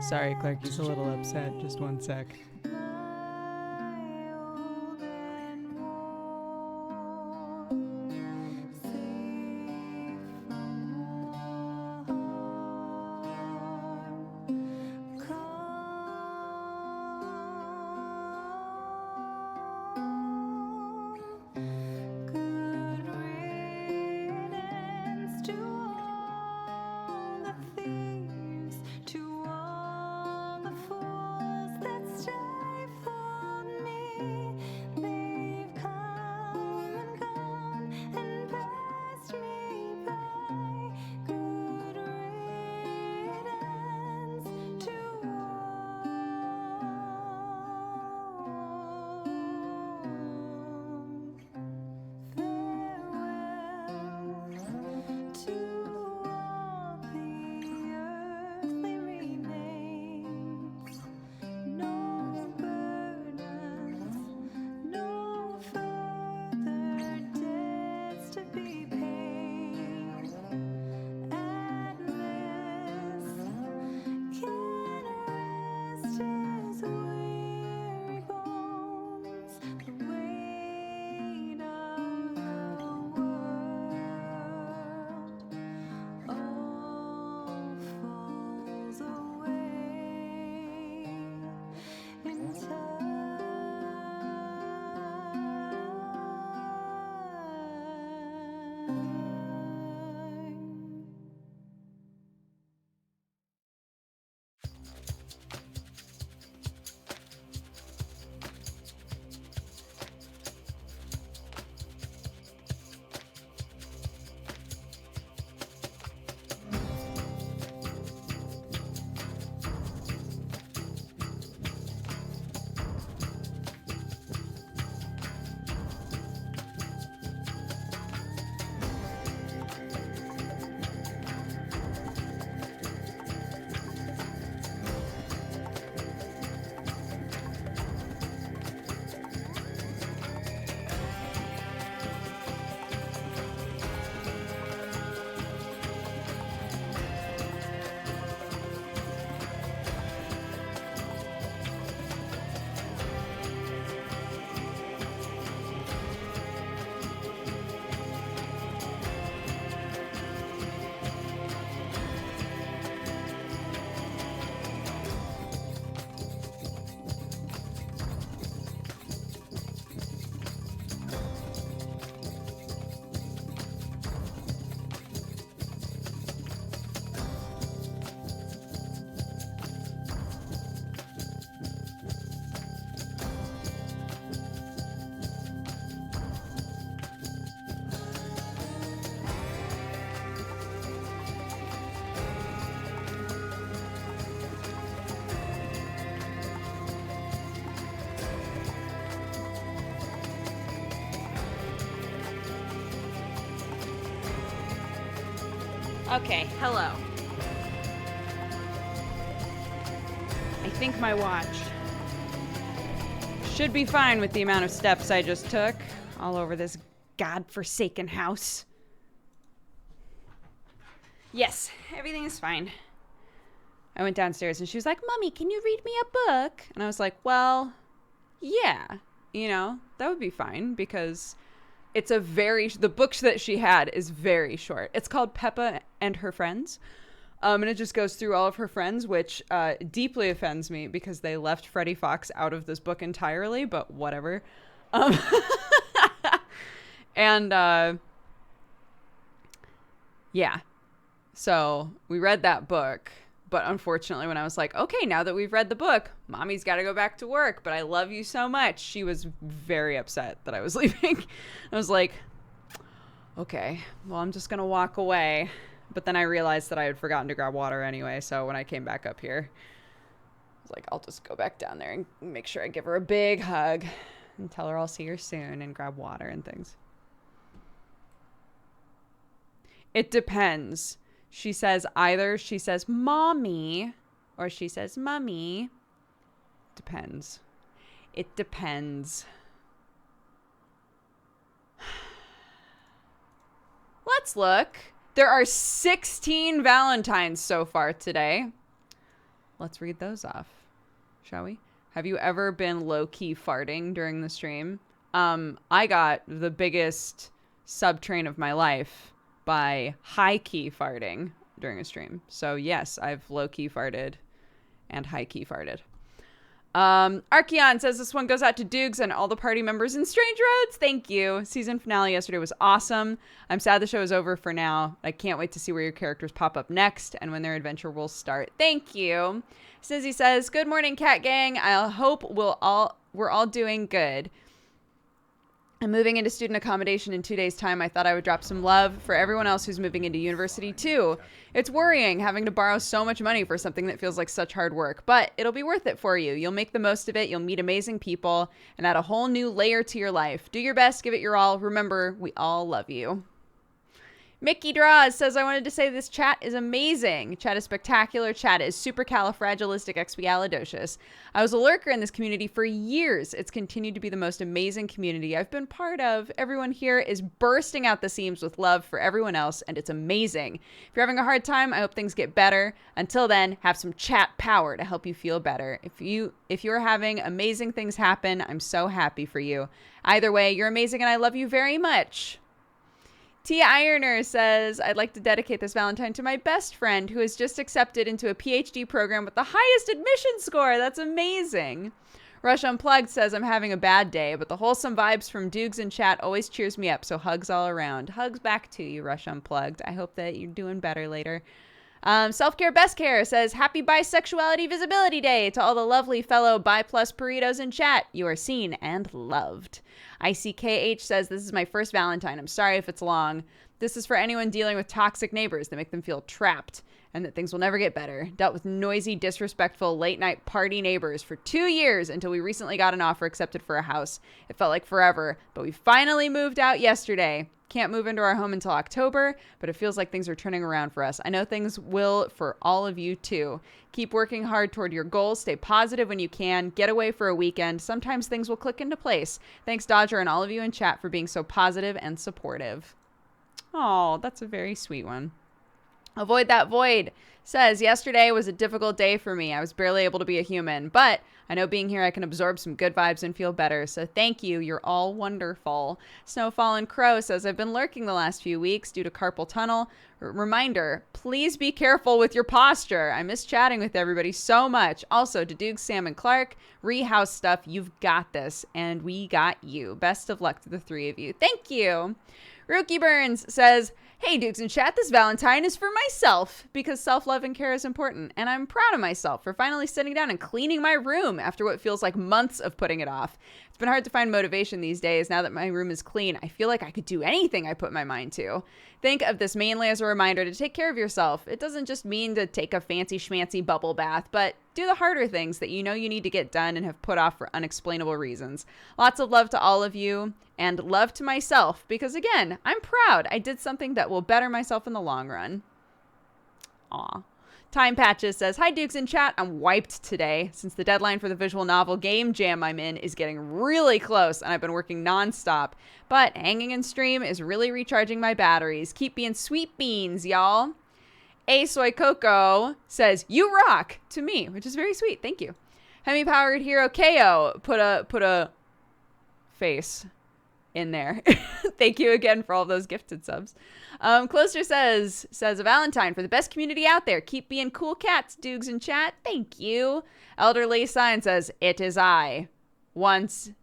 Sorry, Clarky's a little upset. Just one sec. Okay, hello. I think my watch should be fine with the amount of steps I just took all over this godforsaken house. Yes, everything is fine. I went downstairs and she was like, "Mommy, can you read me a book?" And I was like, well, yeah, that would be fine because the books that she had is very short. It's called Peppa and Her Friends. And it just goes through all of her friends, which deeply offends me because they left Freddie Fox out of this book entirely, but whatever. And yeah. So we read that book. But unfortunately, when I was like, okay, now that we've read the book, Mommy's got to go back to work, but I love you so much. She was very upset that I was leaving. I was like, okay, well, I'm just going to walk away. But then I realized that I had forgotten to grab water anyway. So when I came back up here, I was like, I'll just go back down there and make sure I give her a big hug and tell her I'll see her soon and grab water and things. It depends. She says either she says mommy or she says mummy. Depends. It depends. Let's look. There are 16 Valentines so far today. let's read those off, shall we? Have you ever been low-key farting during the stream? I got the biggest subtrain of my life by high-key farting during a stream. So yes, I've low-key farted and high-key farted. Archeon says this one goes out to Dukes and all the party members in Strange Roads. Thank you. Season finale yesterday was awesome. I'm sad the show is over for now. I can't wait to see where your characters pop up next and when their adventure will start. Thank you. Snizzy says, good morning, Cat Gang. I hope we're all doing good. I'm moving into student accommodation in 2 days' time. I thought I would drop some love for everyone else who's moving into university too. It's worrying having to borrow so much money for something that feels like such hard work, but it'll be worth it for you. You'll make the most of it. You'll meet amazing people and add a whole new layer to your life. Do your best. Give it your all. Remember, we all love you. Mickey Draws says, I wanted to say this chat is amazing. Chat is spectacular. Chat is supercalifragilisticexpialidocious. I was a lurker in this community for years. It's continued to be the most amazing community I've been part of. Everyone here is bursting out the seams with love for everyone else, and it's amazing. If you're having a hard time, I hope things get better. Until then, have some chat power to help you feel better. If you're having amazing things happen, I'm so happy for you. Either way, you're amazing, and I love you very much. T. Ironer says, I'd like to dedicate this Valentine to my best friend who has just accepted into a PhD program with the highest admission score. That's amazing. Rush Unplugged says, I'm having a bad day, but the wholesome vibes from Dukes in chat always cheers me up, so hugs all around. Hugs back to you, Rush Unplugged. I hope that you're doing better later. Self-Care Best Care says, Happy Bisexuality Visibility Day to all the lovely fellow Bi Plus burritos in chat. You are seen and loved. ICKH says, this is my first Valentine. I'm sorry if it's long. This is for anyone dealing with toxic neighbors that make them feel trapped and that things will never get better. Dealt with noisy, disrespectful, late-night party neighbors for 2 years until we recently got an offer accepted for a house. It felt like forever, but we finally moved out yesterday. Can't move into our home until October, but it feels like things are turning around for us. I know things will for all of you too. Keep working hard toward your goals. Stay positive when you can. Get away for a weekend. Sometimes things will click into place. Thanks, Dodger, and all of you in chat for being so positive and supportive. Oh, that's a very sweet one. Avoid That Void says, yesterday was a difficult day for me. I was barely able to be a human, but I know being here I can absorb some good vibes and feel better. So thank you. You're all wonderful. Snowfallen Crow says, I've been lurking the last few weeks due to carpal tunnel. Reminder, please be careful with your posture. I miss chatting with everybody so much. Also, to Duke, Sam, and Clark, rehouse stuff. You've got this, and we got you. Best of luck to the three of you. Thank you. Rookie Burns says, hey, Dukes in chat, this Valentine is for myself because self-love and care is important. And I'm proud of myself for finally sitting down and cleaning my room after what feels like months of putting it off. It's been hard to find motivation these days. Now that my room is clean, I feel like I could do anything I put my mind to. Think of this mainly as a reminder to take care of yourself. It doesn't just mean to take a fancy schmancy bubble bath, but do the harder things that you know you need to get done and have put off for unexplainable reasons. Lots of love to all of you and love to myself because, again, I'm proud I did something that will better myself in the long run. Aw. Time Patches says, hi, Dukes in chat. I'm wiped today since the deadline for the visual novel game jam I'm in is getting really close and I've been working nonstop. But hanging in stream is really recharging my batteries. Keep being sweet beans, y'all. A Soy Coco says, you rock to me, which is very sweet. Thank you. Hemi-powered hero KO put a face in there. Thank you again for all those gifted subs. Closer says a Valentine for the best community out there. Keep being cool cats, Dukes in chat. Thank you. Elderly Sign says, it is I. Once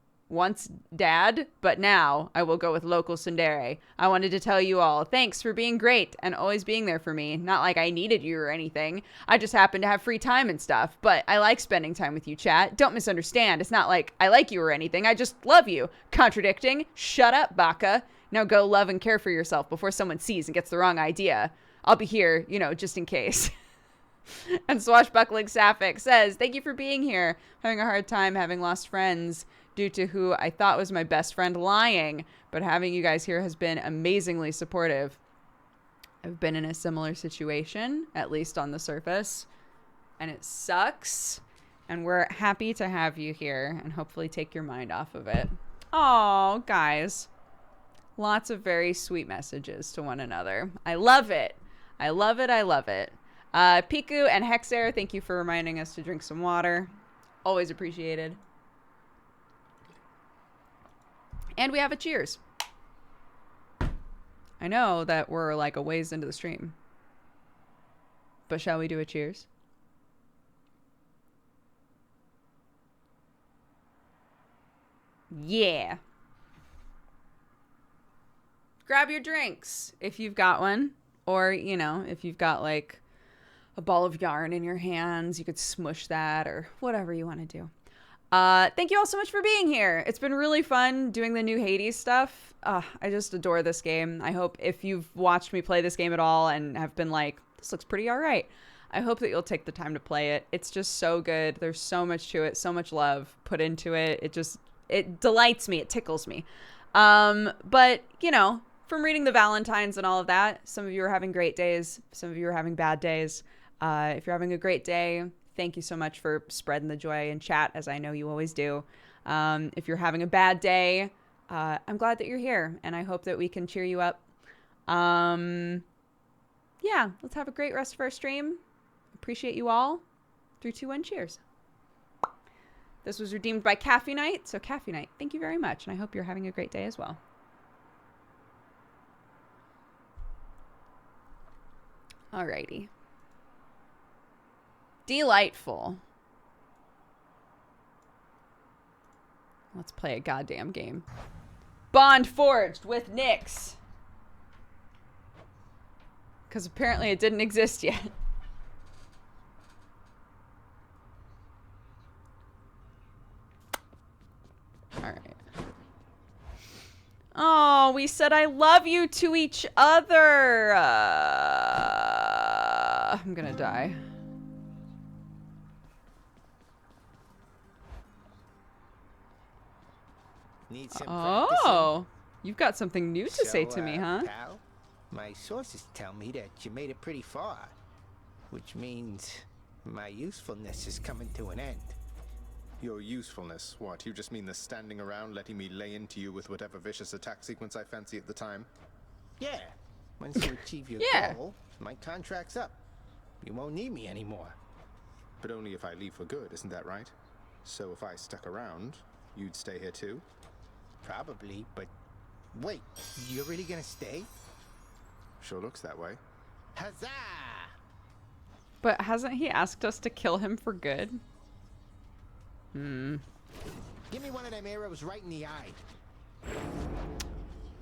dad, but now I will go with local tsundere. I wanted to tell you all, thanks for being great and always being there for me. Not like I needed you or anything. I just happen to have free time and stuff, but I like spending time with you, chat. Don't misunderstand. It's not like I like you or anything. I just love you. Contradicting. Shut up, Baka. Now go love and care for yourself before someone sees and gets the wrong idea. I'll be here, just in case. And Swashbuckling Sapphic says, thank you for being here. Having a hard time having lost friends due to who I thought was my best friend lying, but having you guys here has been amazingly supportive. I've been in a similar situation, at least on the surface, and it sucks, and we're happy to have you here and hopefully take your mind off of it. Oh, guys. Lots of very sweet messages to one another. I love it. I love it. I love it. Piku and Hexair, thank you for reminding us to drink some water. Always appreciated. And we have a cheers. I know that we're like a ways into the stream. But shall we do a cheers? Yeah. Grab your drinks if you've got one. Or, you know, if you've got like a ball of yarn in your hands, you could smush that or whatever you want to do. Thank you all so much for being here. It's been really fun doing the new Hades stuff. I just adore this game. I hope if you've watched me play this game at all and have been like, this looks pretty all right, I hope that you'll take the time to play it. It's just so good. There's so much to it, so much love put into it. It delights me. It tickles me. But, you know, from reading the Valentines and all of that, some of you are having great days. Some of you are having bad days. If you're having a great day, thank you so much for spreading the joy in chat, as I know you always do. If you're having a bad day, I'm glad that you're here, and I hope that we can cheer you up. Yeah, let's have a great rest of our stream. Appreciate you all. 3, 2, 1, cheers. This was redeemed by Caffey Night, so Caffey Night, thank you very much, and I hope you're having a great day as well. Alrighty. Delightful. Let's play a goddamn game. Bond forged with Nyx. Because apparently it didn't exist yet. Alright. Oh, we said I love you to each other. I'm gonna die. Need some Oh, you've got something new to say to me, huh? Pal, my sources tell me that you made it pretty far, which means my usefulness is coming to an end. Your usefulness? What, you just mean the standing around letting me lay into you with whatever vicious attack sequence I fancy at the time? Yeah. Once you achieve your goal, my contract's up. You won't need me anymore. But only if I leave for good, isn't that right? So if I stuck around, you'd stay here too? Probably, but wait, you're really gonna stay? Sure looks that way. Huzzah! But hasn't he asked us to kill him for good? Give me one of them arrows right in the eye.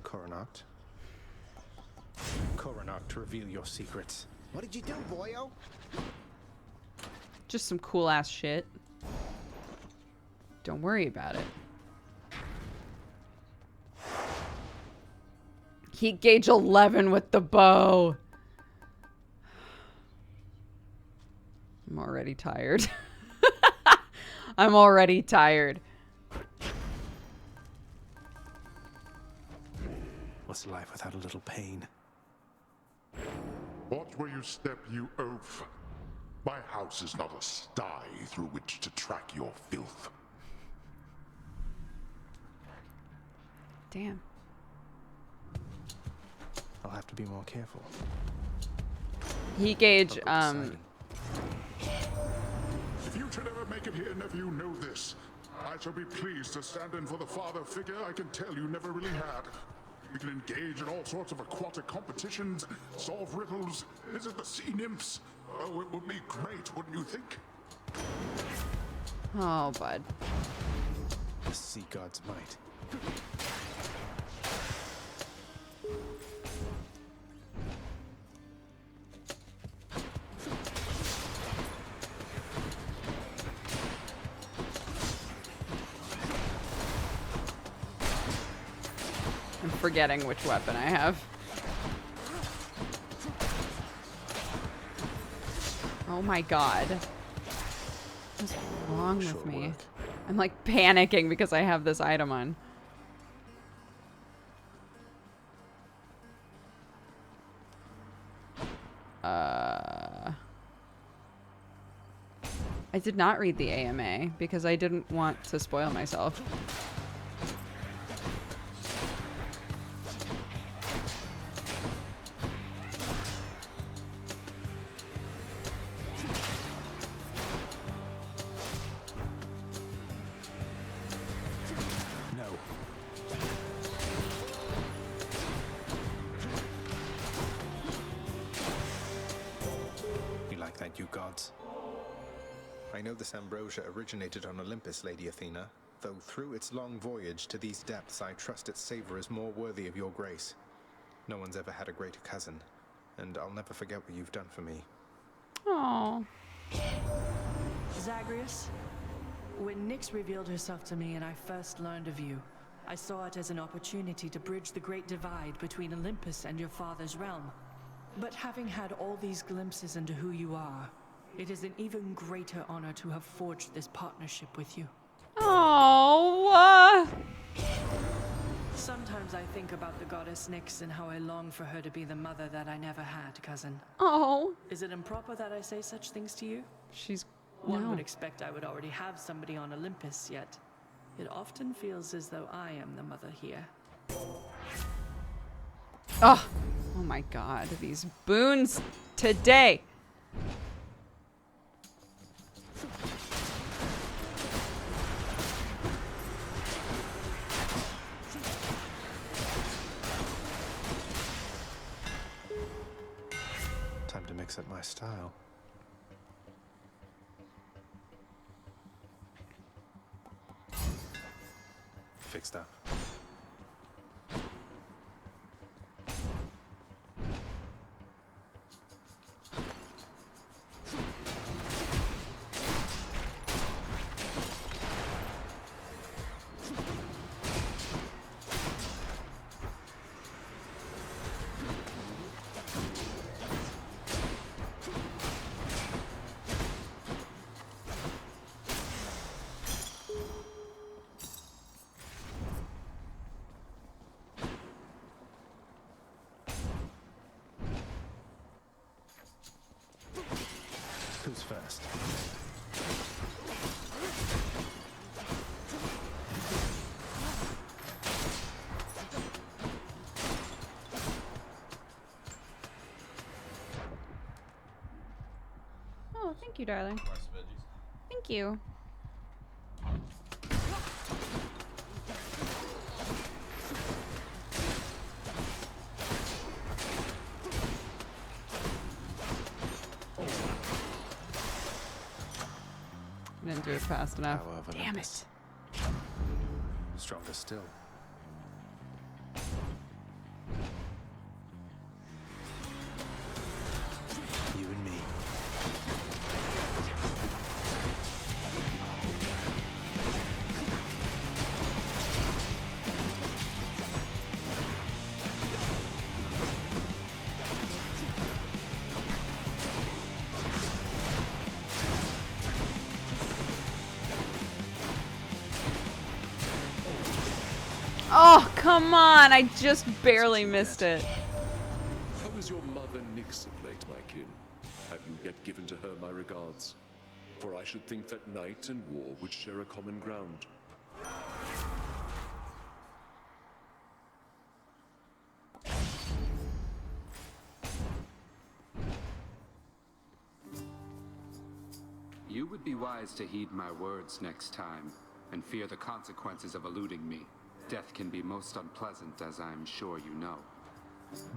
Coronat. Coronat, reveal your secrets. What did you do, boyo? Just some cool ass shit. Don't worry about it. Heat gauge 11 with the bow. I'm already tired. I'm already tired. What's life without a little pain? Watch where you step, you oaf. My house is not a sty through which to track your filth. Damn. I'll have to be more careful. Heat gauge, If you should ever make it here, nephew, know this. I shall be pleased to stand in for the father figure I can tell you never really had. We can engage in all sorts of aquatic competitions, solve riddles, visit the sea nymphs. Oh, it would be great, wouldn't you think? Oh, bud. The sea god's might. I'm forgetting which weapon I have. Oh my god. What's wrong with me? I'm like panicking because I have this item on. I did not read the AMA because I didn't want to spoil myself. thank you, gods. I know this ambrosia originated on Olympus, Lady Athena, though through its long voyage to these depths I trust its savor is more worthy of your grace. No one's ever had a greater cousin, and I'll never forget what you've done for me. Aww. Zagreus, when Nyx revealed herself to me and I first learned of you, I saw it as an opportunity to bridge the great divide between Olympus and your father's realm. But having had all these glimpses into who you are, it is an even greater honor to have forged this partnership with you. Oh. Sometimes I think about the goddess Nyx and how I long for her to be the mother that I never had, cousin. Oh. Is it improper that I say such things to you? She's... One no. would expect I would already have somebody on Olympus, yet it often feels as though I am the mother here. Oh. Oh my god, these boons today. Time to mix up my style. Fixed up. Who's first? Oh, thank you, darling. Thank you. Didn't do it fast enough. Damn it. Stronger still. You and me. Oh, come on. I just barely missed it. How is your mother Nyx of late, my kin? Have you yet given to her my regards? For I should think that night and war would share a common ground. You would be wise to heed my words next time, and fear the consequences of eluding me. Death can be most unpleasant, as I'm sure you know.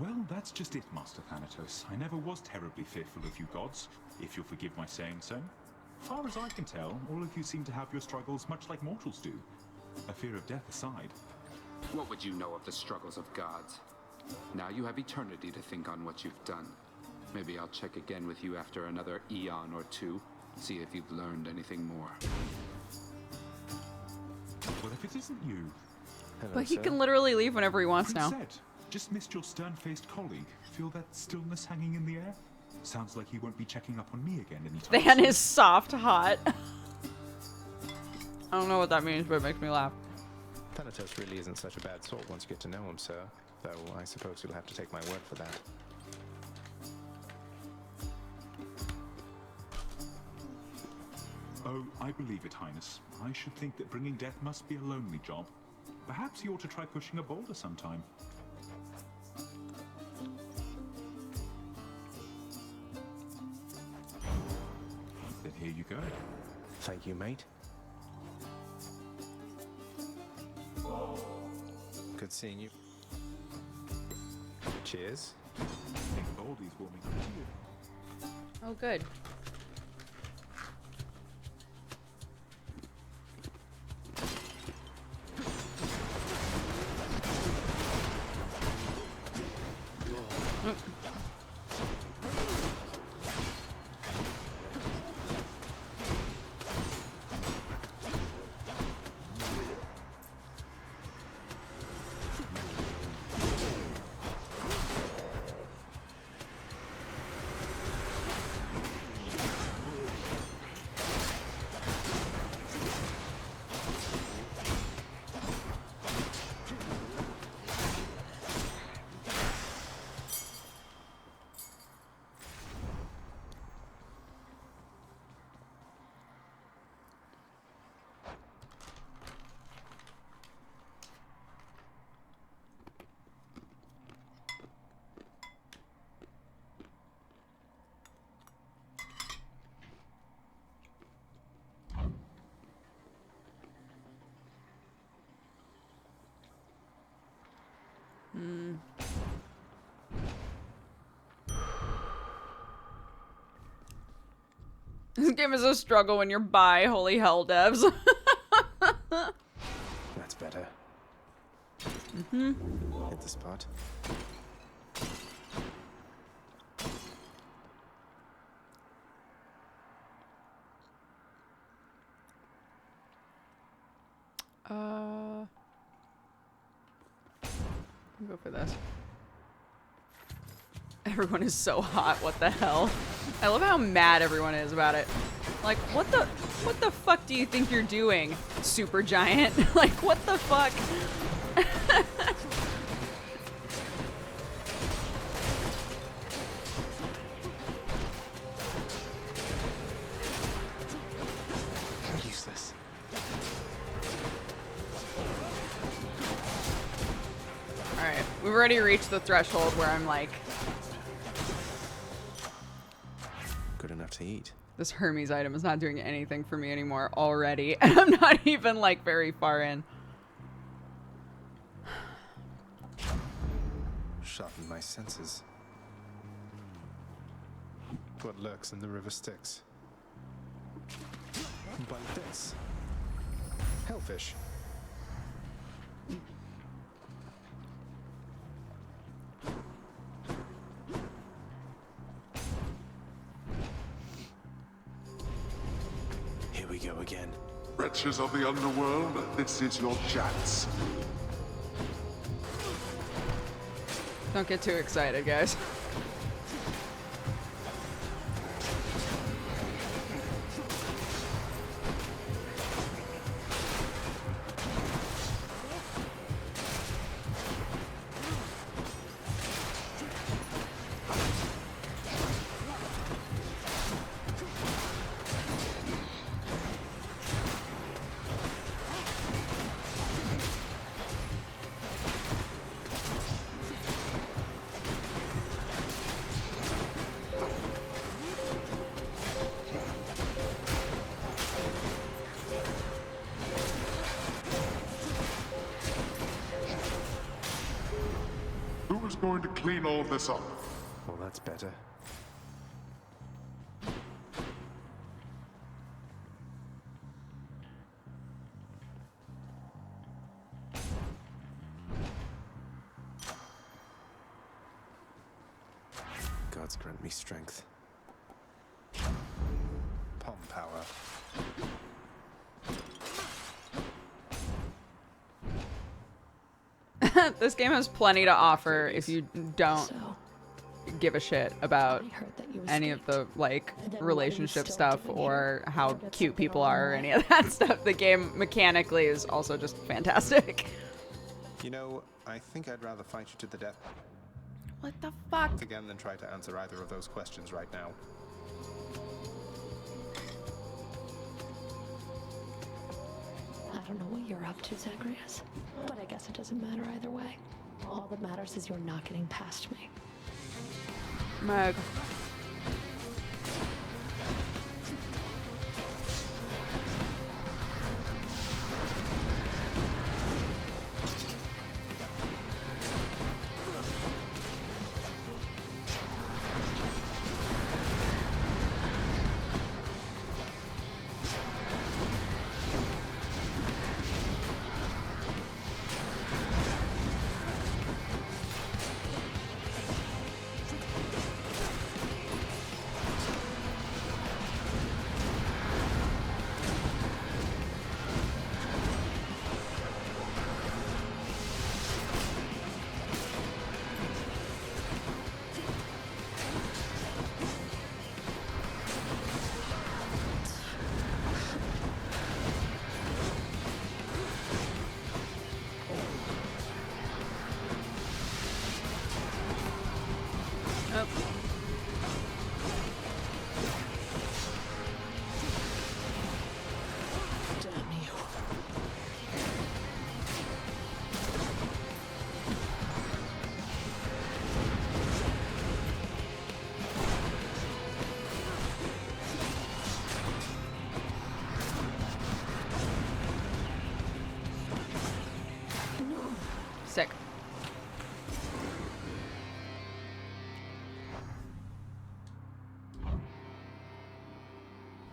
Well, that's just it, Master Thanatos. I never was terribly fearful of you gods, if you'll forgive my saying so. Far as I can tell, all of you seem to have your struggles much like mortals do. A fear of death aside. What would you know of the struggles of gods? Now you have eternity to think on what you've done. Maybe I'll check again with you after another eon or two, see if you've learned anything more. Well, if it isn't you... Hello, But he sir. can literally leave whenever he wants now. Prince Sept, just missed your stern-faced colleague. Feel that stillness hanging in the air? Sounds like he won't be checking up on me again anytime Than soon. is soft hot. I don't know what that means, but it makes me laugh. Thanatos really isn't such a bad sort once you get to know him, sir. Though I suppose you'll have to take my word for that. Oh, I believe it, Highness. I should think that bringing death must be a lonely job. Perhaps you ought to try pushing a boulder sometime. Then here you go. Thank you, mate. Good seeing you. Cheers. I think Baldy's warming up to you. Oh, good. This game is a struggle when you're by. Holy hell, devs. That's better. Mm-hmm. Hit the spot. I'll go for this. Everyone is so hot. What the hell? I love how mad everyone is about it. Like, what the fuck do you think you're doing, super giant? Like, what the fuck? Useless. Alright, we've already reached the threshold where I'm like, good enough to eat. this Hermes item is not doing anything for me anymore already. And I'm not even like very far in. Sharpen my senses. What lurks in the river Styx? But this. Hellfish. Here we go again. Wretches of the Underworld, this is your chance. Don't get too excited, guys. Who's going to clean all this up? Well, that's better. Gods grant me strength. Palm power. This game has plenty to offer if you don't give a shit about any of the like relationship stuff or how cute people are or any of that stuff. The game mechanically is also just fantastic. You know, I think I'd rather fight you to the death. What the fuck? Again than try to answer either of those questions right now. I don't know what you're up to, Zagreus, but I guess it doesn't matter either way. All that matters is you're not getting past me. Meg.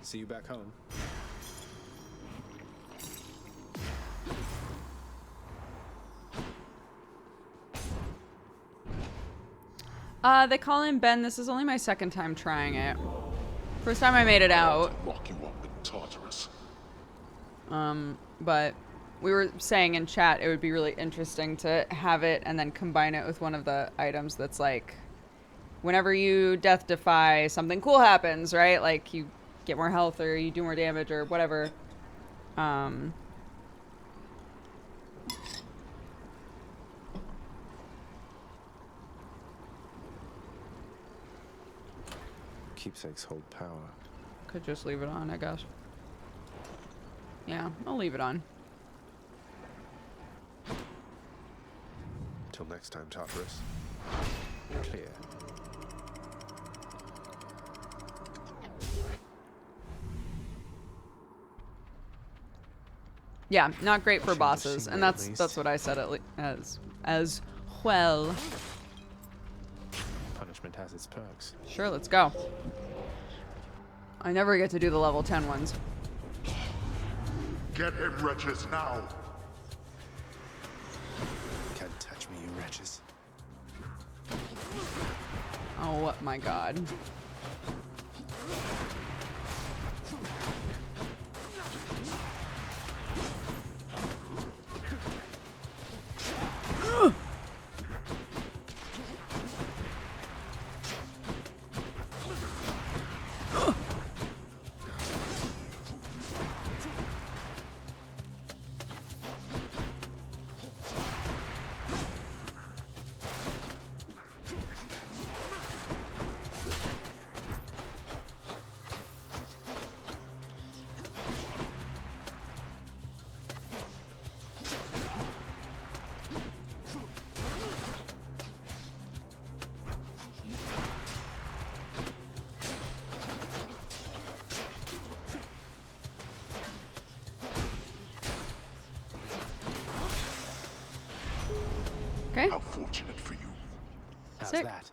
See you back home. They call him Ben. This is only my second time trying it. First time I made it out. Lock you up in Tartarus. But we were saying in chat it would be really interesting to have it and then combine it with one of the items that's like, whenever you death defy, something cool happens, right? Like you get more health or you do more damage or whatever. Keepsakes hold power. Could just leave it on, I guess. Yeah, I'll leave it on. Till next time, Tartarus. Clear. Yeah, not great for Shouldn't have bosses, seen and it, at that's least. what I said as well. Punishment has its perks. Sure, let's go. I never get to do the level 10 ones. Get him, wretches, now! Can't touch me, you wretches. Oh my god. Okay. How fortunate for you. How's Sick. that?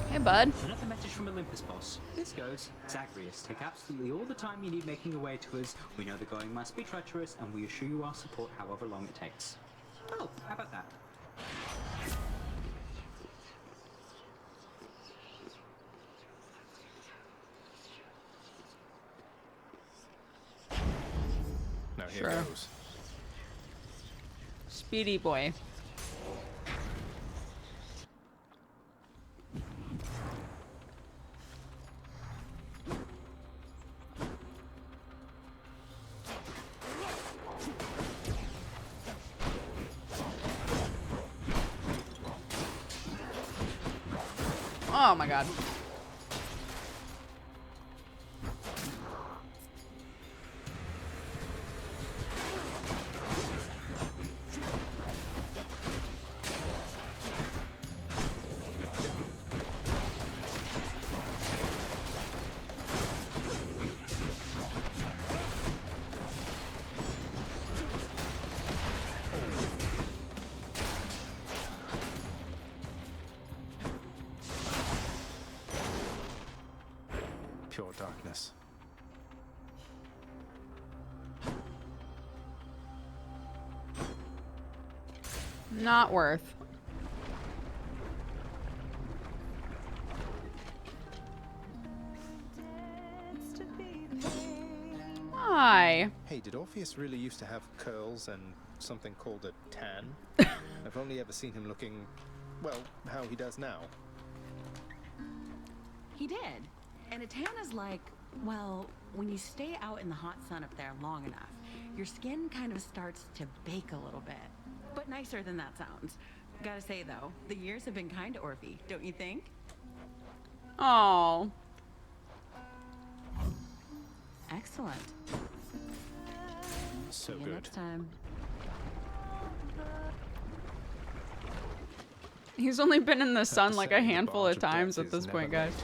Hey, bud. Another message from Olympus, boss. This goes, Zagreus, take absolutely all the time you need making your way to us. We know the going must be treacherous, and we assure you our support however long it takes. Oh, how about that? Now here Sure. goes. Speedy boy. Oh my god. Pure darkness. Not worth. Hi. Hey, did Orpheus really used to have curls and something called a tan? I've only ever seen him looking, well, how he does now. He did. And a tan is like, well, when you stay out in the hot sun up there long enough, your skin kind of starts to bake a little bit. But nicer than that sounds. Gotta say though, the years have been kind to Orphe, don't you think? Oh. Excellent. So See you good. next time. He's only been in the sun to like say, a the handful barge of of times death at this is point, never guys. late.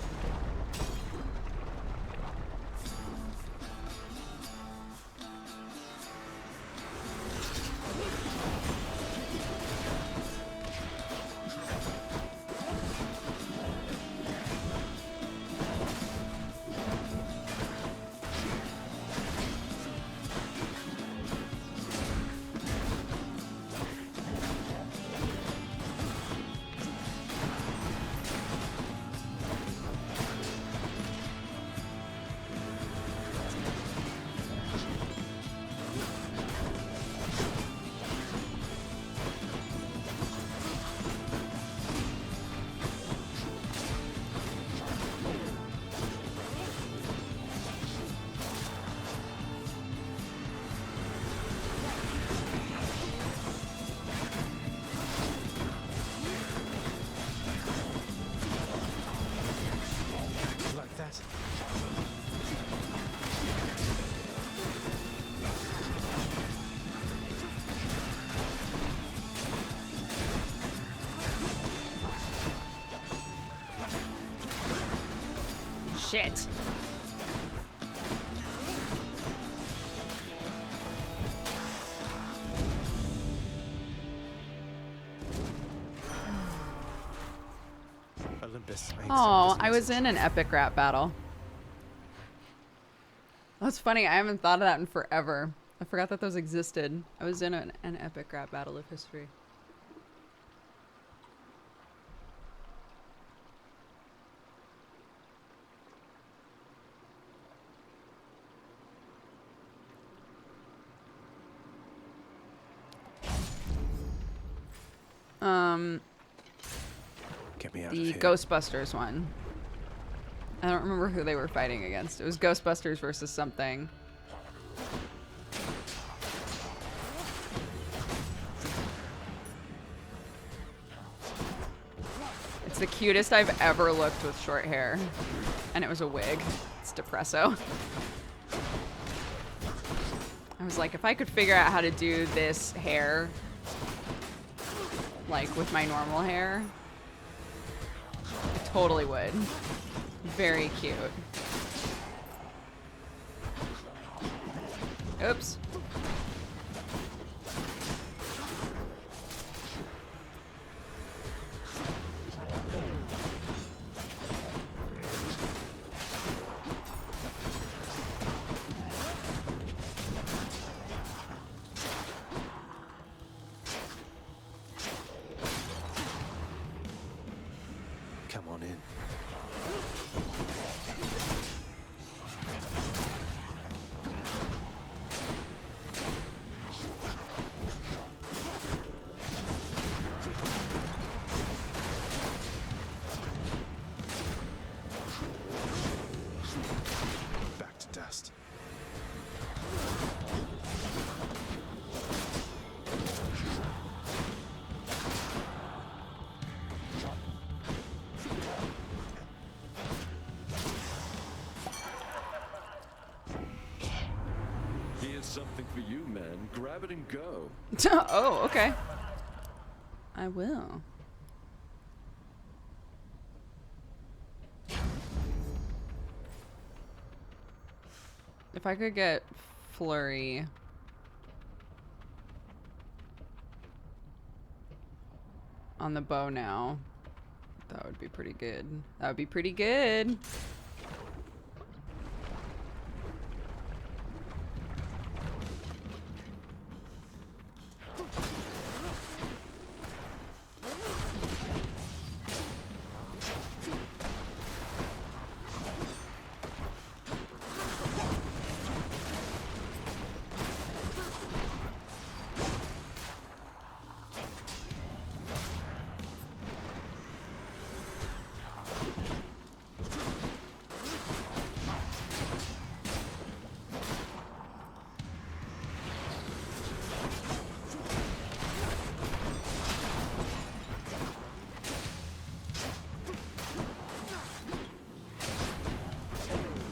Shit. Olympus. Oh, I was in an epic rap battle. That's funny. I haven't thought of that in forever. I forgot that those existed. I was in an epic rap battle of history. Get me out The of here. Ghostbusters one. I don't remember who they were fighting against. It was Ghostbusters versus something. It's the cutest I've ever looked with short hair. And it was a wig. It's Depresso. I was like, if I could figure out how to do this hair, like with my normal hair, I totally would. Very cute. Oops. Come on in. Back to dust. Here's something for you, man. Grab it and go. Oh, okay. I will. If I could get Flurry on the bow now, that would be pretty good. That would be pretty good.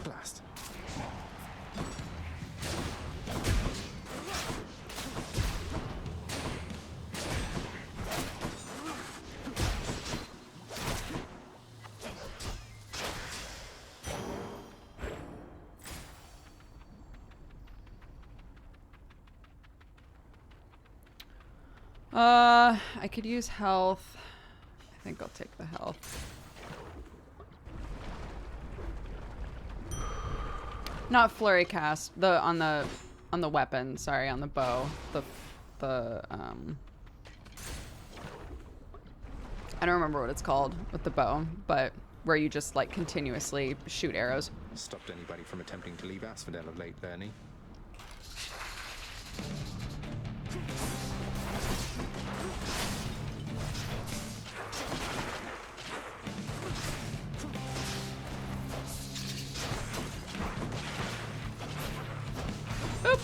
Blast. I could use health. I think I'll take the health. Not flurry cast. On the weapon. Sorry, on the bow. I don't remember what it's called with the bow, but where you just like continuously shoot arrows. Stopped anybody from attempting to leave Asphodel of late, Bernie. Oop.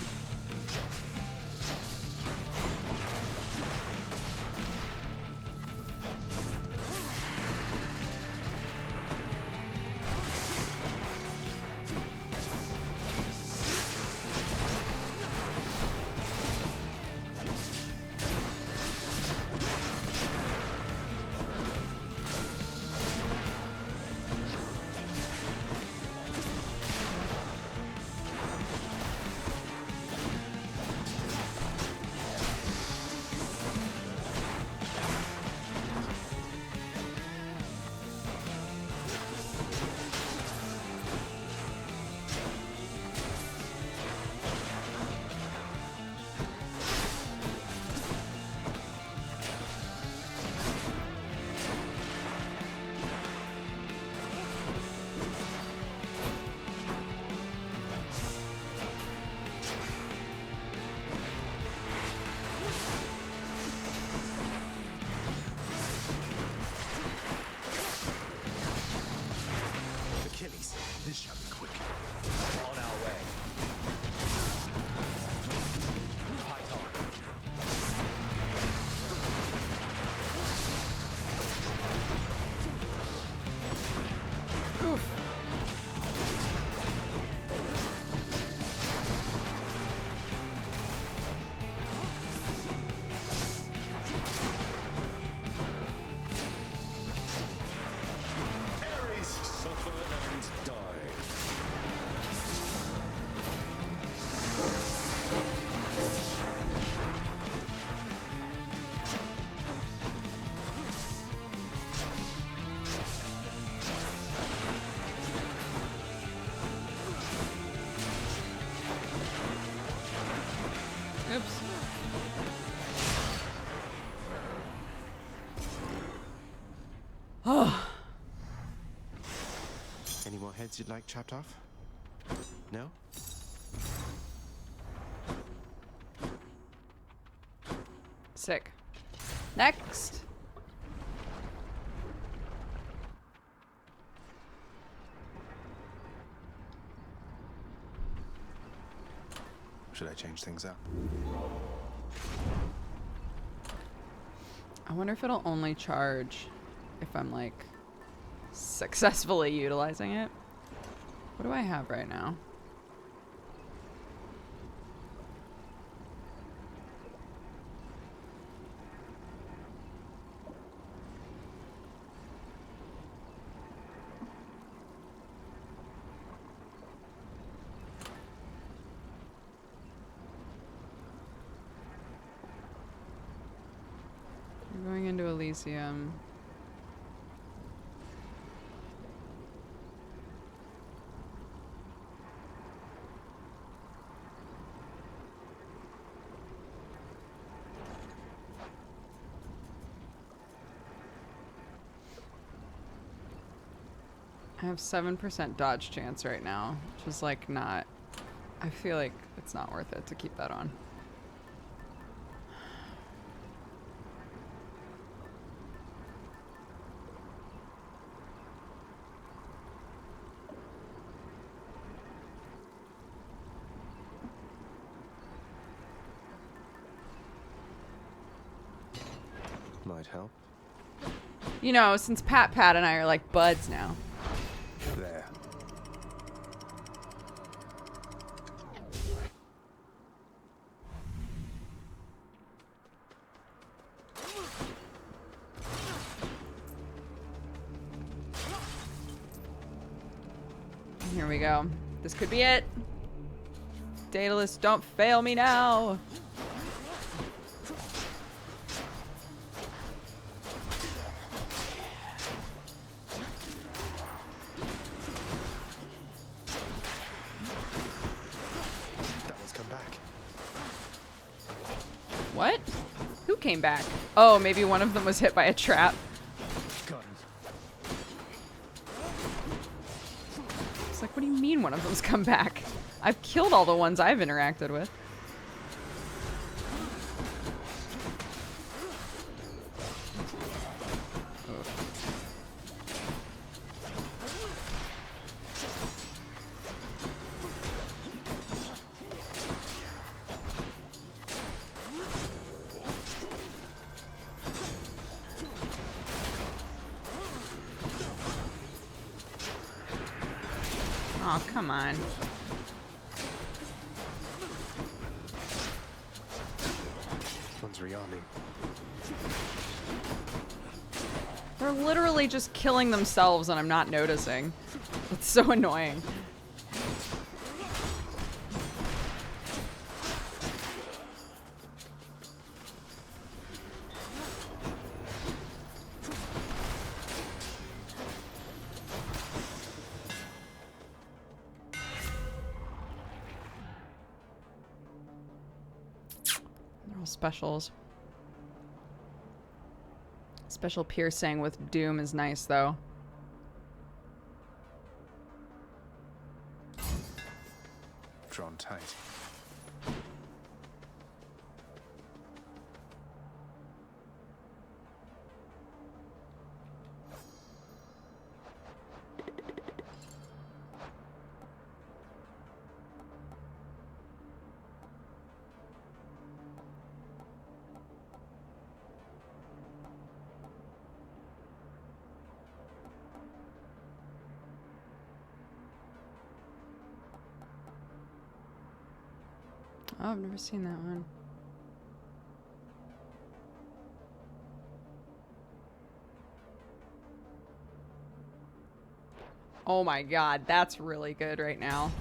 Any more heads you'd like chopped off? No? Sick. Next. Should I change things up? I wonder if it'll only charge if I'm like successfully utilizing it. What do I have right now? We're going into Elysium. I have 7% dodge chance right now, which is like not, I feel like it's not worth it to keep that on. Might help. You know, since Pat and I are like buds now. There. Here we go. This could be it. Daedalus, don't fail me now. What? Who came back? Oh, maybe one of them was hit by a trap. Got him. It's like, what do you mean one of them's come back? I've killed all the ones I've interacted with. Oh, come on. One's Riani. They're literally just killing themselves and I'm not noticing. It's so annoying. Specials. Special piercing with Doom is nice though. Drawn tight. Oh, I've never seen that one. Oh my god, that's really good right now.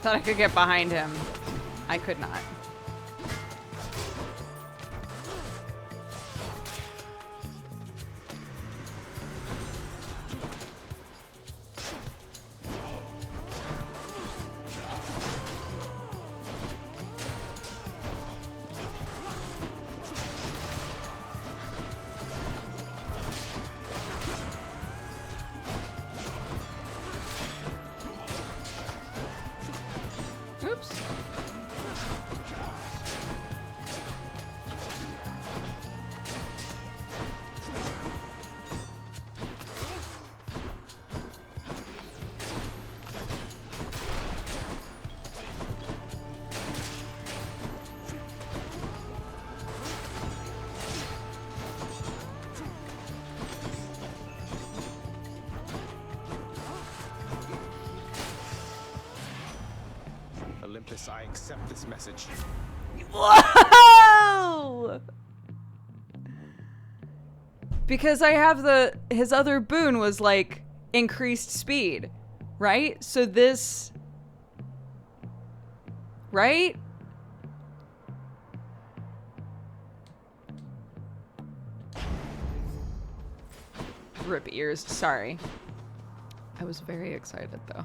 thought I could get behind him. I could not. Oops. Olympus, I accept this message. Whoa! Because I have his other boon was like increased speed, right? So this, right? Rip ears, sorry. I was very excited though.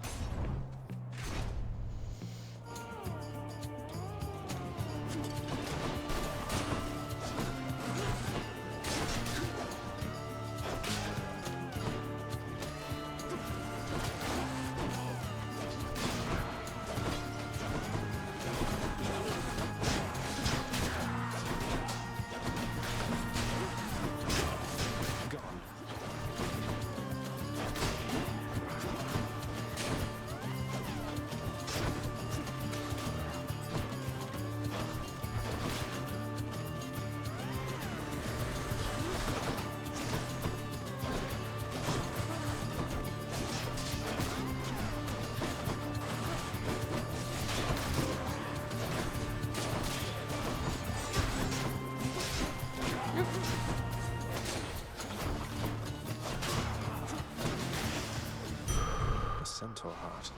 Centaur heart.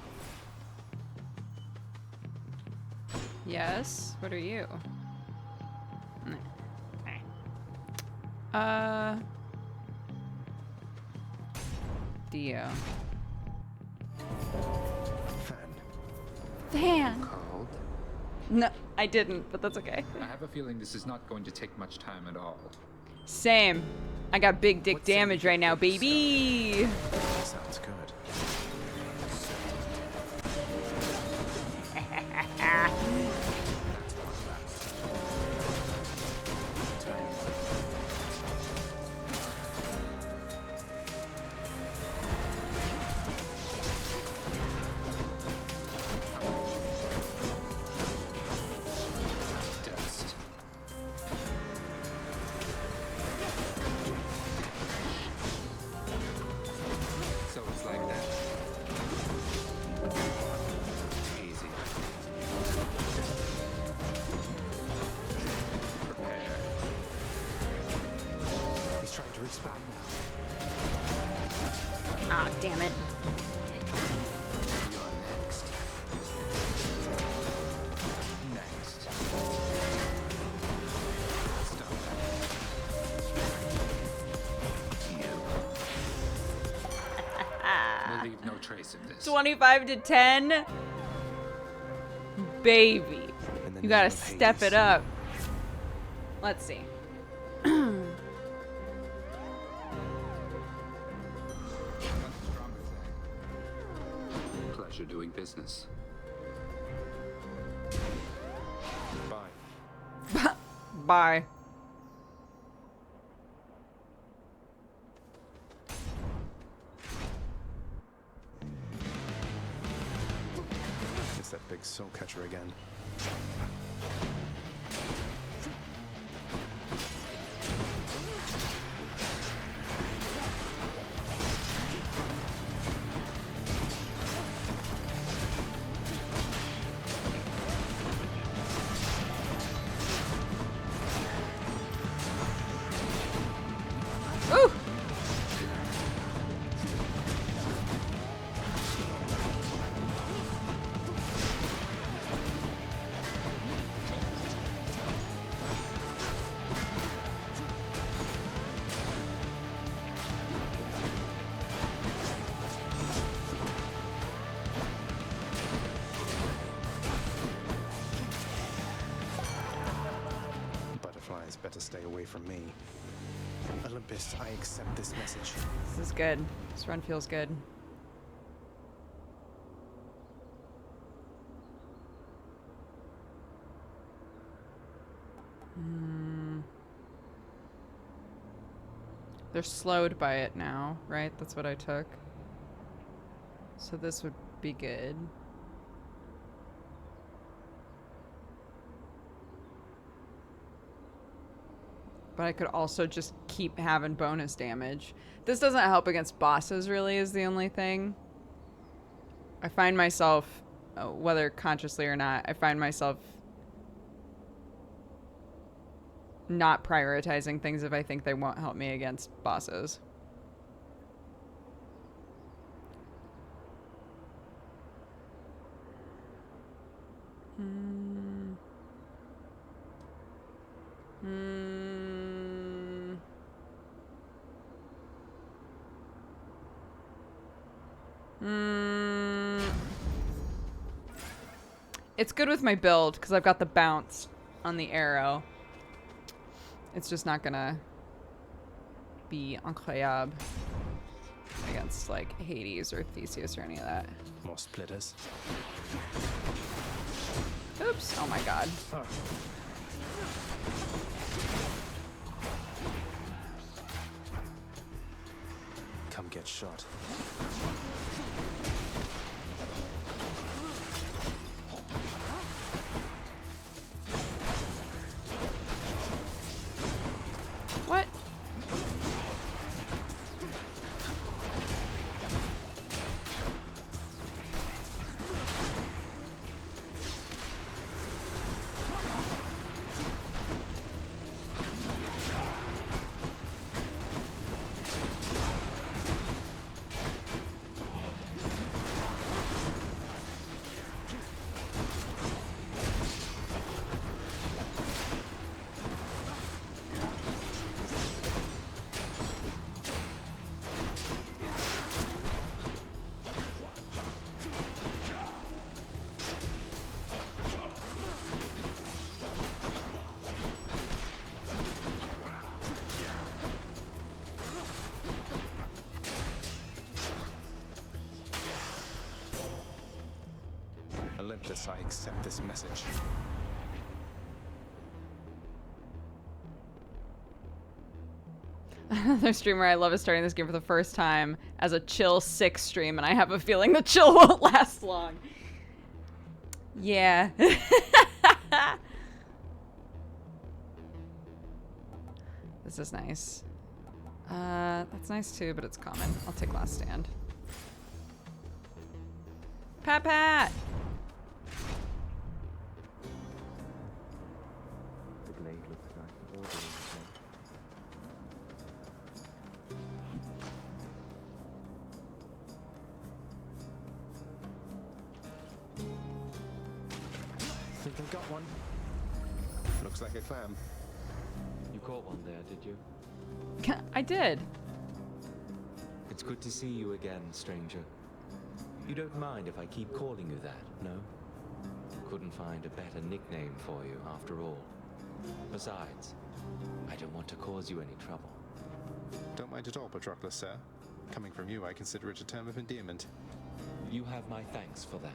Yes. What are you? Dio. Fan. Called? No, I didn't, but that's okay. I have a feeling this is not going to take much time at all. Same. I got big dick damage right now, baby. Sounds good. Ah, damn it. We'll leave no trace of this. 25 to 10? Baby. You gotta step it up. Let's see. Pleasure doing business. Bye. Bye. It's that big soul catcher again. Ooh. This better stay away from me. Olympus, I accept this message. This is good. This run feels good. They're slowed by it now, right? That's what I took. So this would be good. But I could also just keep having bonus damage. This doesn't help against bosses, really, is the only thing. I find myself, whether consciously or not, I find myself not prioritizing things if I think they won't help me against bosses. It's good with my build because I've got the bounce on the arrow. It's just not gonna be incroyable against like Hades or Theseus or any of that. More splitters. Oops! Oh my god. Oh. Come get shot. What? Olympus, I accept this message. Another streamer I love is starting this game for the first time as a chill 6 stream, and I have a feeling the chill won't last long. Yeah. This is nice. That's nice too, but it's common. I'll take Last Stand. Pat Pat! The blade looks nice and orderly. Think I got one. Looks like a clam. You caught one there, did you? I did. It's good to see you again, stranger. You don't mind if I keep calling you that, no? Couldn't find a better nickname for you, after all. Besides, I don't want to cause you any trouble. Don't mind at all, Patroclus, sir. Coming from you, I consider it a term of endearment. You have my thanks for that.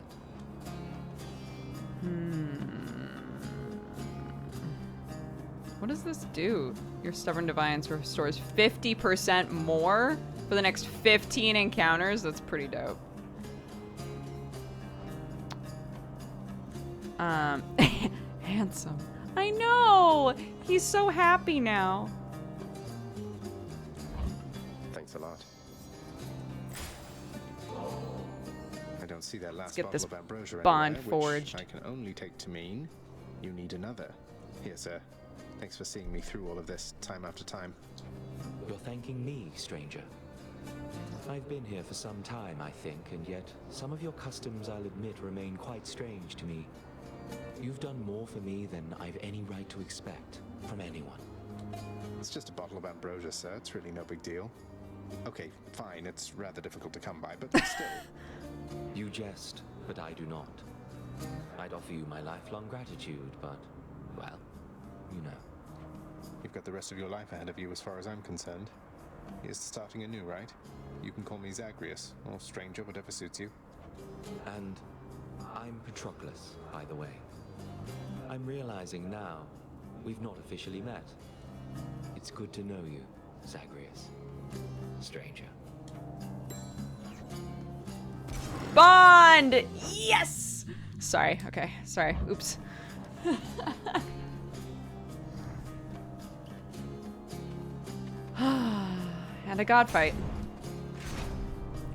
What does this do? Your Stubborn Defiance restores 50% more for the next 15 encounters? That's pretty dope. Handsome. I know! He's so happy now. Thanks a lot. I don't see that last get bottle this of ambrosia bond anywhere, forged. which I can only take to mean you need another. Here, sir. Thanks for seeing me through all of this, time after time. You're thanking me, stranger. I've been here for some time, I think, and yet some of your customs, I'll admit, remain quite strange to me. You've done more for me than I've any right to expect from anyone. It's just a bottle of ambrosia, sir. It's really no big deal. Okay, fine. It's rather difficult to come by, but still. You jest, but I do not. I'd offer you my lifelong gratitude, but, well, you know. You've got the rest of your life ahead of you as far as I'm concerned. Here's to starting anew, right? You can call me Zagreus, or Stranger, whatever suits you. And I'm Patroclus, by the way. I'm realizing now we've not officially met. It's good to know you, Zagreus. Stranger. Bond! Yes! Sorry, okay, sorry, oops. And a god fight.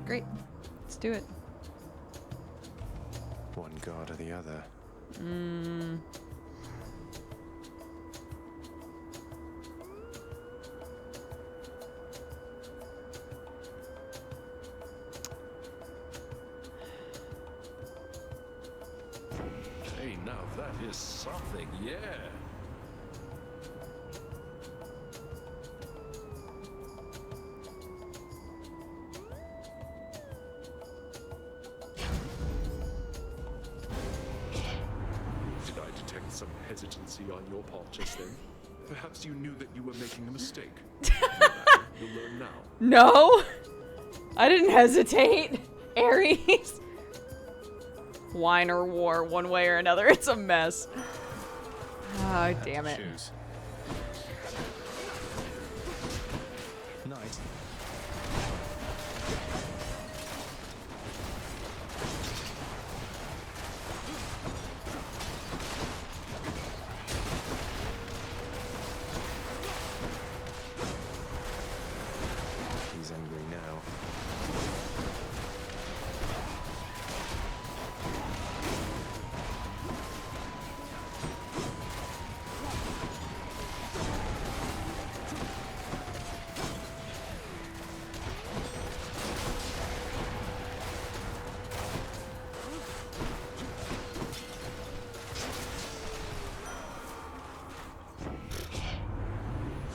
Great, let's do it. One god or the other. Hey, now that is something, yeah. Did I detect some hesitancy on your part just then? Perhaps you knew that you were making a mistake. You'll learn now. No! I didn't hesitate, Ares. Wine or war, one way or another, it's a mess. Oh, damn it. Choose. Knight. He's angry now.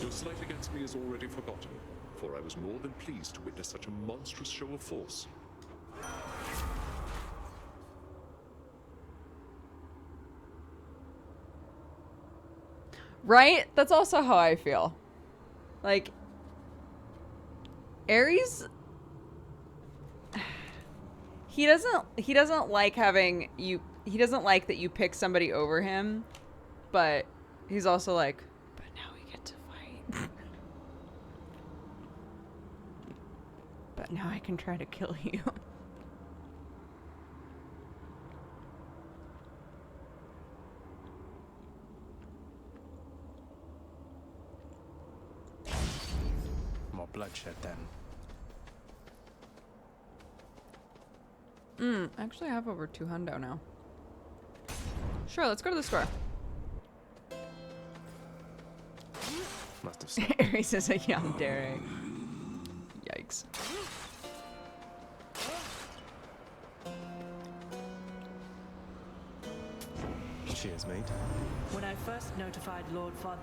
Your slight against me is already forgotten, for I was more than pleased to witness such a monstrous show of force. Right? That's also how I feel. Like, Ares, he doesn't like having you, he doesn't like that you pick somebody over him, but he's also like, but now we get to fight. But now I can try to kill you. More bloodshed then. Actually I have over 200 now. Sure, let's go to the store. Must have slept. Ares is a young Derek. Yikes. Cheers, mate. When I first notified Lord Father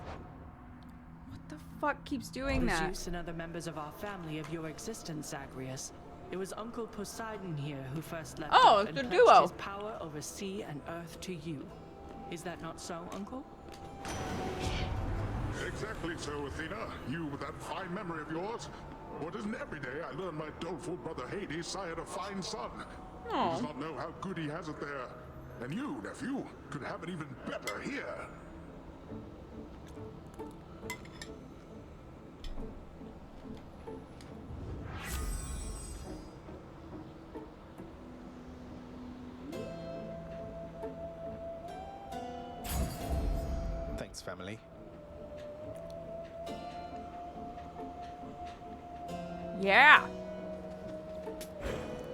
The fuck keeps doing that? Zeus and other members of our family of your existence, Zagreus. It was Uncle Poseidon here who first left Oh, off it's and the pledged duo. his power over sea and earth to you. Is that not so, Uncle? Exactly so, Athena. You with that fine memory of yours. For it isn't every day I learn my doleful brother Hades sired a fine son. He does not know how good he has it there. And you, nephew, could have it even better here. Thanks, family. Yeah.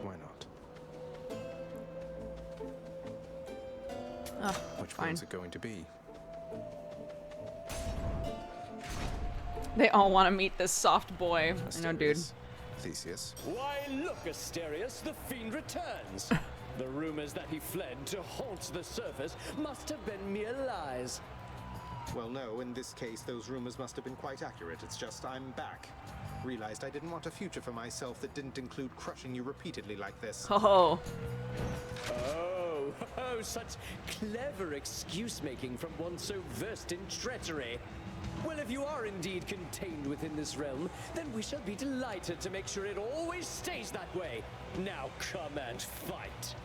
Why not? Oh, Which fine. one's it going to be? They all want to meet this soft boy. I know, dude. Theseus. Why, look, Asterius, the fiend returns. The rumors that he fled to haunt the surface must have been mere lies. Well, no, in this case, those rumors must have been quite accurate. It's just I'm back. Realized I didn't want a future for myself that didn't include crushing you repeatedly like this. Oh. Oh, such clever excuse-making from one so versed in treachery. Well, if you are indeed contained within this realm, then we shall be delighted to make sure it always stays that way. Now come and fight.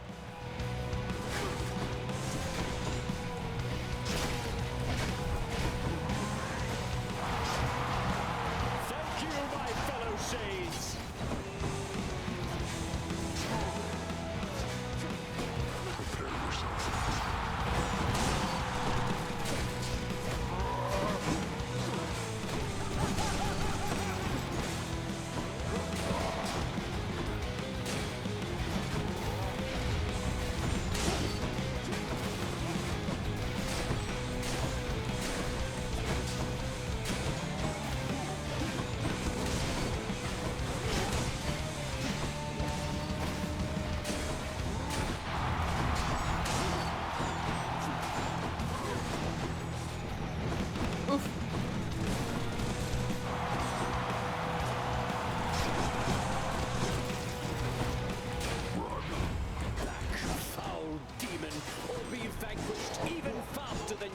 Thank you, my fellow Shades.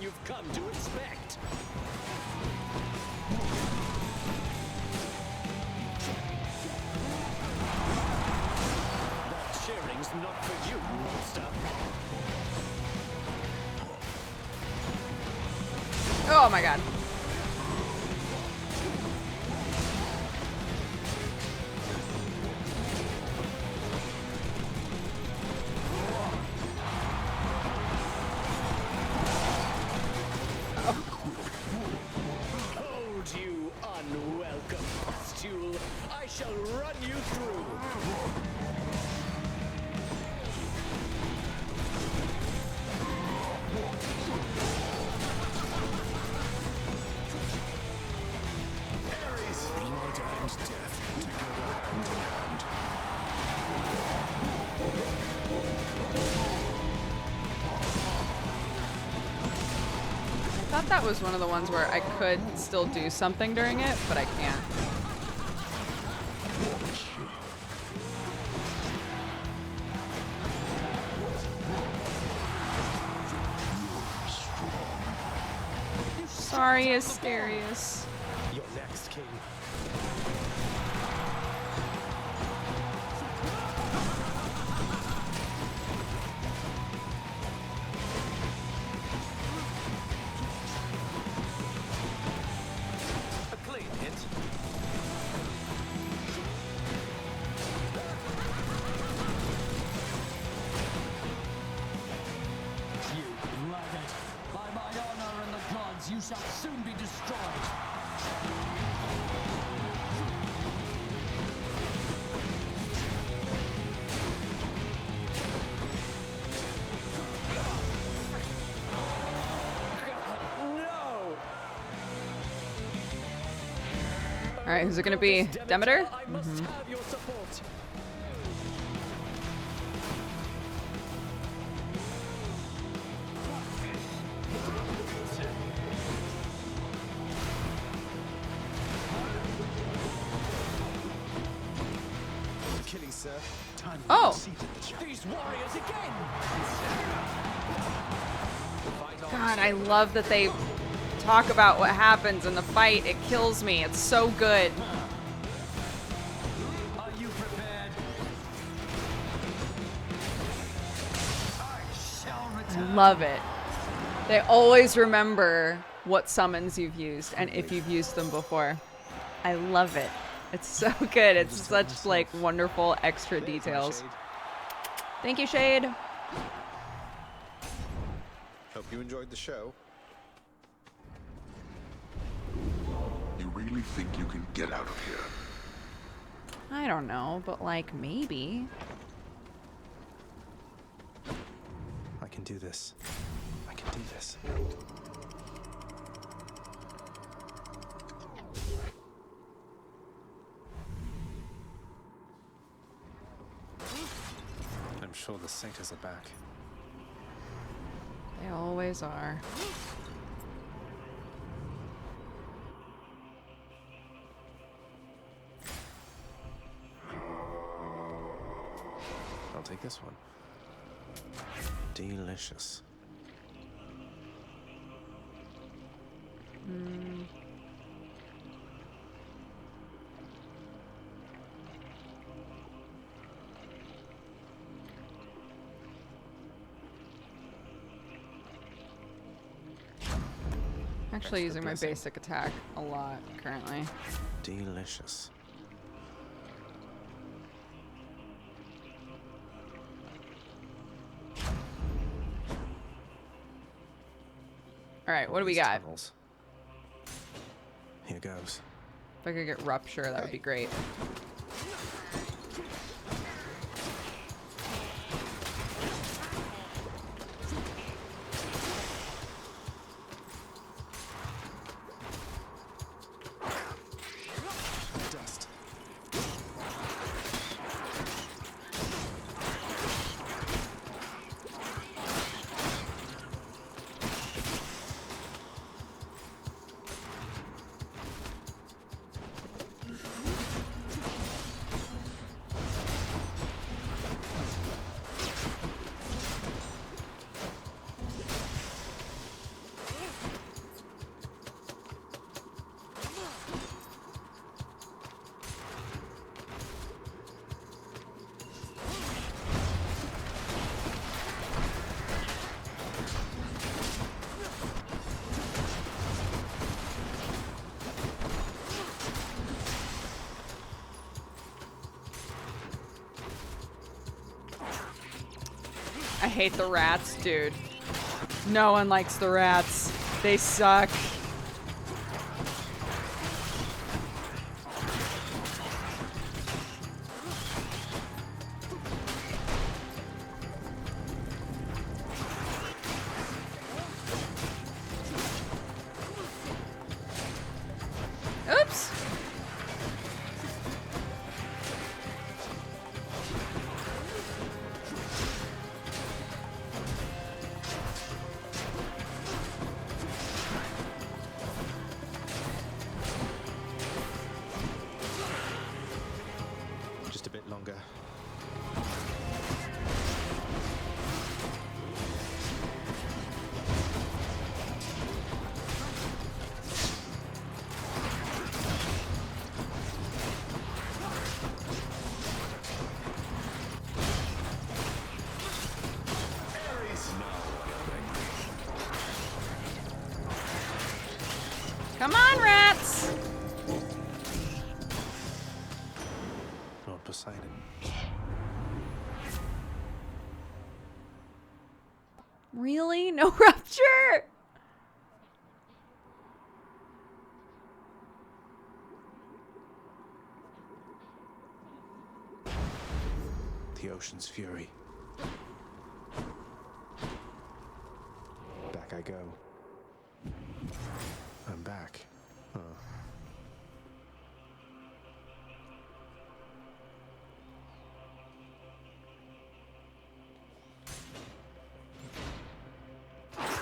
You've come to expect. That cheering's not for you, monster. Oh my god. I shall run you through. Ares, blood and death together hand in hand. I thought that was one of the ones where I could still do something during it, but I can't. Sorry, Asterius. You're next, King. A clean hit. You ragged. By my honor and the gods, you shall soon be destroyed. No! Alright, who's it gonna be? Demeter? I must have your support. Achilles, sir. Time to Oh! These warriors again! God, I love that they talk about what happens in the fight. It kills me. It's so good. Are you prepared? I shall return. I love it. They always remember what summons you've used and if you've used them before. I love it. It's so good. It's such like wonderful extra details. Thank you, Shade. Hope you enjoyed the show. You really think you can get out of here? I don't know, but like maybe. I can do this. I can do this. I'm sure the satyrs are back. They always are. I'll take this one. Delicious. actually using my blessing. basic attack a lot currently. Delicious. All right, what do we got? Tunnels. Here goes. If I could get Rupture, that would be great. Dust. I hate the rats, dude. No one likes the rats. They suck. Oops. Just a bit longer. Come on, rats. Lord Poseidon. Really? No Rupture? The ocean's fury. Back I go. I'm back. Huh.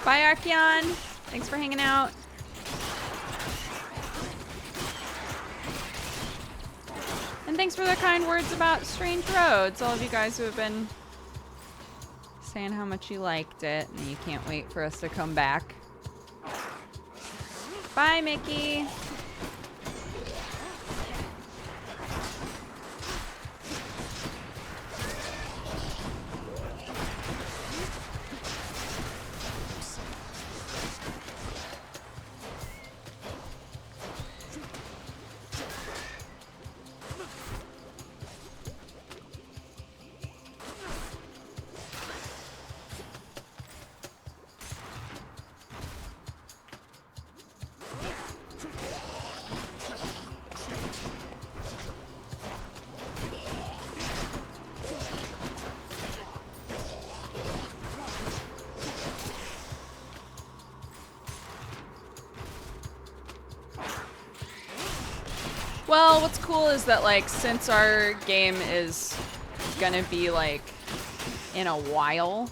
Bye, Archeon. Thanks for hanging out. And thanks for the kind words about Strange Roads. All of you guys who have been saying how much you liked it and you can't wait for us to come back. Bye, Mickey. Well, what's cool is that, like, since our game is gonna be, like, in a while,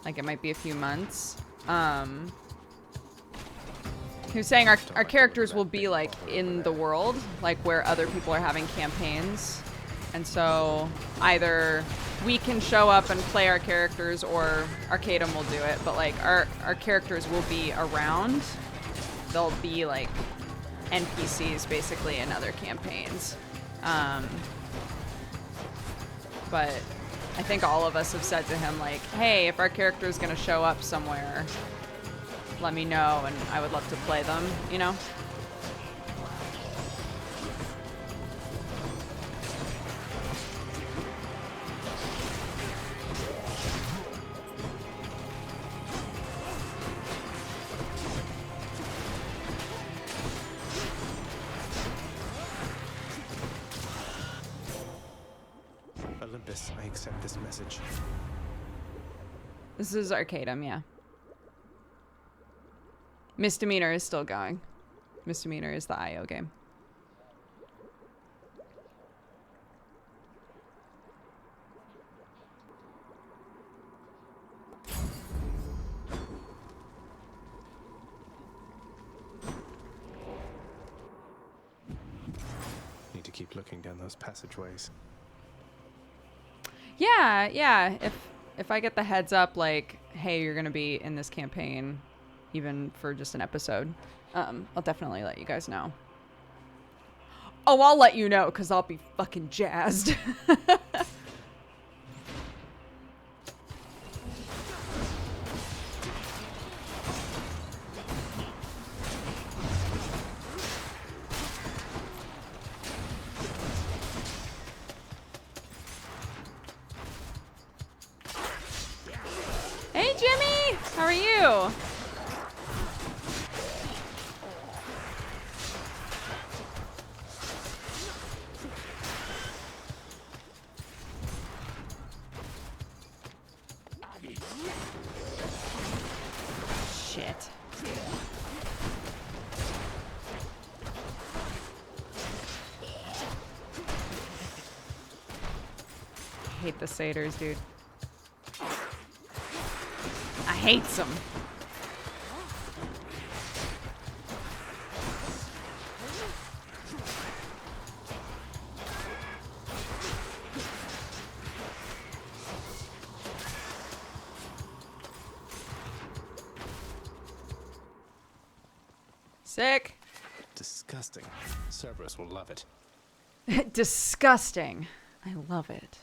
like, it might be a few months, he was saying our characters will be, like, in the world, like, where other people are having campaigns. And so either we can show up and play our characters or Arcadum will do it, but, like, our characters will be around. They'll be, like, NPCs basically in other campaigns. But I think all of us have said to him, like, hey, if our character is going to show up somewhere, let me know, and I would love to play them, you know? Olympus, I accept this message. This is Arcadum, yeah. Misdemeanor is still going. Misdemeanor is the IO game. Need to keep looking down those passageways. Yeah, yeah. If I get the heads up, like, hey, you're gonna be in this campaign, even for just an episode, I'll definitely let you guys know. Oh, I'll let you know, because I'll be fucking jazzed. Hey, Jimmy! How are you? Shit. I hate the satyrs, dude. I hate them. Sick. Disgusting. Cerberus will love it. Disgusting. I love it.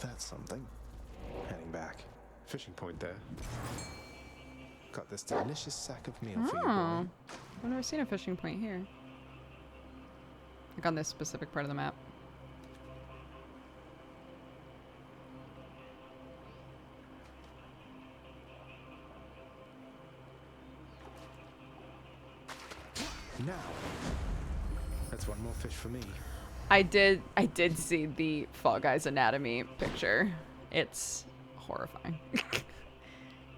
That's something. Heading back. Fishing point there. Got this delicious sack of meal for you, boy. Oh. I've never seen a fishing point here. Like on this specific part of the map. Now. That's one more fish for me. I did see the Fall Guys anatomy picture. It's horrifying.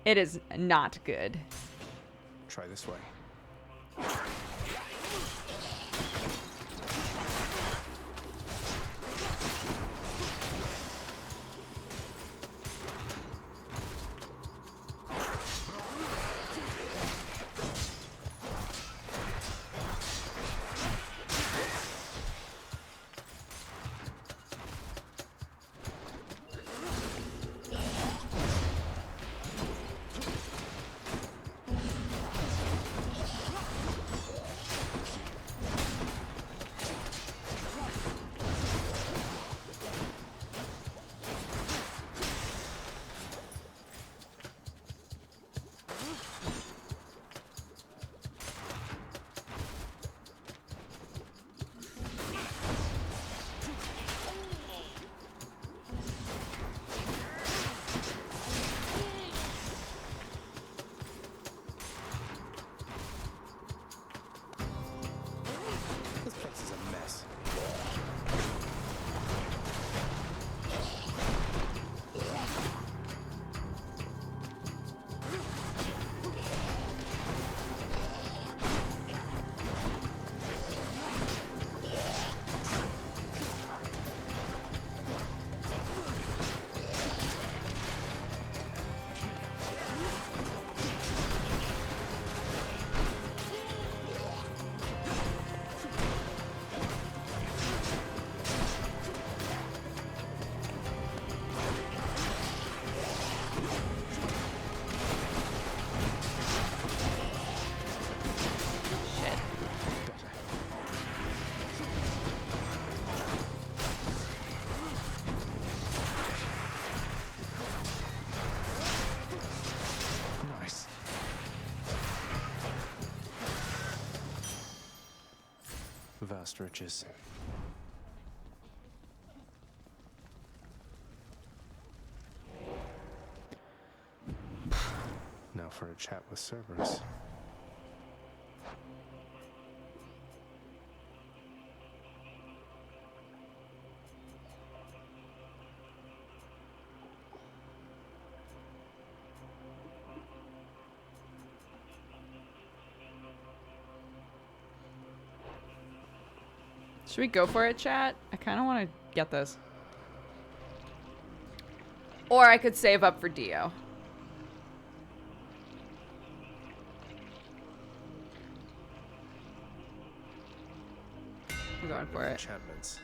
It is not good. Try this way. Vast riches. Now for a chat with Cerberus. Should we go for it, chat? I kind of want to get this. Or I could save up for Dio. I'm going for it. Enchantments.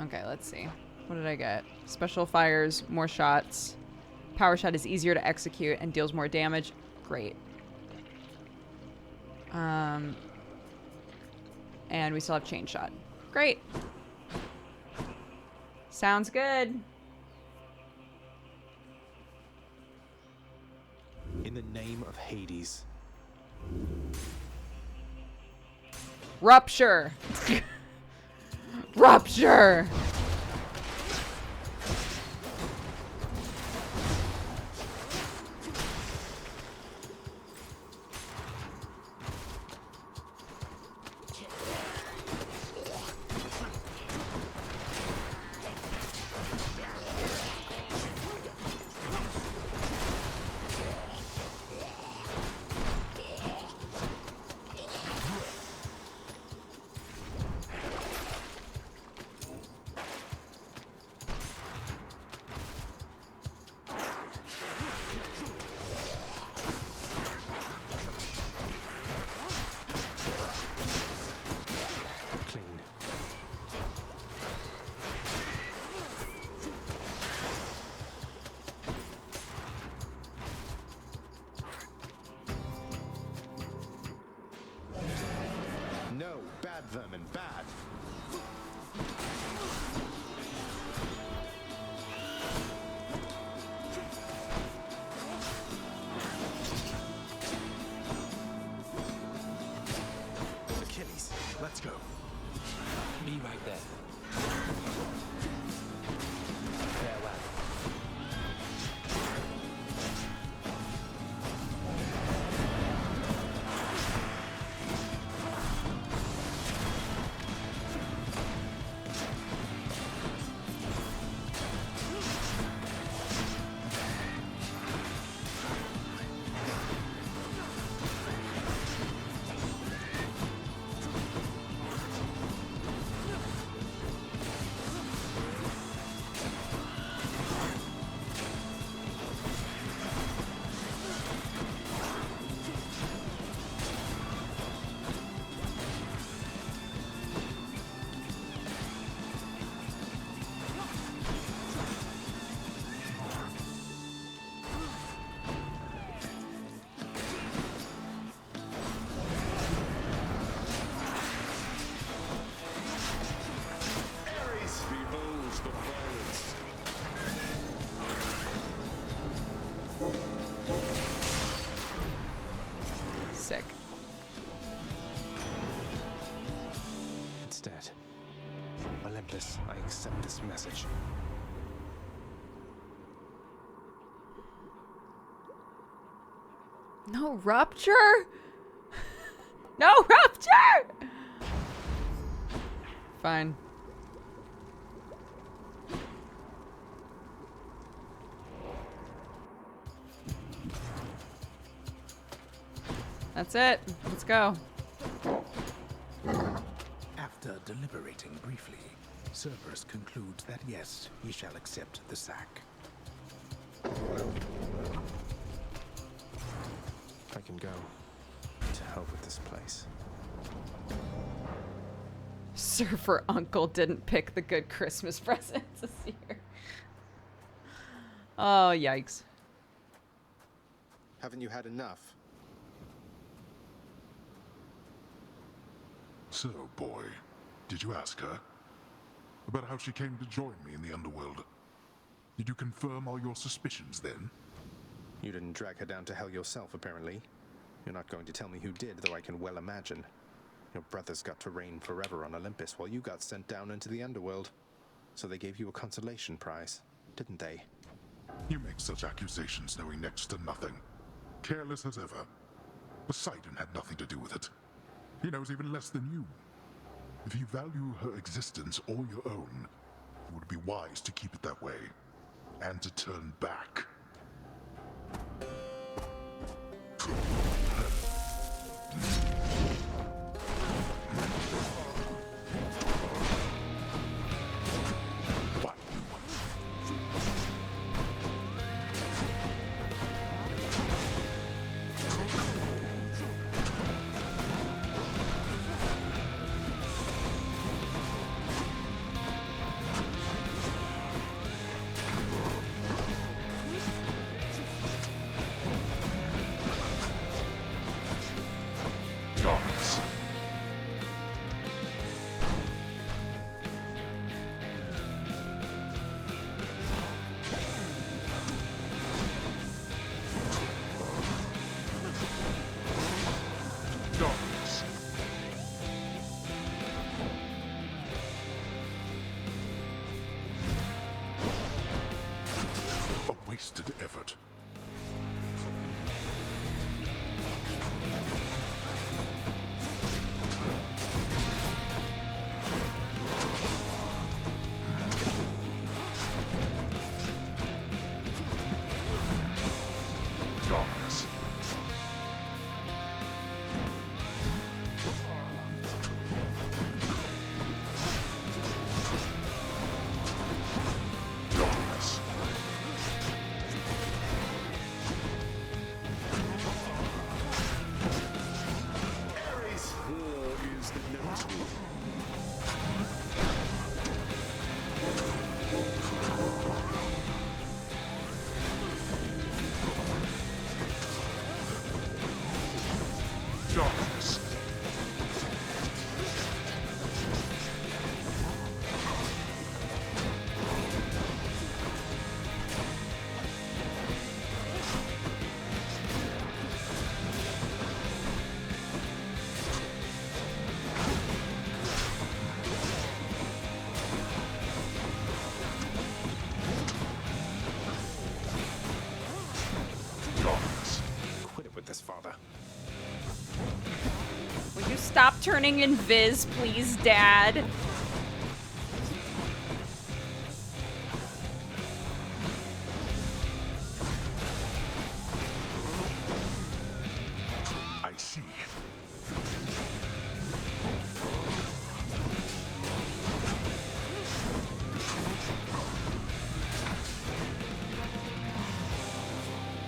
Okay, let's see. What did I get? Special fires, more shots. Power shot is easier to execute and deals more damage. Great. And we still have chain shot. Great. Sounds good. In the name of Hades. Rupture. Rupture. No, bad vermin, bad. Achilles, let's go. Be right there. Farewell. Sick. It's dead. Olympus, I accept this message. No rupture? No rupture! Fine. That's it. Let's go. After deliberating briefly, Cerberus concludes that yes, he shall accept the sack. I can go. To hell with this place. Surfer Uncle didn't pick the good Christmas presents this year. Oh, yikes. Haven't you had enough? So, boy, did you ask her about how she came to join me in the Underworld? Did you confirm all your suspicions then? You didn't drag her down to hell yourself, apparently. You're not going to tell me who did, though I can well imagine. Your brothers got to reign forever on Olympus while you got sent down into the Underworld. So they gave you a consolation prize, didn't they? You make such accusations knowing next to nothing. Careless as ever. Poseidon had nothing to do with it. He knows even less than you. If you value her existence or your own, it would be wise to keep it that way. And to turn back. Wasted effort. Darkness. Darkness. Quit it with this, father. Will you stop turning invis, please, Dad? I see.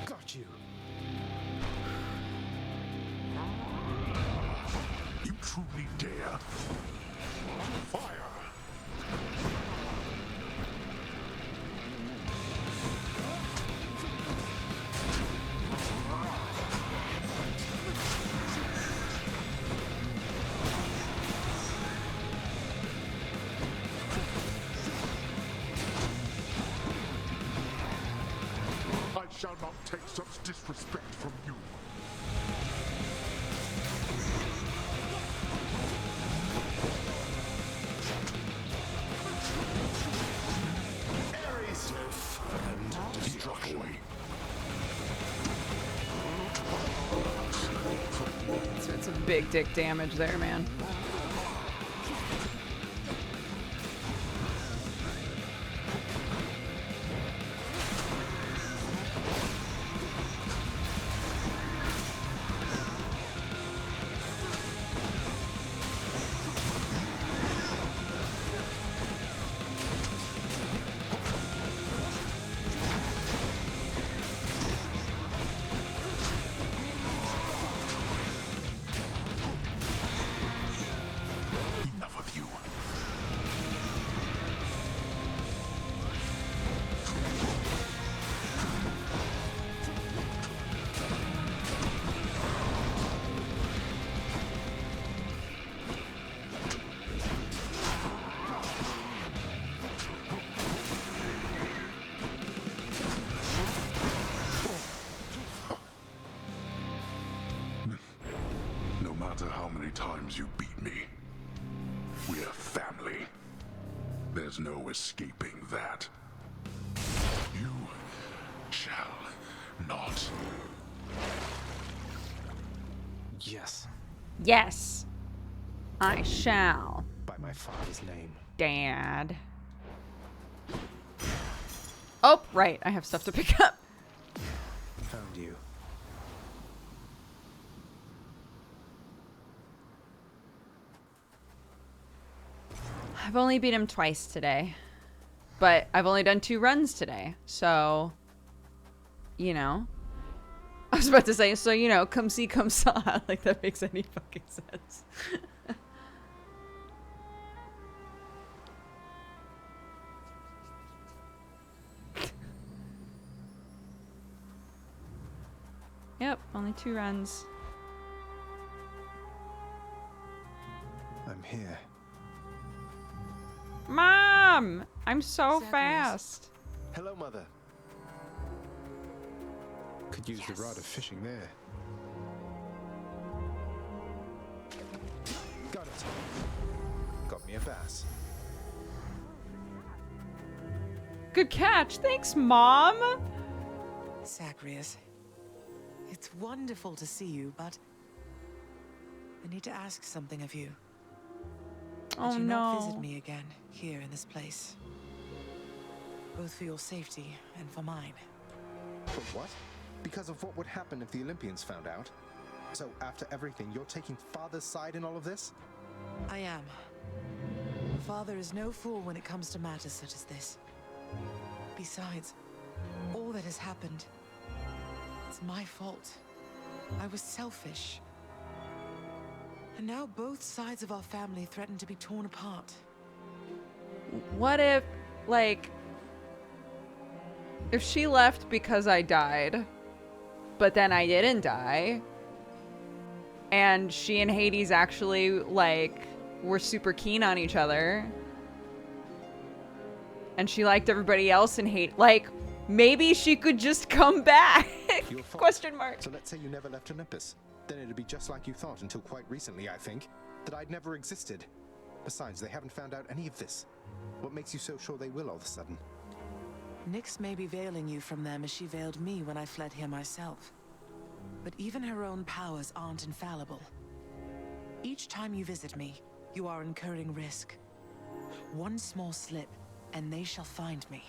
Got you. You truly dare? Fire! I shall not take such disrespect from you. Death and destruction. So it's a big dick damage there, man. matter how many times you beat me, we're family. There's no escaping that. You shall not. Yes. Yes. I shall. By my father's name. Dad. Oh, right. I have stuff to pick up. Found you. I've only beat him twice today. But I've only done 2 runs today. So, you know. I was about to say, so, you know, come see, come saw. Like, that makes any fucking sense. Yep, only 2 runs. I'm here. Mom! I'm so Zacharias. fast. Hello, Mother. Could use the rod of fishing there. Got it. Got me a bass. Good catch. Thanks, Mom. Zacharias, it's wonderful to see you, but I need to ask something of you. Oh, Could you not visit no. me again, here in this place? Both for your safety and for mine. For what? Because of what would happen if the Olympians found out? So after everything, you're taking Father's side in all of this? I am. Father is no fool when it comes to matters such as this. Besides, all that has happened, it's my fault. I was selfish. And now both sides of our family threaten to be torn apart. What if, like, if she left because I died, but then I didn't die, and she and Hades actually, like, were super keen on each other, and she liked everybody else in Hades, like, maybe she could just come back? Question mark. So let's say you never left Olympus. Then it'd be just like you thought until quite recently, I think, that I'd never existed. Besides, they haven't found out any of this. What makes you so sure they will all of a sudden? Nyx may be veiling you from them as she veiled me when I fled here myself. But even her own powers aren't infallible. Each time you visit me, you are incurring risk. One small slip, and they shall find me.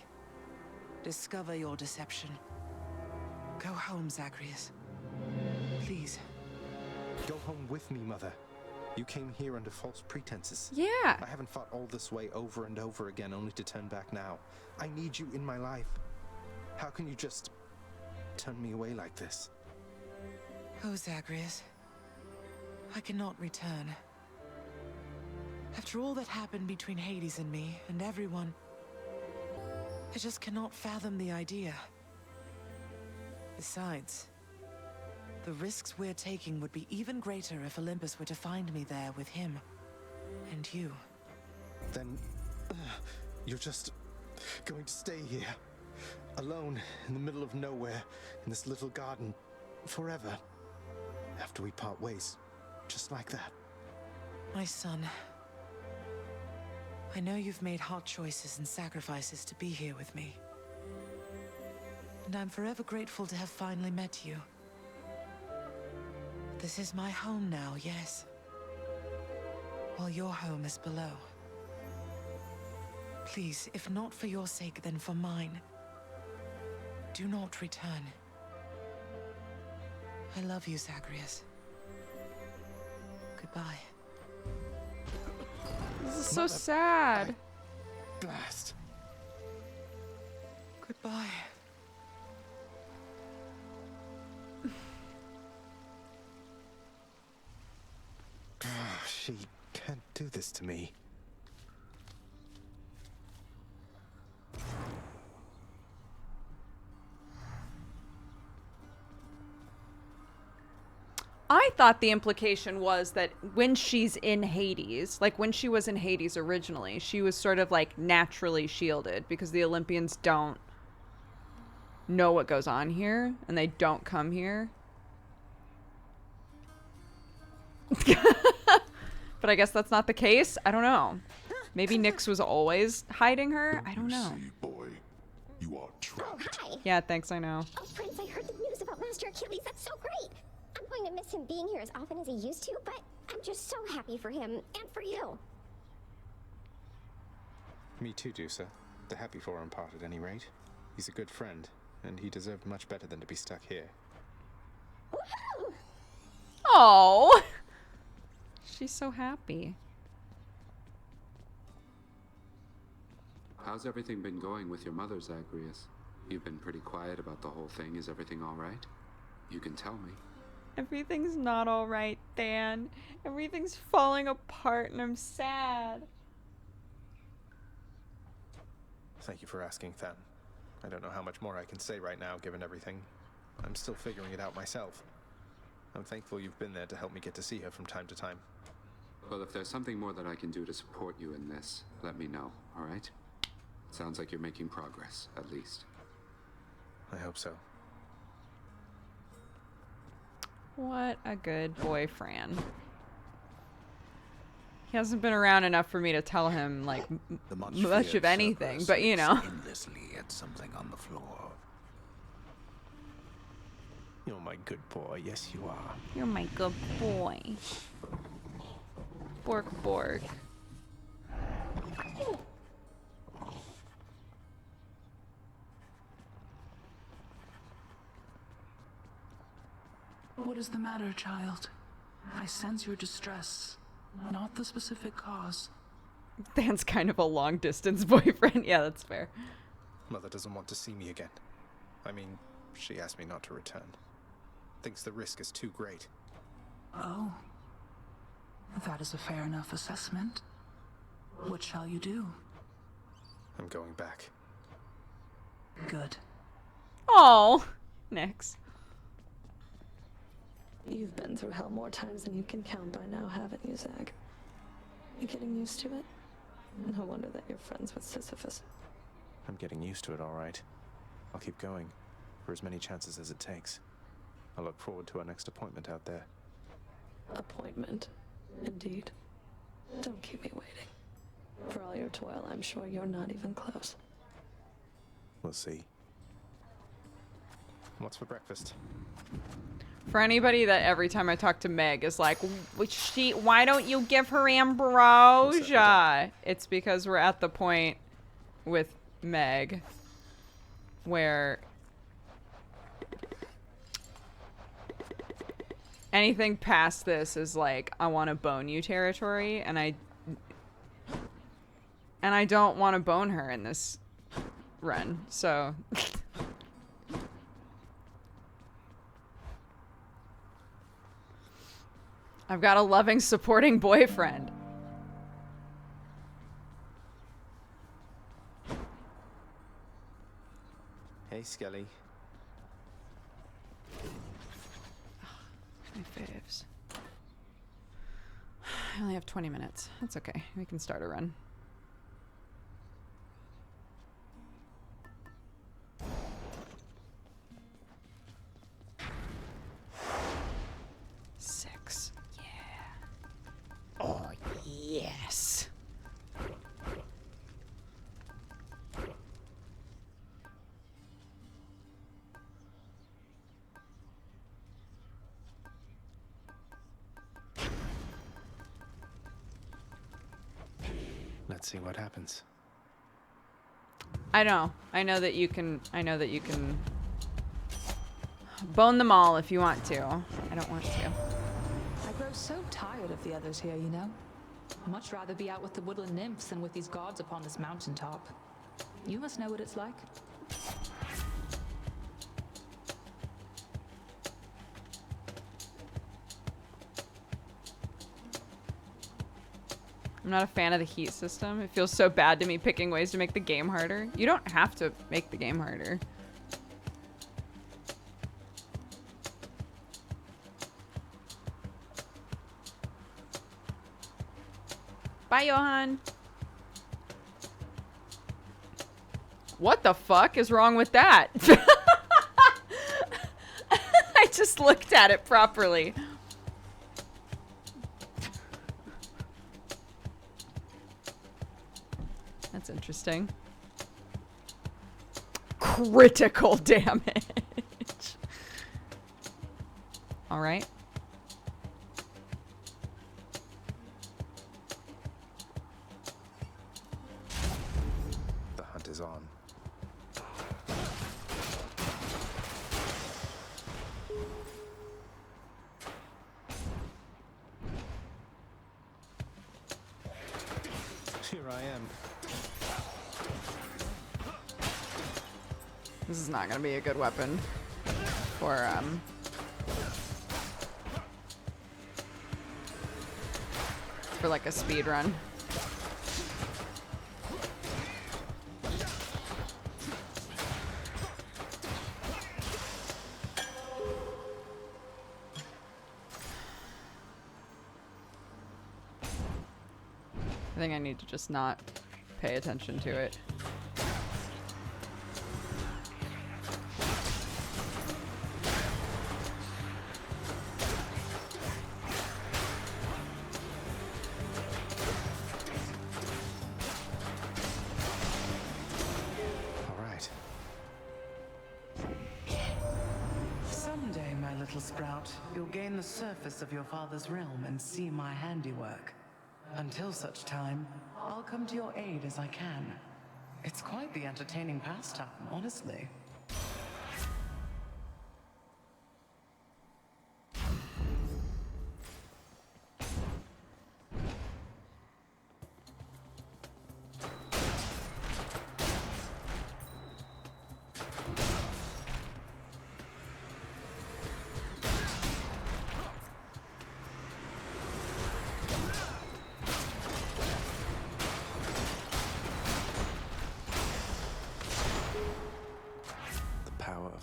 Discover your deception. Go home, Zacharias. Please. Go home with me, Mother. You came here under false pretenses. Yeah. I haven't fought all this way over and over again only to turn back now. I need you in my life. How can you just turn me away like this? Oh, Zacharias. I cannot return. After all that happened between Hades and me, and everyone, I just cannot fathom the idea. Besides, the risks we're taking would be even greater if Olympus were to find me there with him. And you. Then, you're just going to stay here, alone in the middle of nowhere, in this little garden, forever. After we part ways, just like that. My son, I know you've made hard choices and sacrifices to be here with me. And I'm forever grateful to have finally met you. This is my home now, yes. While your home is below. Please, if not for your sake, then for mine, do not return. I love you, Zacharias. Goodbye. This is so sad. Blast. Goodbye. She can't do this to me. I thought the implication was that when she's in Hades, like when she was in Hades originally, she was sort of like naturally shielded because the Olympians don't know what goes on here and they don't come here. But I guess that's not the case. I don't know. Maybe Nyx was always hiding her. I don't know. See, boy, you are trapped. Oh, hi. Yeah, thanks, I know. Oh, Prince, I heard the news about Master Achilles. That's so great. I'm going to miss him being here as often as he used to, but I'm just so happy for him and for you. Me too, Dusa. The happy for him part at any rate. He's a good friend, and he deserved much better than to be stuck here. Oh, she's so happy. How's everything been going with your mother, Zagreus? You've been pretty quiet about the whole thing. Is everything all right? You can tell me. Everything's not all right, Dan. Everything's falling apart and I'm sad. Thank you for asking, Than. I don't know how much more I can say right now, given everything. I'm still figuring it out myself. I'm thankful you've been there to help me get to see her from time to time. Well, if there's something more that I can do to support you in this, let me know, all right? Sounds like you're making progress, at least. I hope so. What a good boyfriend. He hasn't been around enough for me to tell him, like, much of anything, but you know. Endlessly at something on the floor. You're my good boy, yes you are. You're my good boy. Bork, bork. What is the matter, child? I sense your distress, not the specific cause. Dan's kind of a long-distance boyfriend. Yeah, that's fair. Mother doesn't want to see me again. I mean, she asked me not to return. Thinks the risk is too great. Oh. That is a fair enough assessment. What shall you do? I'm going back. Good. Oh, Nyx. You've been through hell more times than you can count by now, haven't you, Zag? You getting used to it? No wonder that you're friends with Sisyphus. I'm getting used to it, all right. I'll keep going, for as many chances as it takes. I look forward to our next appointment out there. Appointment, indeed. Don't keep me waiting. For all your toil, I'm sure you're not even close. We'll see. What's for breakfast? For anybody that every time I talk to Meg is like, why don't you give her ambrosia? It's because we're at the point with Meg where anything past this is like, I want to bone you territory, and I don't want to bone her in this run, so... I've got a loving, supporting boyfriend. Hey, Skelly. My faves. I only have 20 minutes. That's okay. We can start a run. Oh, yes. Let's see what happens. I know that you can bone them all if you want to. I don't want to. I grow so tired of the others here, you know? Much rather be out with the woodland nymphs than with these gods upon this mountaintop. You must know what it's like. I'm not a fan of the heat system. It feels so bad to me picking ways to make the game harder. You don't have to make the game harder. Bye, Johan. What the fuck is wrong with that? I just looked at it properly. That's interesting. Critical damage. All right. The hunt is on. Here I am. This is not gonna be a good weapon for like a speed run. I think I need to just not pay attention to it. Someday, my little sprout, you'll gain the surface of your father's realm and see my handiwork. Until such time, I'll come to your aid as I can. It's quite the entertaining pastime, honestly.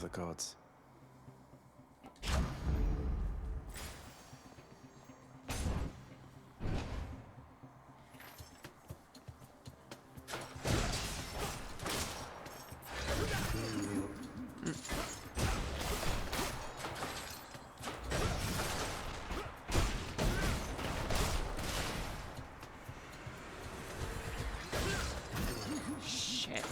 The gods. Shit.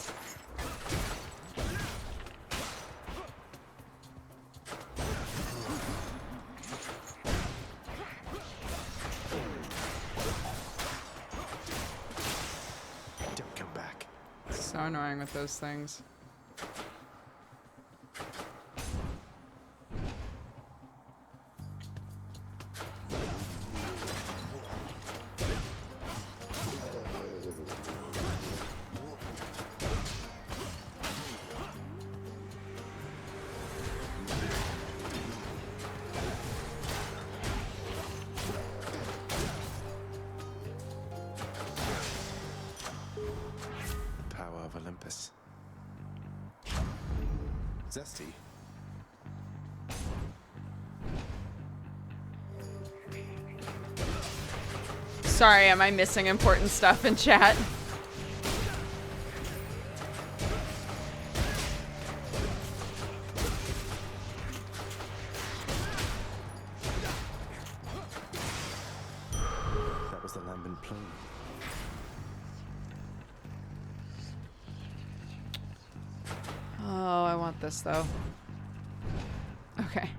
So annoying with those things. Olympus. Zesty. Sorry, am I missing important stuff in chat? That was the lambent plume. Oh, I want this though. Okay.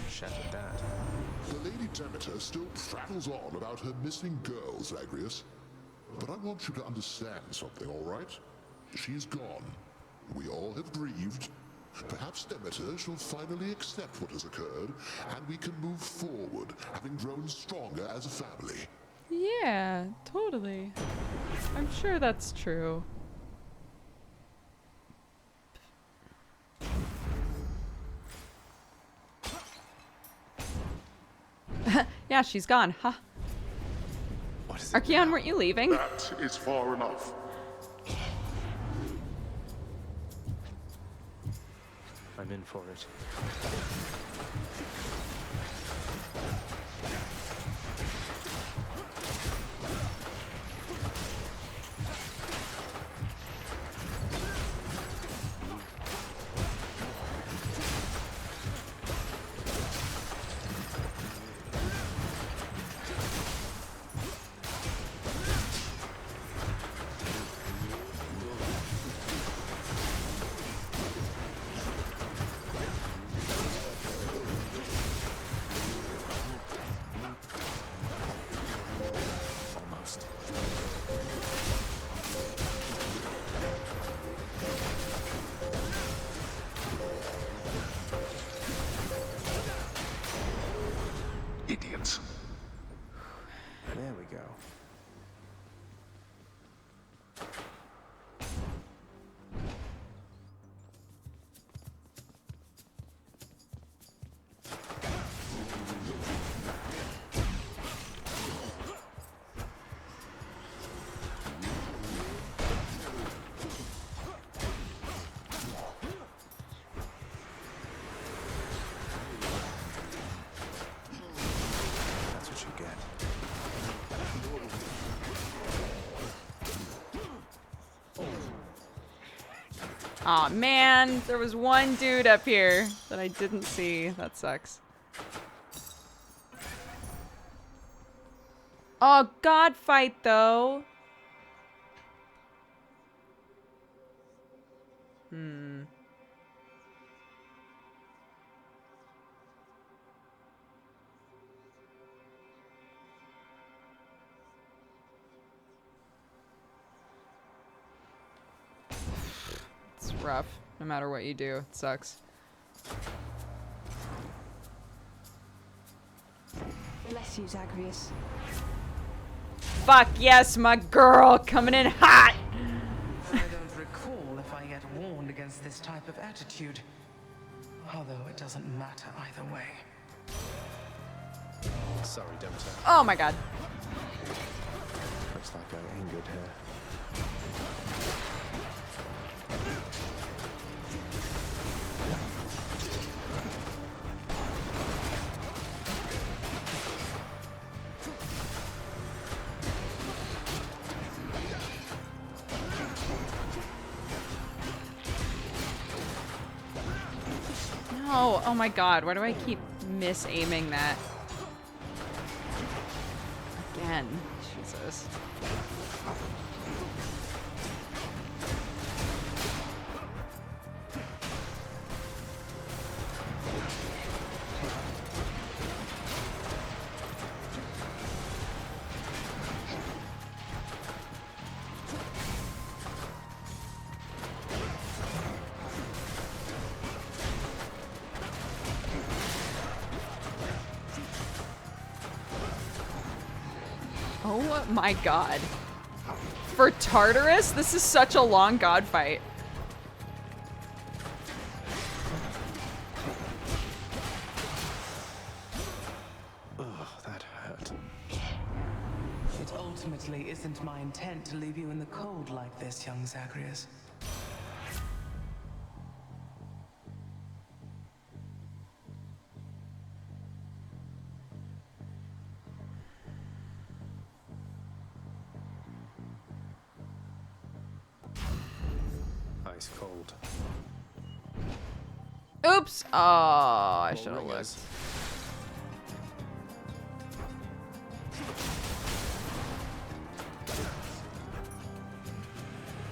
Shattered that. The Lady Demeter still prattles on about her missing girls, Zagreus. But I want you to understand something, all right? She is gone. We all have grieved. Perhaps Demeter shall finally accept what has occurred, and we can move forward, having grown stronger as a family. Yeah, totally. I'm sure that's true. Yeah, she's gone. Huh. Archeon, weren't you leaving? That is far enough. I'm in for it. idiots. There we go. That's what you get. Aw, man, there was one dude up here that I didn't see. That sucks. Oh, God fight, though. It's rough. No matter what you do, it sucks. Bless you, Zagreus. Fuck yes, my girl, coming in hot. I don't recall if I yet warned against this type of attitude. Although it doesn't matter either way. Sorry, Demeter. Oh my God. Looks like I angered her. No, oh my God, why do I keep misaiming that? Again, Jesus. Oh my God. For Tartarus, this is such a long god fight. Ugh, that hurt. It ultimately isn't my intent to leave you in the cold like this, young Zagreus. Ice cold. Oops. Oh, I should have looked.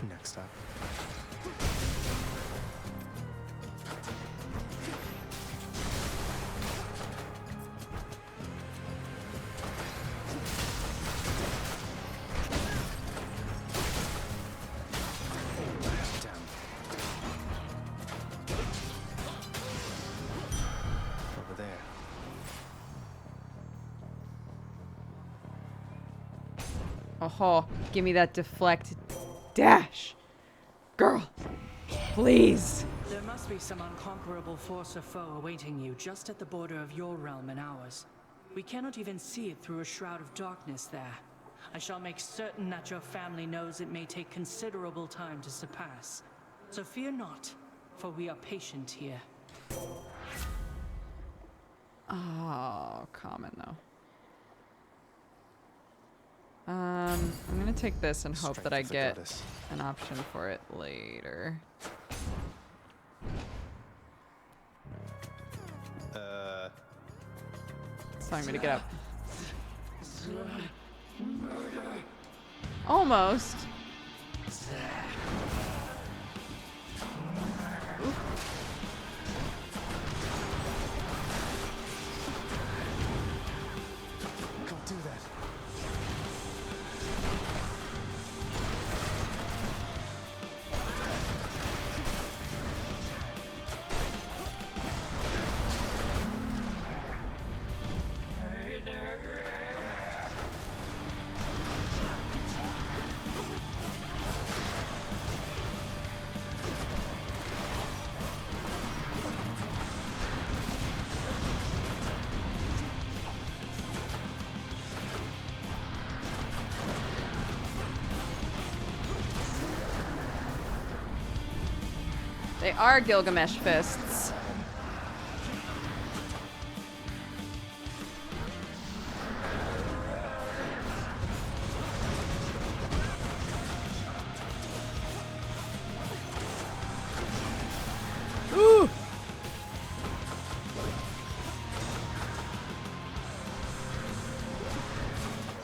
Next up. Over there. Oh, give me that deflect dash. Girl, please. There must be some unconquerable force or foe awaiting you just at the border of your realm and ours. We cannot even see it through a shroud of darkness there. I shall make certain that your family knows it may take considerable time to surpass. So fear not, for we are patient here. Oh, common though. I'm gonna take this and hope that I get an option for it later. It's telling me to get up. Almost. Can't do that. They are Gilgamesh fists. Ooh!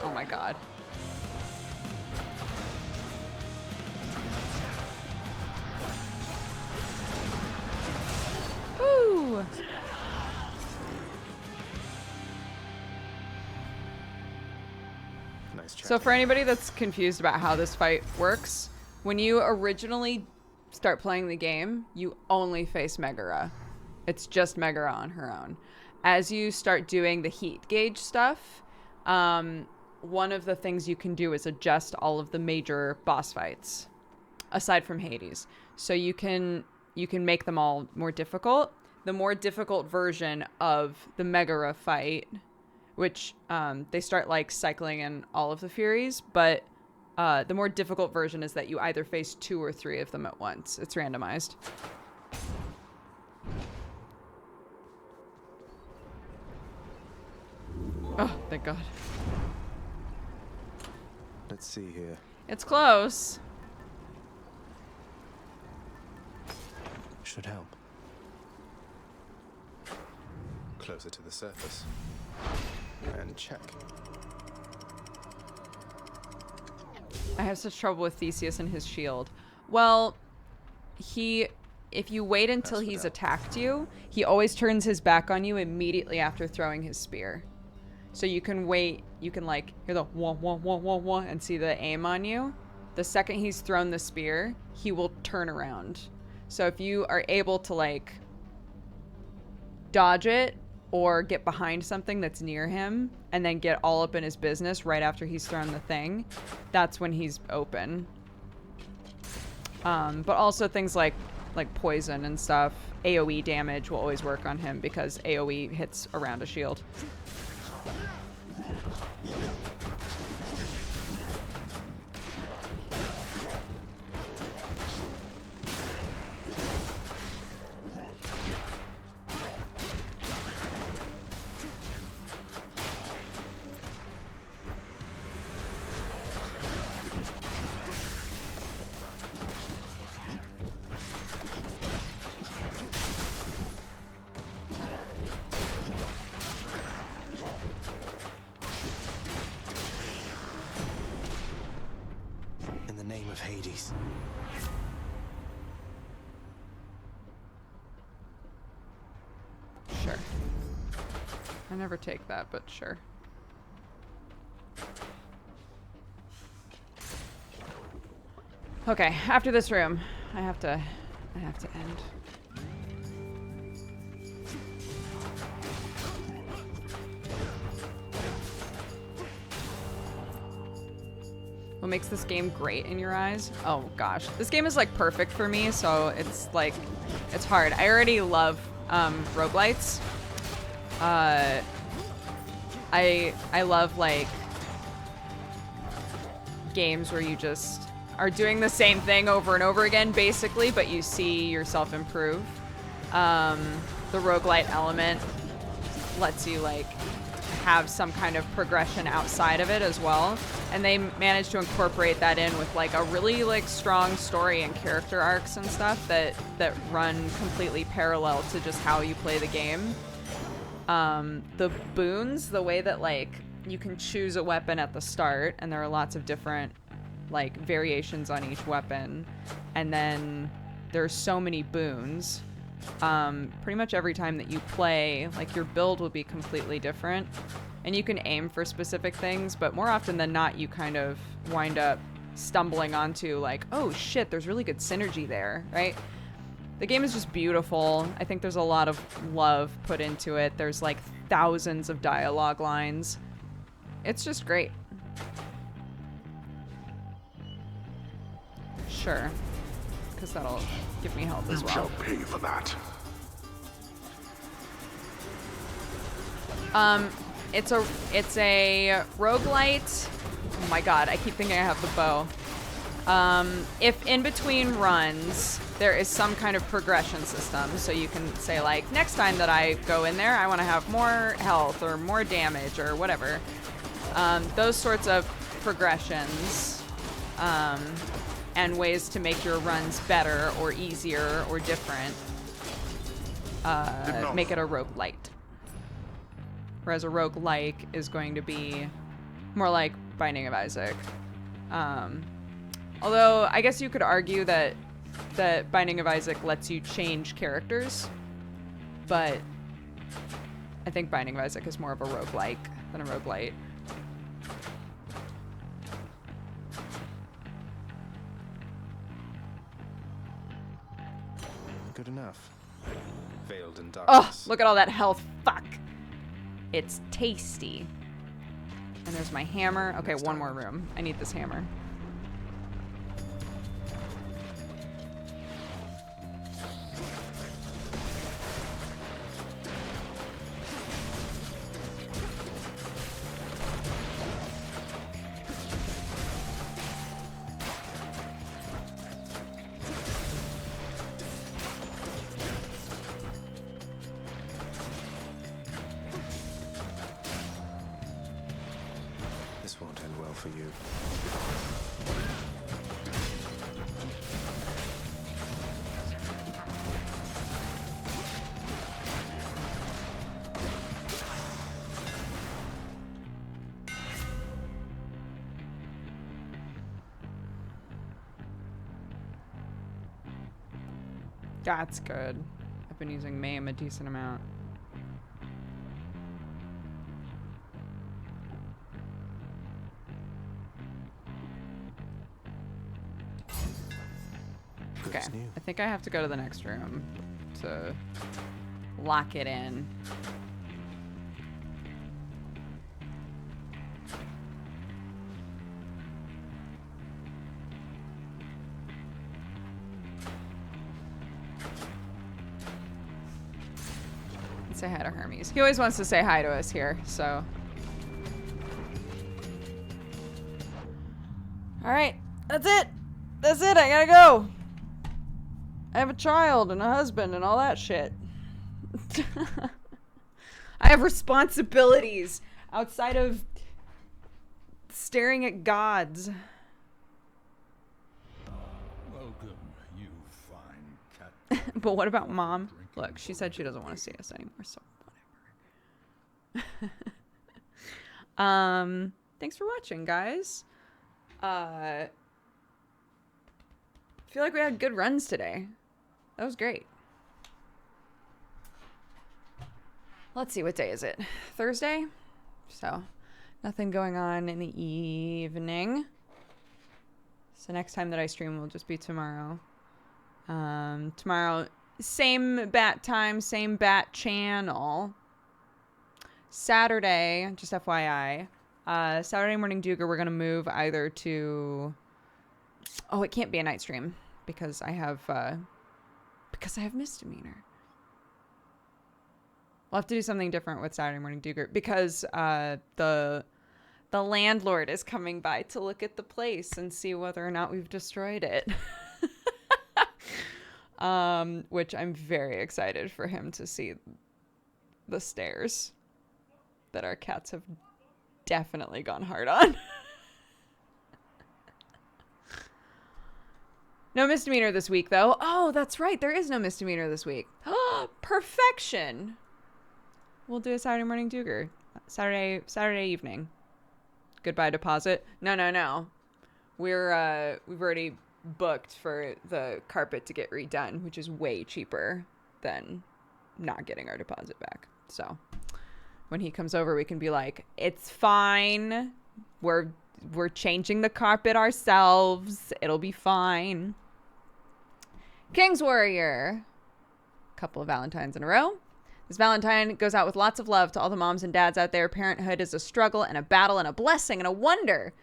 Oh my god. Woo! Nice check. So for anybody that's confused about how this fight works, when you originally start playing the game, you only face Megara. It's just Megara on her own. As you start doing the heat gauge stuff, one of the things you can do is adjust all of the major boss fights, aside from Hades. So you can make them all more difficult. The more difficult version of the Megara fight, which they start like cycling in all of the Furies, but the more difficult version is that you either face 2 or 3 of them at once. It's randomized. Oh, thank God. Let's see here. It's close. Should help. Closer to the surface. And check. I have such trouble with Theseus and his shield. Well, if you wait until he's attacked you, he always turns his back on you immediately after throwing his spear. So you can wait, you can like hear the wah, wah, wah, wah, wah, and see the aim on you. The second he's thrown the spear, he will turn around. So if you are able to like dodge it or get behind something that's near him and then get all up in his business right after he's thrown the thing, that's when he's open. But also things like poison and stuff, AoE damage will always work on him because AoE hits around a shield. In the name of Hades. Sure. I never take that, but sure. Okay, after this room, I have to end. What makes this game great in your eyes? Oh gosh, this game is like perfect for me, so it's like, it's hard. I already love roguelites. I love like games where you just are doing the same thing over and over again, basically, but you see yourself improve. The roguelite element lets you like have some kind of progression outside of it as well, and they managed to incorporate that in with like a really like strong story and character arcs and stuff that run completely parallel to just how you play the game. The boons, the way that like you can choose a weapon at the start, and there are lots of different like variations on each weapon, and then there's so many boons. Pretty much every time that you play, like your build will be completely different, and you can aim for specific things, but more often than not you kind of wind up stumbling onto like, oh shit, there's really good synergy there, right? The game is just beautiful. I think there's a lot of love put into it. There's like thousands of dialogue lines. It's just great. Sure, because that'll give me health as You well. shall pay for that. It's a roguelite. Oh my god, I keep thinking I have the bow. If in between runs there is some kind of progression system, so you can say like, next time that I go in there, I want to have more health or more damage or whatever. Those sorts of progressions and ways to make your runs better or easier or different make it a roguelite. Whereas a roguelike is going to be more like Binding of Isaac. Although I guess you could argue that Binding of Isaac lets you change characters, but I think Binding of Isaac is more of a roguelike than a roguelite. Good enough. Veiled in Oh, darkness. look at all that health. Fuck. It's tasty. And there's my hammer. Okay, one more room. I need this hammer. This won't end well for you. That's good. I've been using Mayhem a decent amount. Okay, I think I have to go to the next room to lock it in. Say hi to Hermes. He always wants to say hi to us here, so. All right, that's it. That's it, I gotta go. I have a child and a husband and all that shit. I have responsibilities outside of staring at gods. Welcome, you fine cat. But what about Mom? Look, she said she doesn't want to see us anymore, so whatever. Thanks for watching, guys. I feel like we had good runs today. That was great. Let's see, what day is it? Thursday? So, nothing going on in the evening. So next time that I stream will just be tomorrow. Tomorrow, same bat time, same bat channel. Saturday, just FYI, Saturday morning Duger, we're going to move either to... Oh, it can't be a night stream because I have misdemeanor. We'll have to do something different with Saturday morning Duger because the landlord is coming by to look at the place and see whether or not we've destroyed it. Which I'm very excited for him to see the stairs that our cats have definitely gone hard on. No misdemeanor this week, though. Oh, that's right. There is no misdemeanor this week. Perfection. We'll do a Saturday morning Duger. Saturday evening. Goodbye deposit. No. We've already booked for the carpet to get redone, which is way cheaper than not getting our deposit back. So when he comes over, we can be like, it's fine. We're changing the carpet ourselves. It'll be fine. King's Warrior. Couple of Valentines in a row. This Valentine goes out with lots of love to all the moms and dads out there. Parenthood is a struggle and a battle and a blessing and a wonder.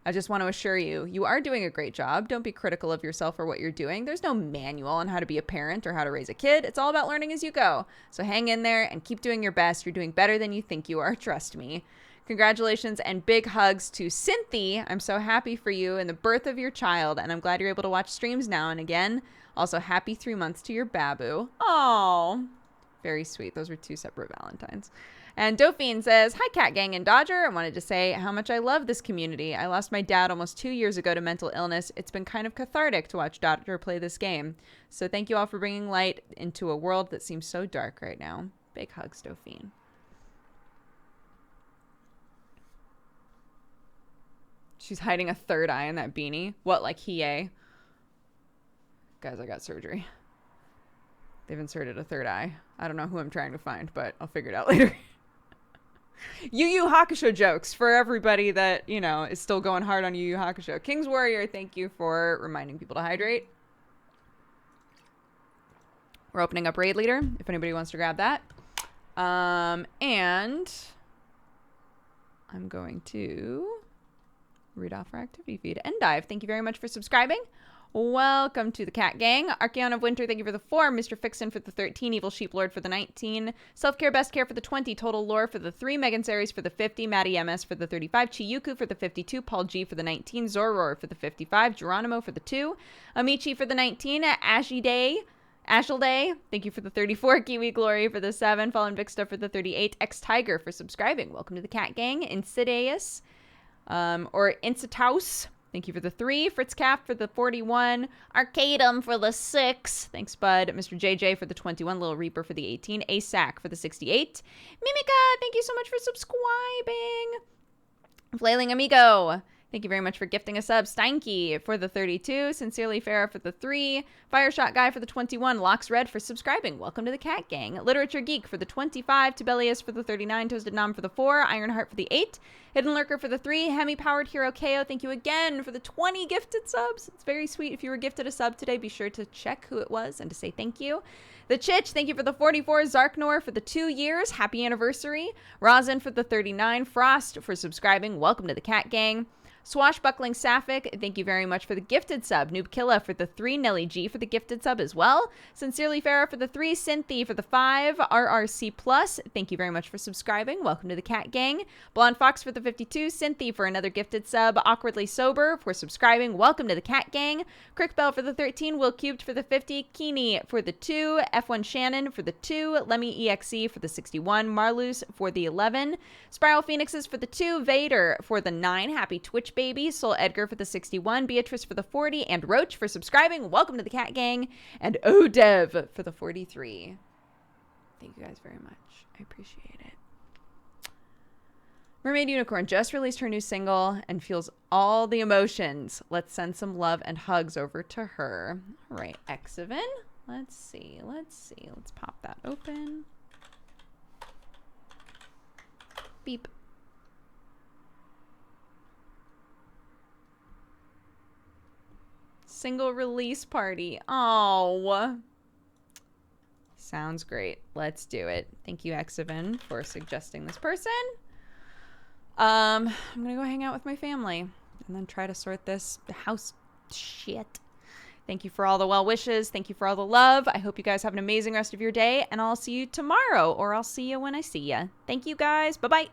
I just want to assure you, you are doing a great job. Don't be critical of yourself or what you're doing. There's no manual on how to be a parent or how to raise a kid. It's all about learning as you go. So hang in there and keep doing your best. You're doing better than you think you are. Trust me. Congratulations and big hugs to Cynthia. I'm so happy for you and the birth of your child, and I'm glad you're able to watch streams now and again. Also, happy 3 months to your babu. Oh, very sweet. Those were 2 separate Valentines. And Dauphine says, hi, Cat Gang and Dodger. I wanted to say how much I love this community. I lost my dad almost 2 years ago to mental illness. It's been kind of cathartic to watch Dodger play this game. So thank you all for bringing light into a world that seems so dark right now. Big hugs, Dauphine. She's hiding a third eye in that beanie. What, like Hiei? Guys, I got surgery. They've inserted a third eye. I don't know who I'm trying to find, but I'll figure it out later. Yu Yu Hakusho jokes for everybody that, you know, is still going hard on Yu Yu Hakusho. King's Warrior, thank you for reminding people to hydrate. We're opening up Raid Leader, if anybody wants to grab that. And I'm going to read off our activity feed. Endive, thank you very much for subscribing. Welcome to the Cat Gang. Archeon of Winter, thank you for the 4. Mr. Fixin for the 13. Evil Sheep Lord for the 19. Self-Care Best Care for the 20. Total Lore for the 3. Megan Series for the 50. Maddie MS for the 35. Chiyuku for the 52. Paul G for the 19. Zoror for the 55. Geronimo for the 2. Amici for the 19. Ashilday, thank you for the 34. Kiwi Glory for the 7. Fallen Vixta for the 38. X-Tiger for subscribing. Welcome to the Cat Gang. Insidious, or Incitaus, thank you for the 3. Fritz Calf for the 41. Arcadum for the 6. Thanks, bud. Mr. JJ for the 21. Little Reaper for the 18. Asac for the 68. Mimica, thank you so much for subscribing. Flailing Amigo, thank you very much for gifting a sub. Steinke for the 32. Sincerely Farah for the 3. Fireshot Guy for the 21. Locks Red for subscribing. Welcome to the Cat Gang. Literature Geek for the 25. Tibelius for the 39. Toasted Nom for the 4. Ironheart for the 8. Hidden Lurker for the 3. Hemi-Powered Hero KO, thank you again for the 20 gifted subs. It's very sweet. If you were gifted a sub today, be sure to check who it was and to say thank you. The Chitch, thank you for the 44. Zarknor for the 2 years. Happy anniversary. Rosin for the 39. Frost for subscribing. Welcome to the Cat Gang. Swashbuckling Sapphic, thank you very much for the gifted sub. Noob Killa for the 3. Nelly G for the gifted sub as well. Sincerely Farah for the 3. Cynthia for the 5. RRC Plus, thank you very much for subscribing. Welcome to the Cat Gang. Blonde Fox for the 52. Cynthia for another gifted sub. Awkwardly Sober for subscribing. Welcome to the Cat Gang. Crickbell for the 13. Will Cubed for the 50. Keeney for the 2. F1 Shannon for the 2. Lemmy EXE for the 61. Marloose for the 11. Spiral Phoenixes for the 2. Vader for the 9. Happy Twitch Baby. Soul Edgar for the 61. Beatrice for the 40. And Roach for subscribing. Welcome to the Cat Gang. And Odev for the 43. Thank you guys very much. I appreciate it. Mermaid Unicorn just released her new single and feels all the emotions. Let's send some love and hugs over to her. All right, Exivin. Let's see. Let's pop that open. Beep. Single release party. Oh, sounds great. Let's do it. Thank you, Exivin, for suggesting this person. I'm gonna go hang out with my family and then try to sort this house shit. Thank you for all the well wishes. Thank you for all the love. I hope you guys have an amazing rest of your day, and I'll see you tomorrow, or I'll see you when I see you. Thank you guys. Bye-bye.